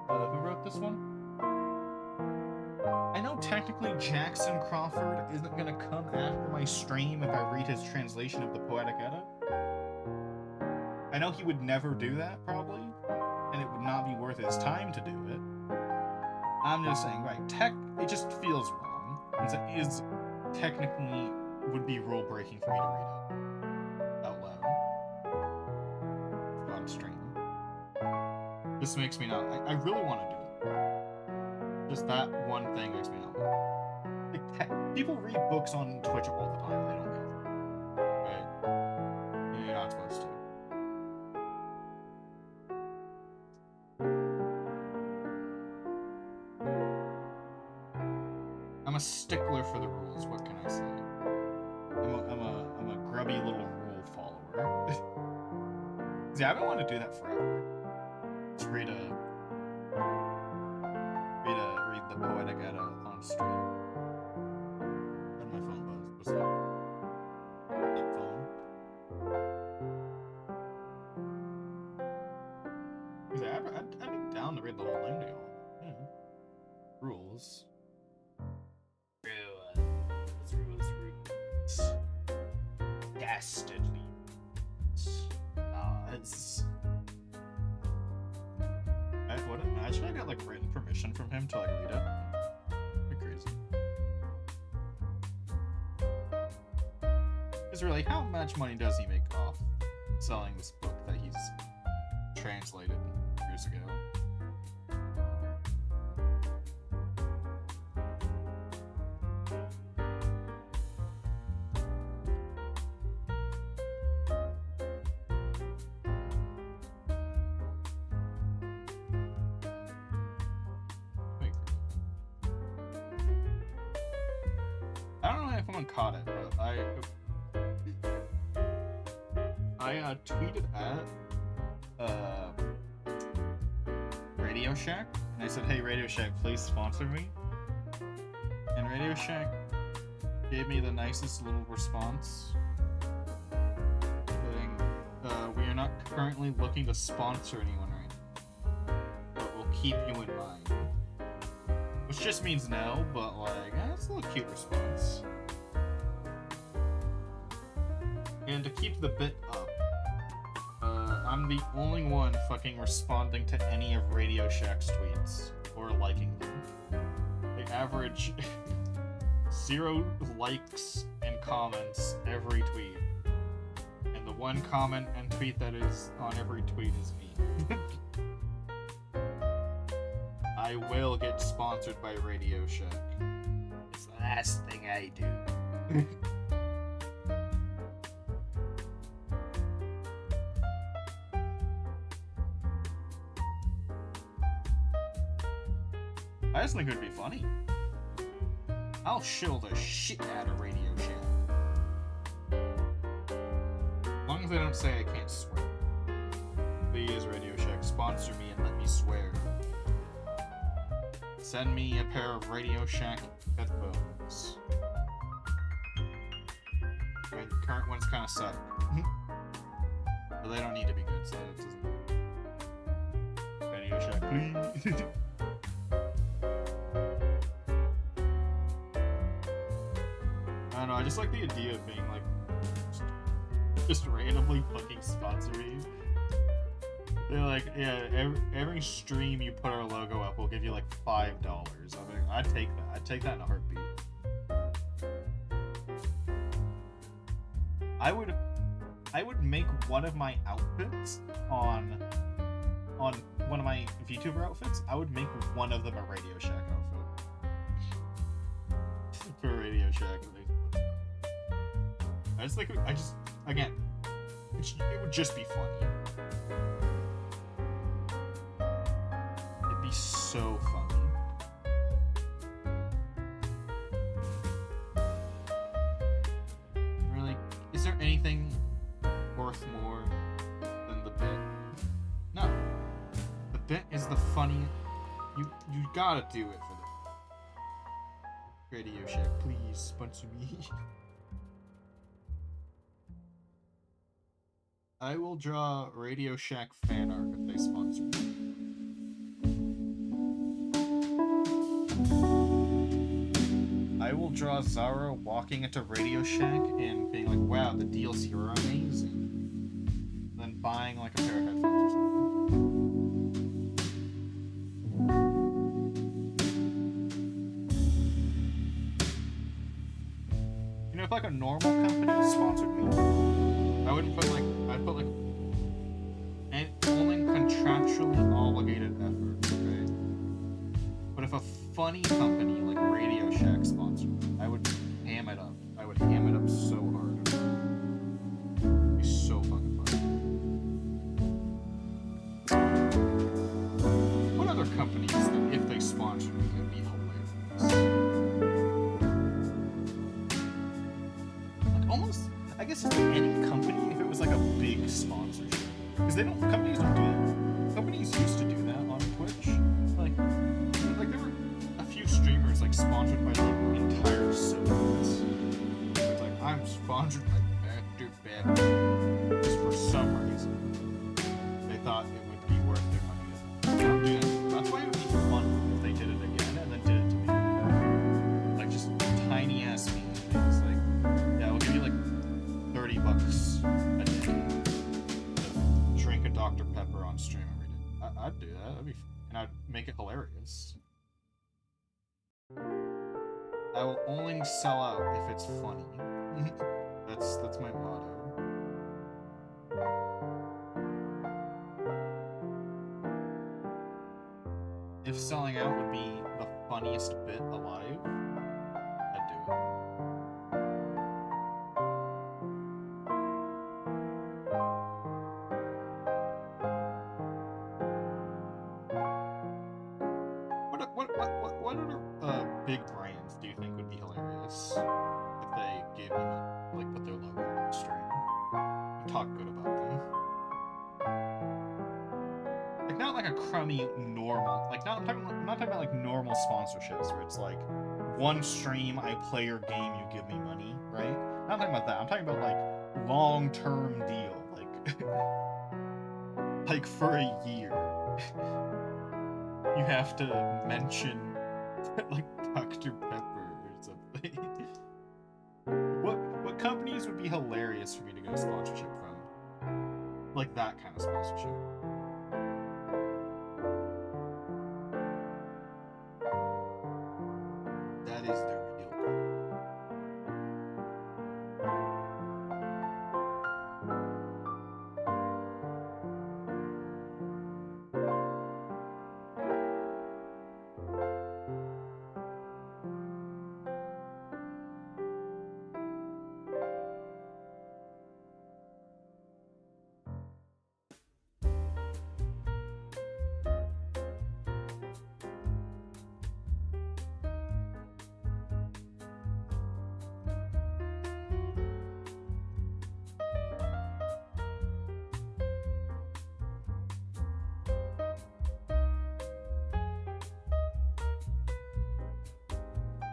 who wrote this one? I know technically Jackson Crawford isn't gonna come after my stream if I read his translation of the Poetic Edda. I know he would never do that, probably, and it would not be worth his time to do it. I'm just saying, right, it just feels wrong, since it is technically would be rule-breaking for me to read it out loud on stream. This makes me not. I really want to do it. Just that one thing makes me not want it. Like, people read books on Twitch all the time. They don't get it. Right? You're not supposed to. I'm a stickler for the rules. What can I say? I'm a grubby little rule follower. See, I've been wanting to do that forever. Just read the Poetic Edda on stream. And my phone buzz. What's up? That phone. See, I'd be down to read the whole thing to y'all. Yeah. Rules. rules. Rules. Dastardly. Imagine I got like written permission from him to like read it. Be crazy. Because really, how much money does he make off selling this book that he's translated years ago? I don't know if anyone caught it, but I tweeted at Radio Shack, and I said, "Hey, Radio Shack, please sponsor me." And Radio Shack gave me the nicest little response, saying, "We are not currently looking to sponsor anyone right now, but we'll keep you in mind." Which just means no, but like, that's a little cute response. And to keep the bit up, I'm the only one fucking responding to any of Radio Shack's tweets, or liking them. They average 0 likes and comments every tweet. And the one comment and tweet that is on every tweet is me. I will get sponsored by Radio Shack. It's the last thing I do. I just think it would be funny. I'll shill the shit out of Radio Shack. As long as they don't say I can't swear. Please, Radio Shack, sponsor me and let me swear. Send me a pair of Radio Shack headphones. I mean, the current ones kind of suck. But they don't need to be good, so it doesn't... Radio Shack, please. I don't know, I just like the idea of being like just randomly fucking sponsoring. They're like, yeah, every stream you put our logo up, we'll give you like $5. I mean, I'd take that. I'd take that in a heartbeat. I would make one of my outfits on one of my VTuber outfits. I would make one of them a Radio Shack outfit. For Radio Shack. Again, it would just be funny. It'd be so funny. Really, is there anything worth more than the bit? No. The bit is the funny. You gotta do it for the Radio Shack. Please sponsor me. I will draw Radio Shack fan art if they sponsor me. I will draw Zara walking into Radio Shack and being like, wow, the deals here are amazing. And then buying like a pair of headphones or something. You know, if like a normal company sponsored me, I wouldn't put like, I'd put like an only contractually obligated effort, okay? But if a funny company like Radio Shack sponsored me, I would ham it up. I would ham it up so hard. It'd be so fucking funny. What other companies that if they sponsored me would be hilarious? Like almost, I guess it's like any company if it was like a big sponsorship. Because companies don't do that. Companies used to do that on Twitch. Like there were a few streamers like sponsored by like entire cities. It's like, I'm sponsored by Dr. Bad. Just for some reason. They thought it would be worth their money. They don't do that. That's why it would be fun if they did it again and then did it to me. I'd do that. That'd be fun. And I'd make it hilarious. I will only sell out if it's funny. That's my motto. If selling out would be the funniest bit alive, I'd do it. What other big brands do you think would be hilarious if they gave me money, like put their logo on the stream? Talk good about them. Like not like a crummy normal, like I'm not talking about like normal sponsorships where it's like one stream I play your game, you give me money, right? Not talking about that. I'm talking about like long-term deal, like like for a year. You have to mention like Dr. Pepper or something. What companies would be hilarious for me to get a sponsorship from? Like that kind of sponsorship. That is the real goal.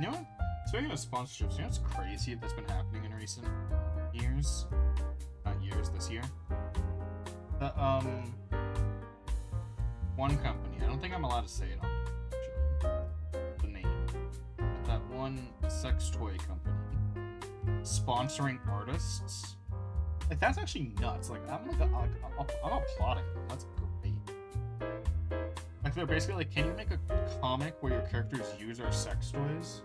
You know what? Speaking of sponsorships, you know what's crazy that's been happening in recent years? Not years, this year. The, one company, I don't think I'm allowed to say it on actually. The name. But that one sex toy company sponsoring artists. Like, that's actually nuts. Like, I'm applauding them. That's great. Like, they're basically like, can you make a comic where your characters use our sex toys?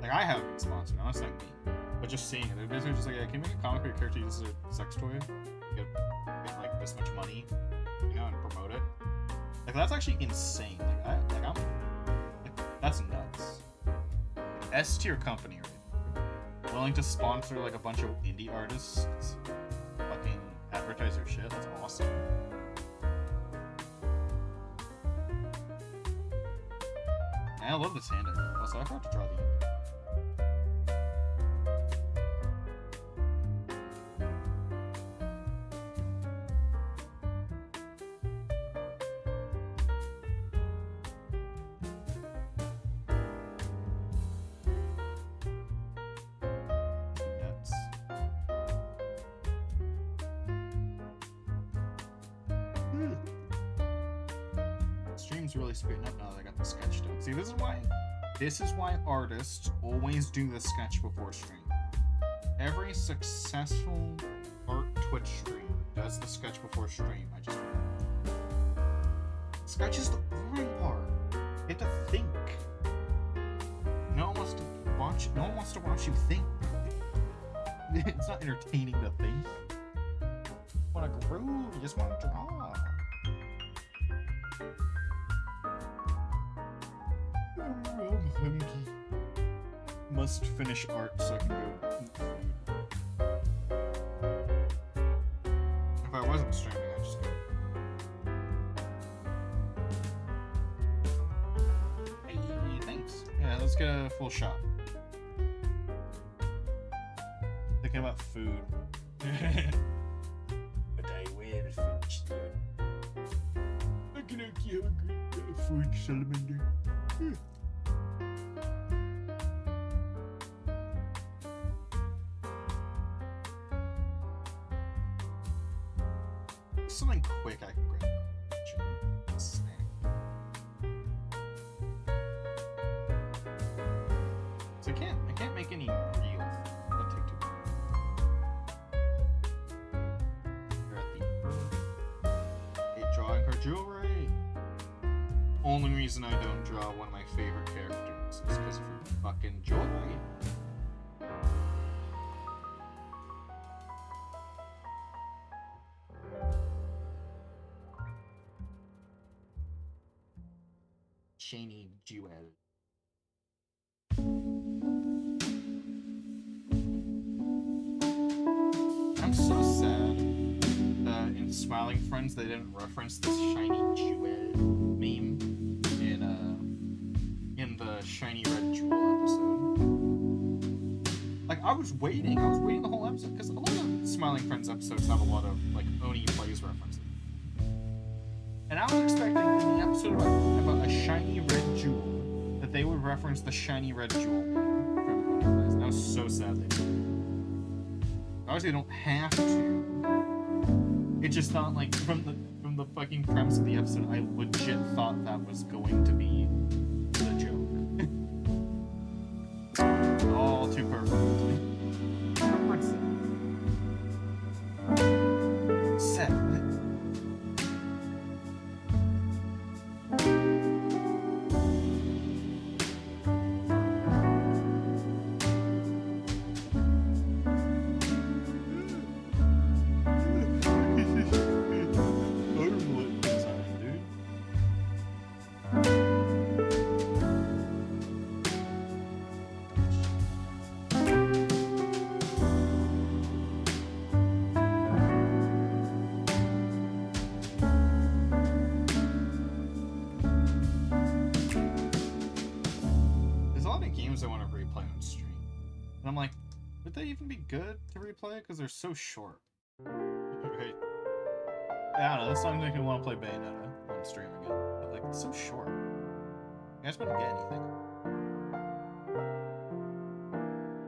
Like, I haven't been sponsored, I'm not saying me. But just seeing it, they're basically just like, yeah, can you make a comic where your character uses a sex toy? Get like this much money, you know, and promote it. Like, that's actually insane. Like, that's nuts. S tier company, right? Willing to sponsor like a bunch of indie artists, fucking advertise their shit. That's awesome. And I love this hand art. Also, I forgot to draw the end. Nuts. Stream's really speeding up now that I got the sketch done. See, this is why artists always do the sketch before stream. Every successful art Twitch streamer does the sketch before stream. I just sketch is the boring part. You have to think. No one wants to watch you think. It's not entertaining to think. You wanna groove, you just wanna draw. I'm hungry. Must finish art so I can go eat food. If I wasn't streaming, I'd just go. Hey, thanks. Yeah, let's get a full shot. Thinking about food. But I will finish soon. I cannot have a good food, salamander. Something quick I can grab. Snack. So I can't make any real food. That'd take too long. You're at the drawing card Jewelry! Only reason I don't draw one of my favorite characters is because of her fucking jewelry. Shiny jewel. I'm so sad that in Smiling Friends they didn't reference this shiny jewel meme in the Shiny Red Jewel episode. Like, I was waiting the whole episode, because a lot of Smiling Friends episodes have a lot of, like, Oni Plays references. And I was expecting in the episode about a shiny red jewel that they would reference the shiny red jewel from Oni Plays. And I was so sad they didn't. Obviously they don't have to. It just thought, like, from the fucking premise of the episode, I legit thought that was going to be the joke. All too perfect. Set. I'm like, would they even be good to replay it? Because they're so short. Right. I don't know, this song makes me want to play Bayonetta on stream again. But, like, it's so short. You guys wouldn't get anything.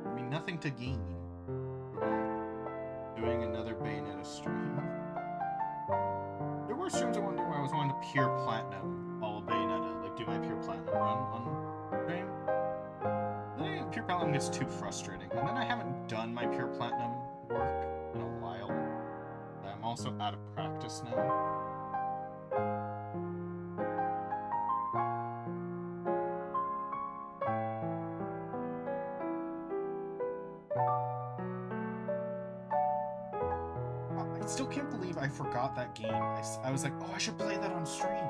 I mean, nothing to gain from doing another Bayonetta stream. There were streams I wanted to do where I was wanting to pure platinum all of Bayonetta, like do my pure platinum run on stream. Pure Platinum gets too frustrating, and then I haven't done my Pure Platinum work in a while. I'm also out of practice now. I still can't believe I forgot that game. I was like, oh, I should play that on stream.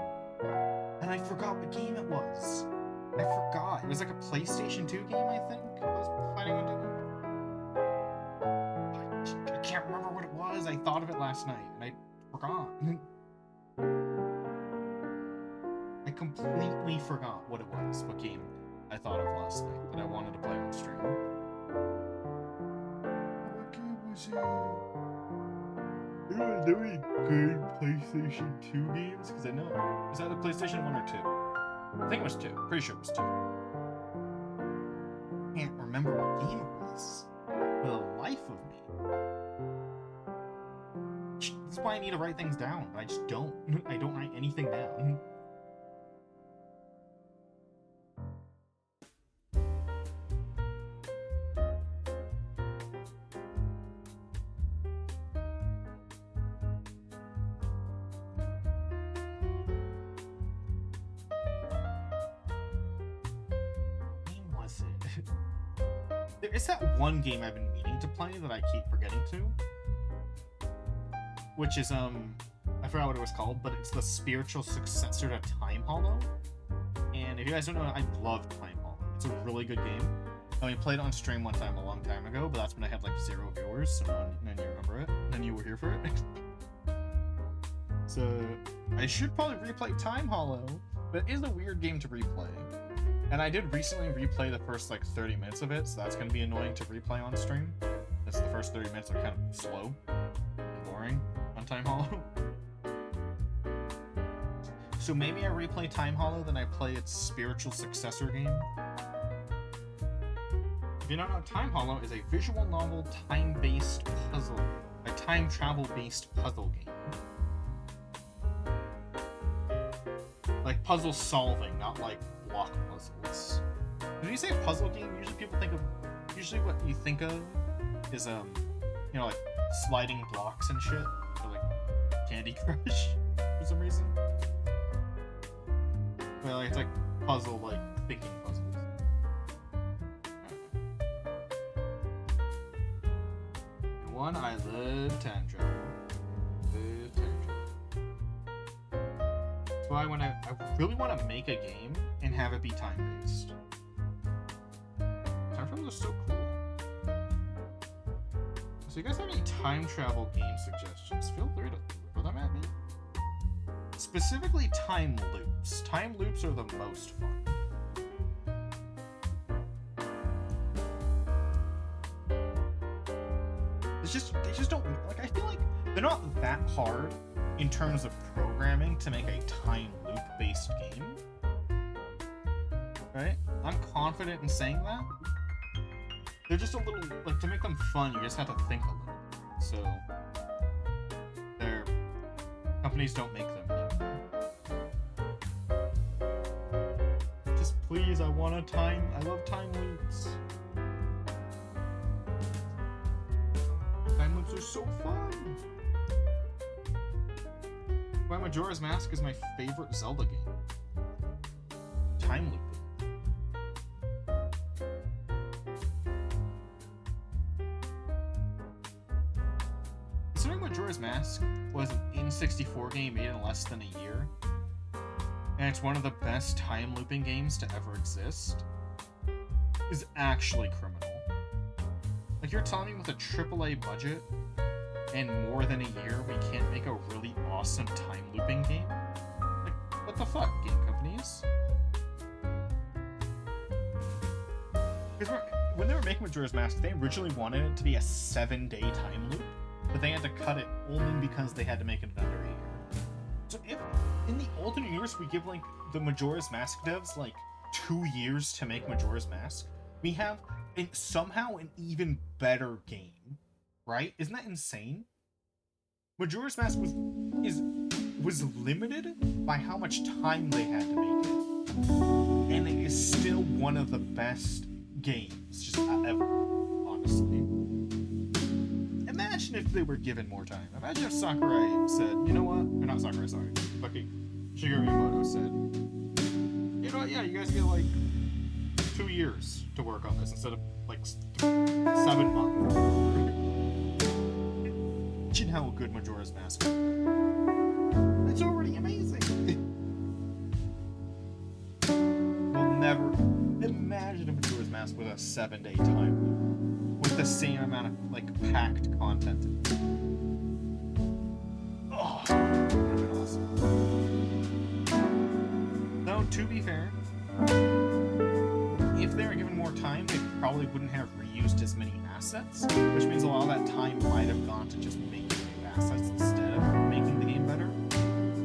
And I forgot what game it was. I forgot. It was like a PlayStation 2 game, I think. I was planning on doing. I can't remember what it was. I thought of it last night, and I forgot. I completely forgot what it was, what game I thought of last night that I wanted to play on stream. What game was it? There were really good PlayStation 2 games, because I know. Was that the PlayStation 1 or 2? I think it was 2. Pretty sure it was 2. Can't remember what game it was. For the life of me. This is why I need to write things down, but I just don't. I don't write anything down. It's that one game I've been meaning to play that I keep forgetting to. Which is, I forgot what it was called, but it's the spiritual successor to Time Hollow. And if you guys don't know, I love Time Hollow. It's a really good game. I only played it on stream one time a long time ago, but that's when I had like 0 viewers, so none of you remember it. None of you were here for it. So, I should probably replay Time Hollow, but it is a weird game to replay. And I did recently replay the first like 30 minutes of it, so that's going to be annoying to replay on stream. Because the first 30 minutes are kind of slow and boring on Time Hollow. So maybe I replay Time Hollow, then I play its spiritual successor game. If you don't know, Time Hollow is a visual novel time-based puzzle, a time travel-based puzzle game. Like puzzle solving, not like block puzzles. When you say puzzle game, usually people think of, what you think of is, you know, like sliding blocks and shit, or like Candy Crush, for some reason. Well, it's like puzzle, like thinking puzzles. And one, I love time travel. Love time travel. That's why I really want to make a game and have it be time based. Time travel is so cool. So you guys have any time travel game suggestions? Feel free to throw them at me. Specifically time loops. Time loops are the most fun. They just don't, like, I feel like they're not that hard in terms of programming to make a time loop based game. Right? I'm confident in saying that. They're just a little, like, to make them fun, you just have to think a little bit. So, companies don't make them anymore. Just please, I love time loops. Time loops are so fun. Why Majora's Mask is my favorite Zelda game. Time looping. Majora's Mask was an N64 game made in less than a year, and it's one of the best time looping games to ever exist, is actually criminal. Like, you're telling me with a AAA budget and more than a year we can't make a really awesome time looping game? Like, what the fuck, game companies? Because when they were making Majora's Mask, they originally wanted it to be a 7-day time loop, but they had to cut it only because they had to make it under a year. So if in the alternate universe we give, like, the Majora's Mask devs, like, 2 years to make Majora's Mask, we have somehow an even better game, right? Isn't that insane? Majora's Mask was limited by how much time they had to make it, and it is still one of the best games just ever, honestly. Imagine if they were given more time. Imagine if Sakurai said, you know what? Or not Sakurai, sorry. Fucking Shigeru Miyamoto said, you know what? Yeah, you guys get like 2 years to work on this instead of like 7 months. Imagine how good Majora's Mask is. It's already amazing. We'll never imagine a Majora's Mask with a 7-day time loop, with the same amount of, like, packed content in it. Oh, that would have been awesome. Though, to be fair, if they were given more time, they probably wouldn't have reused as many assets, which means a lot of that time might have gone to just making new assets instead of making the game better.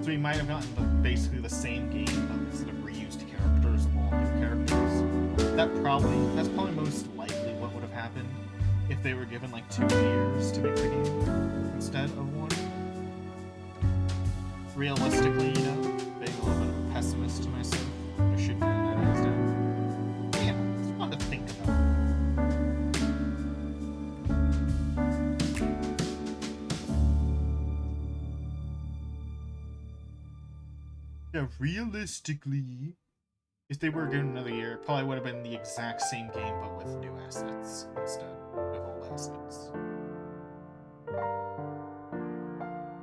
So we might have gotten basically the same game, but instead of reused characters, all new characters. That's probably most likely what would have happened if they were given like 2 years to make the game instead of 1. Realistically, you know, being a little bit of a pessimist to myself, I should be doing that instead. Yeah, it's fun to think about. Yeah, realistically, if they were given another year, it probably would have been the exact same game, but with new assets instead of old assets.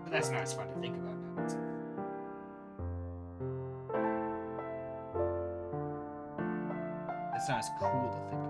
But that's not as fun to think about now. Is it? It's not as cool to think about.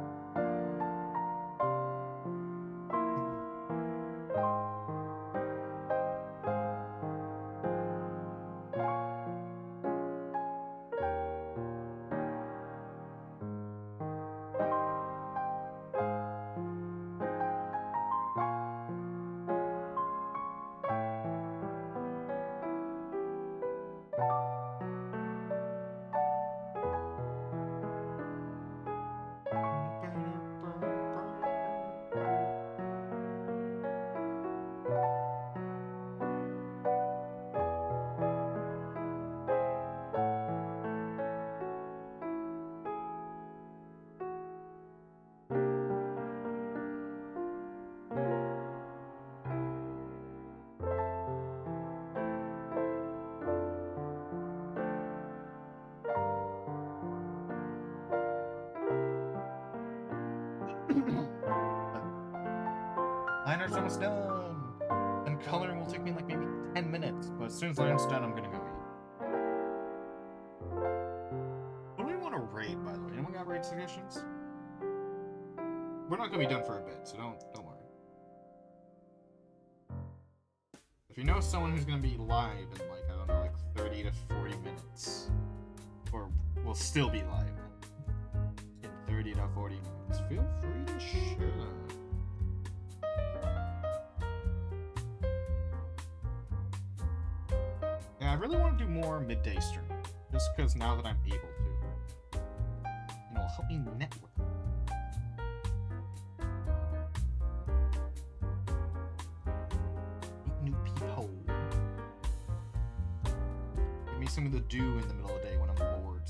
liner's almost done. And coloring will take me like maybe 10 minutes. But as soon as liner's done, I'm gonna go eat. What do we want to raid, by the way? Anyone got raid suggestions? We're not gonna be done for a bit, so don't worry. If you know someone who's gonna be live in like, I don't know, like 30 to 40 minutes, or will still be live in 30 to 40 minutes, feel free to share that. Yeah, I really want to do more midday stream, just because now that I'm able to, it'll help me network. Meet new people. Give me something to do in the middle of the day when I'm bored.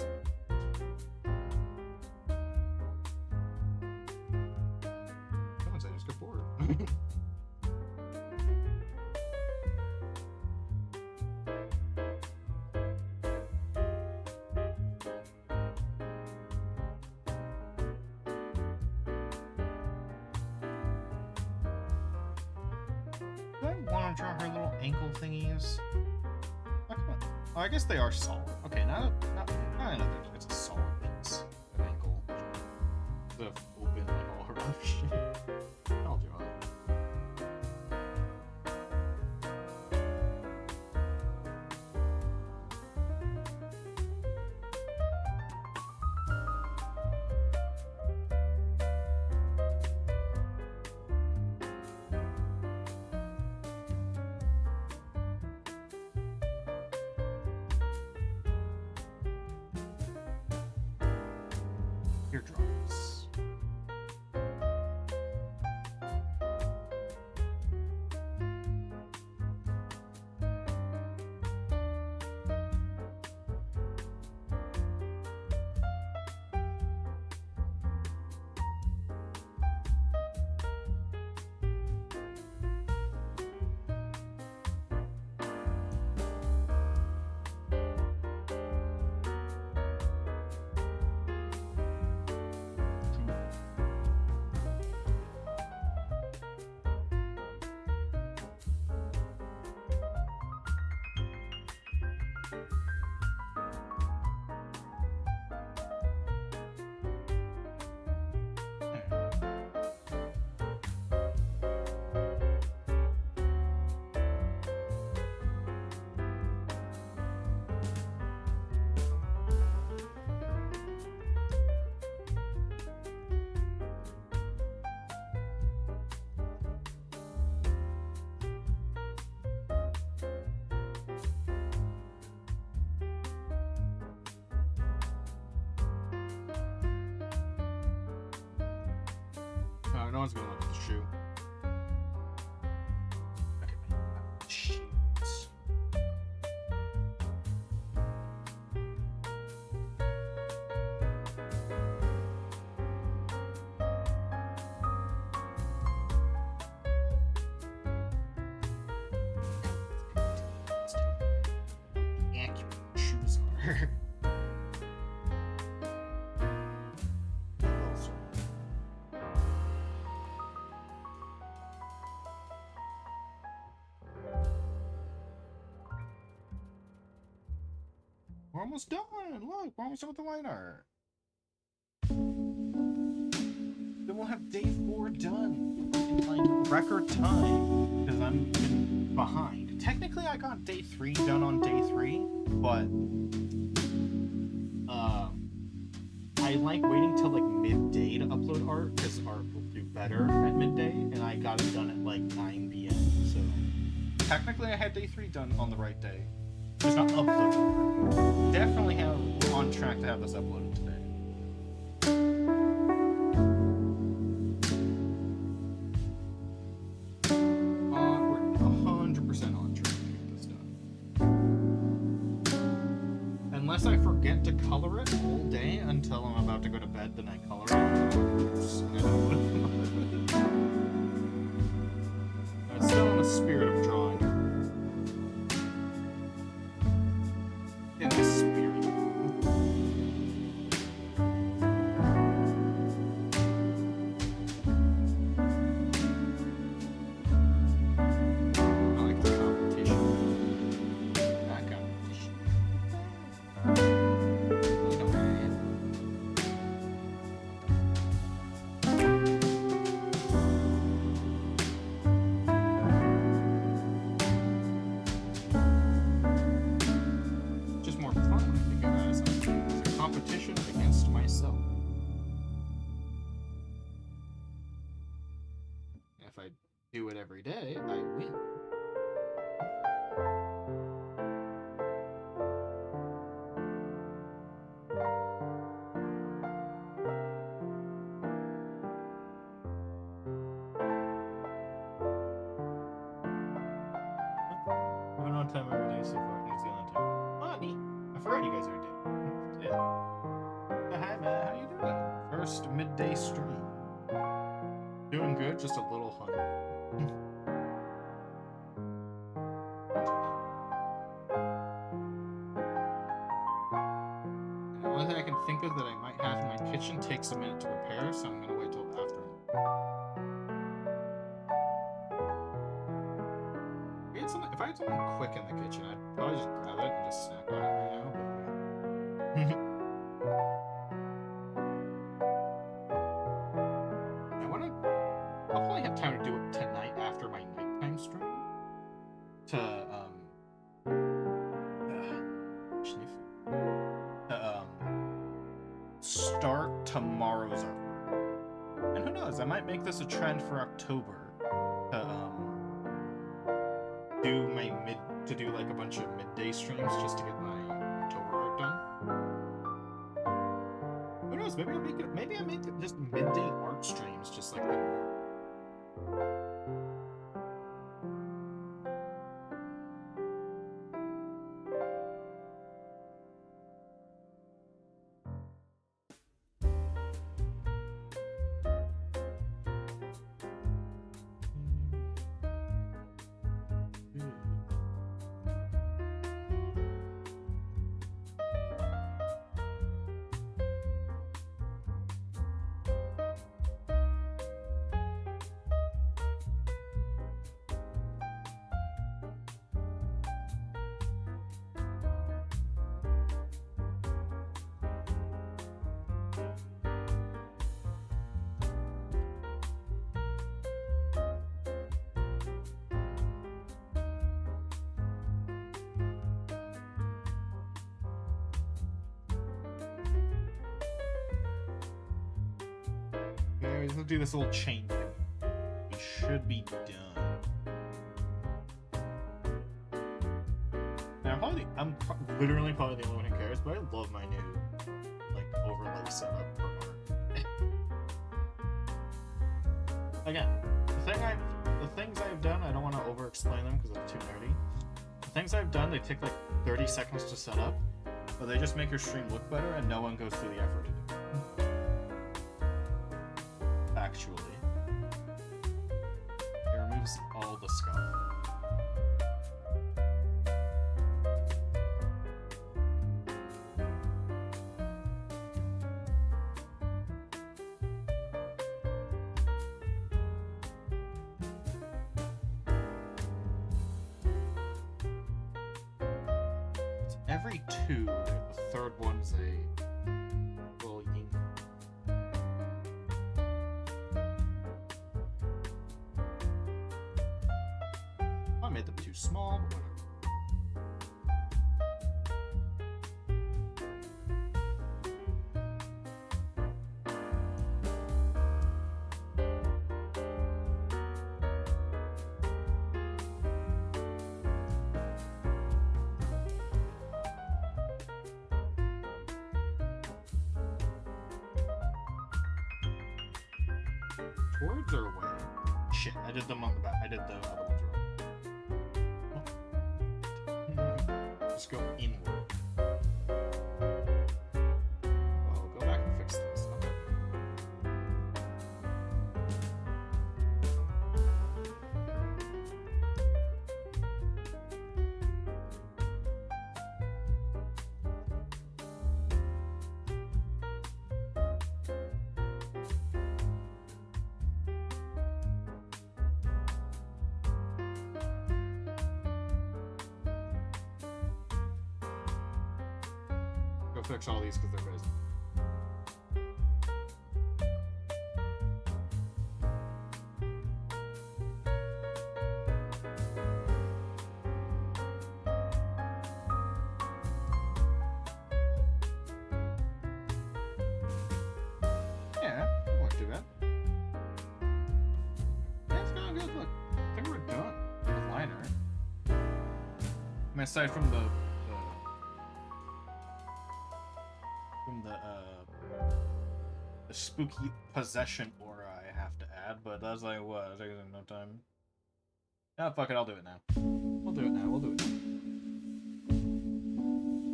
Someone said I just got bored. Do I want to draw her little ankle thingies? Oh, come on. Oh, I guess they are solid. Okay, now I know it's a solid piece of ankle. Instead of open like all her other shit. I'll draw it. Eardrops. No one's gonna look at the shoe. Okay, shoes. Accurate shoes are. We're almost done. Look, we're almost done with the line art. Then we'll have day 4 done in like record time because I'm behind. Technically, I got day 3 done on day 3, but I like waiting till like midday to upload art because art will do better at midday, and I got it done at like 9 p.m. So technically, I had day 3 done on the right day. It's not uploaded. Definitely have on track to have this uploaded today. We're 100% on track to get this done. Unless I forget to color it all day until I'm about to go to bed, then I color it. It's still in the spirit of drawing. In the spirit. fun when I think about it. It's a competition against myself. If I do it every day, I win. I've been on time every day so far. New Zealand time. Oh, neat. I forgot you guys are day. Yeah. Hi, Matt. How you doing? First midday stream. Doing good, just a little hungry. And the only thing I can think of that I might have in my kitchen takes a minute to prepare, so I'm gonna wait till after. If I had something quick in the kitchen, I'd probably just grab it and just snack on it right now. I'll probably have time to do it tonight after my nighttime stream. Start tomorrow's artwork. And who knows, I might make this a trend for October. To do like a bunch of midday streams just to get my October art done. Who knows? Maybe I make it just midday art streams, just like that. Let's do this little chain thing. We should be done. And literally probably the only one who cares, but I love my new like overlay setup for art. Again, the things I've done, I don't want to over-explain them because they're too nerdy. The things I've done, they take like 30 seconds to set up, but they just make your stream look better, and no one goes through the effort to do it. Actually, it removes all the scuff. It's every two. The third one's a little yin. I made them too small, but whatever. Towards or away? Shit, I did them on the back. I did the other ones wrong. Just go inward. I'll go back and fix this. Okay. Go fix all these because they're busy. aside from the spooky possession aura I have to add, but that's like what? It's taking no time. Ah, fuck it, I'll do it now. We'll do it now. We'll do it now.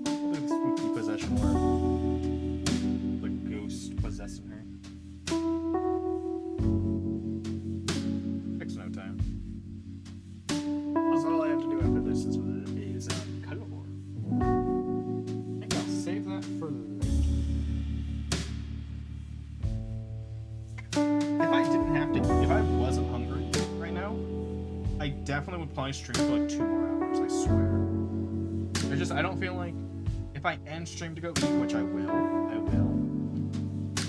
We'll do the spooky possession aura. The ghost possessing her. Takes no time. That's all I have to do after this is Color. I think I'll save that for later. If I wasn't hungry right now, I definitely would probably stream for like 2 more hours, I swear. I don't feel like, if I end stream to go eat, which I will, I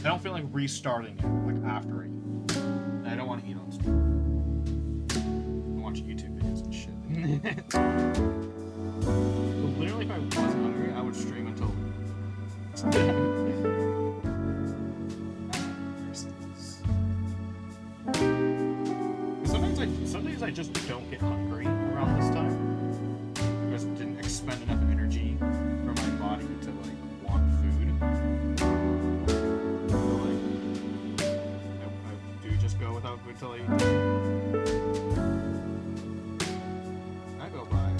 don't feel like restarting it, like, after I eat. And I don't want to eat on stream. I watch YouTube videos and shit. But literally, if I wasn't hungry, I would stream until... Sometimes I just don't get hungry around this time. I just didn't expend enough energy for my body to like want food. So, like, I do just go without food till I eat. I go by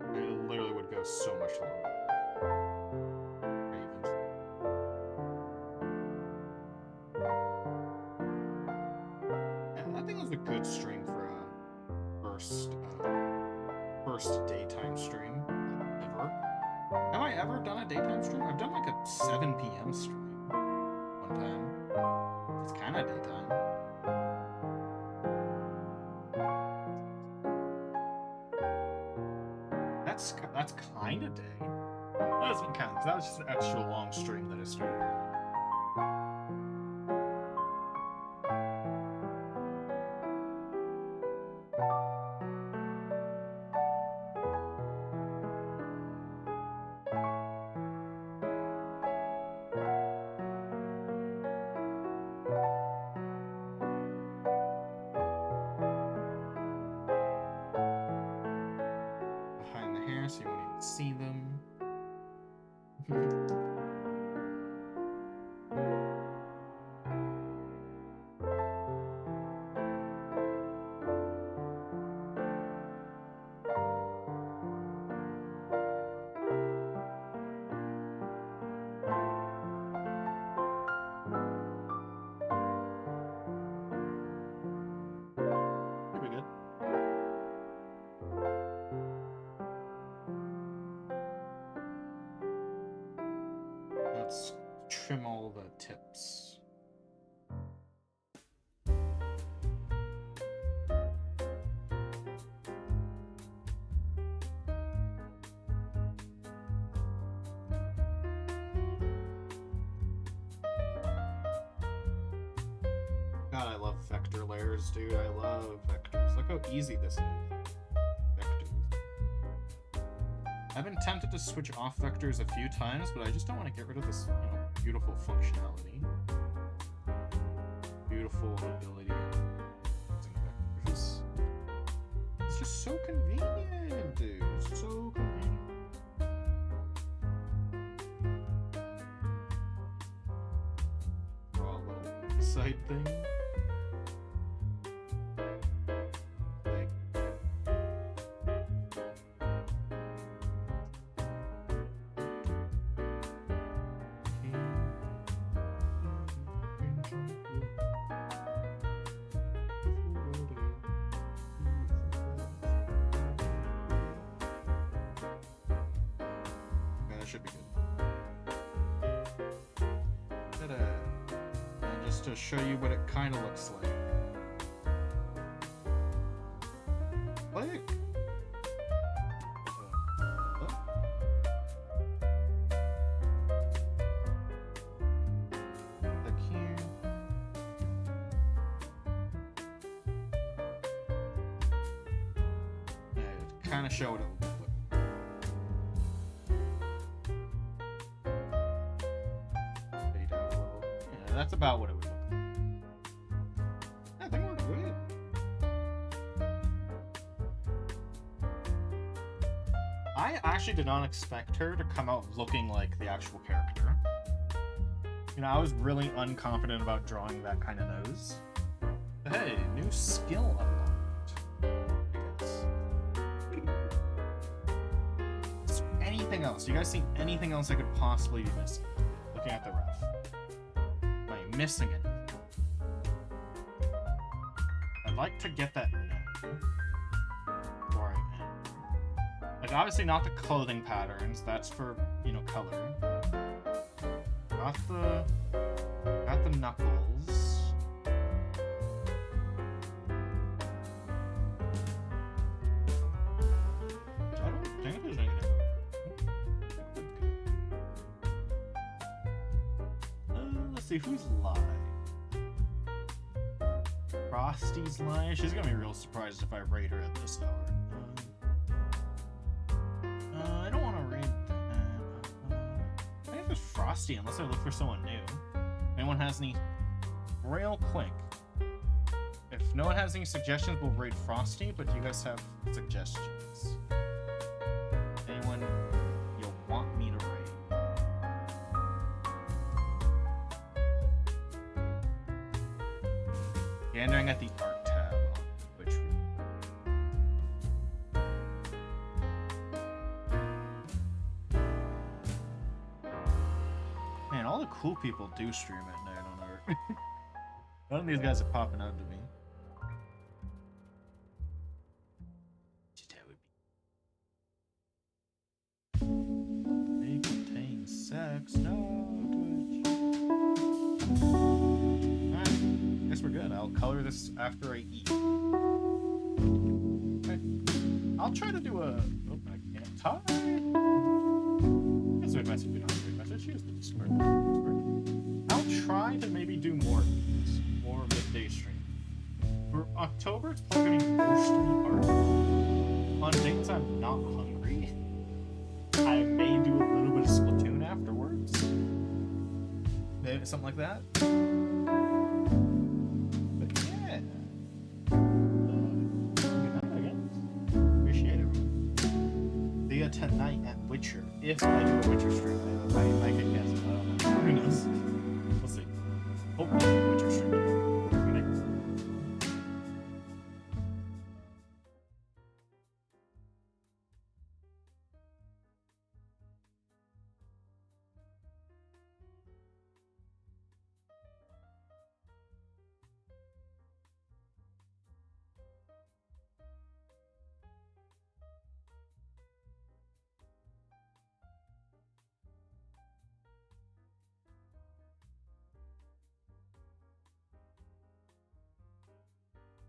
I literally would go so much longer. Yeah, I think it was a good stream for a first daytime stream ever. Have I ever done a daytime stream? I've done like a 7 p.m. stream one time. It's kind of daytime. That's kind of day. That doesn't count. That was just an extra long stream that I started early. So you won't even see them. Pretty good. Let's trim all the tips. God, I love vector layers, dude. I love vectors. Look how easy this is. I've been tempted to switch off vectors a few times, but I just don't want to get rid of this, beautiful functionality. Beautiful ability of using vectors. It's just so convenient, dude. It's so convenient. Draw a little side thing. Should be good. Ta-da. And just to show you what it kind of looks like. Click. Click here. kind of show what it would look like. Fade out a little. Yeah, that's about what it would look like. I think we're good. I actually did not expect her to come out looking like the actual character. You know, I was really unconfident about drawing that kind of nose. But hey, new skill unlocked. I guess. Is there anything else? You guys see anything else I could possibly be missing? Looking at the ref. Am I missing anything? I'd like to get that now. Before I end. Like, obviously not the clothing patterns. That's for, you know, color. Not the knuckles. I don't think there's anything. Let's see who's live. Frosty's live. She's gonna be real surprised if I raid her at this hour. I don't want to raid that. I think it's Frosty unless I look for someone new. If anyone has any, real quick. If no one has any suggestions, we'll raid Frosty. But do you guys have suggestions? Anyone you want me to raid? Gandering at the art tab on Twitch. Man, all the cool people do stream at night on art. None of these guys are popping out to me. They contain sex. No, Twitch. Alright, guess we're good. I'll color this after I eat. Okay. I'll try to do a. Oh, I can't talk. That's a message. We don't have a message. Here's the Discord. I'll try to maybe do more of these. More midday stream. For October, it's probably going to be mostly art. On days I'm not hungry, I may do a little bit of Splatoon afterwards. Maybe something like that. But yeah. Good night, I guess. Appreciate it. See ya tonight at Witcher. If I do a Witcher stream, I could guess. I don't know. Who knows? We'll see. Hopefully.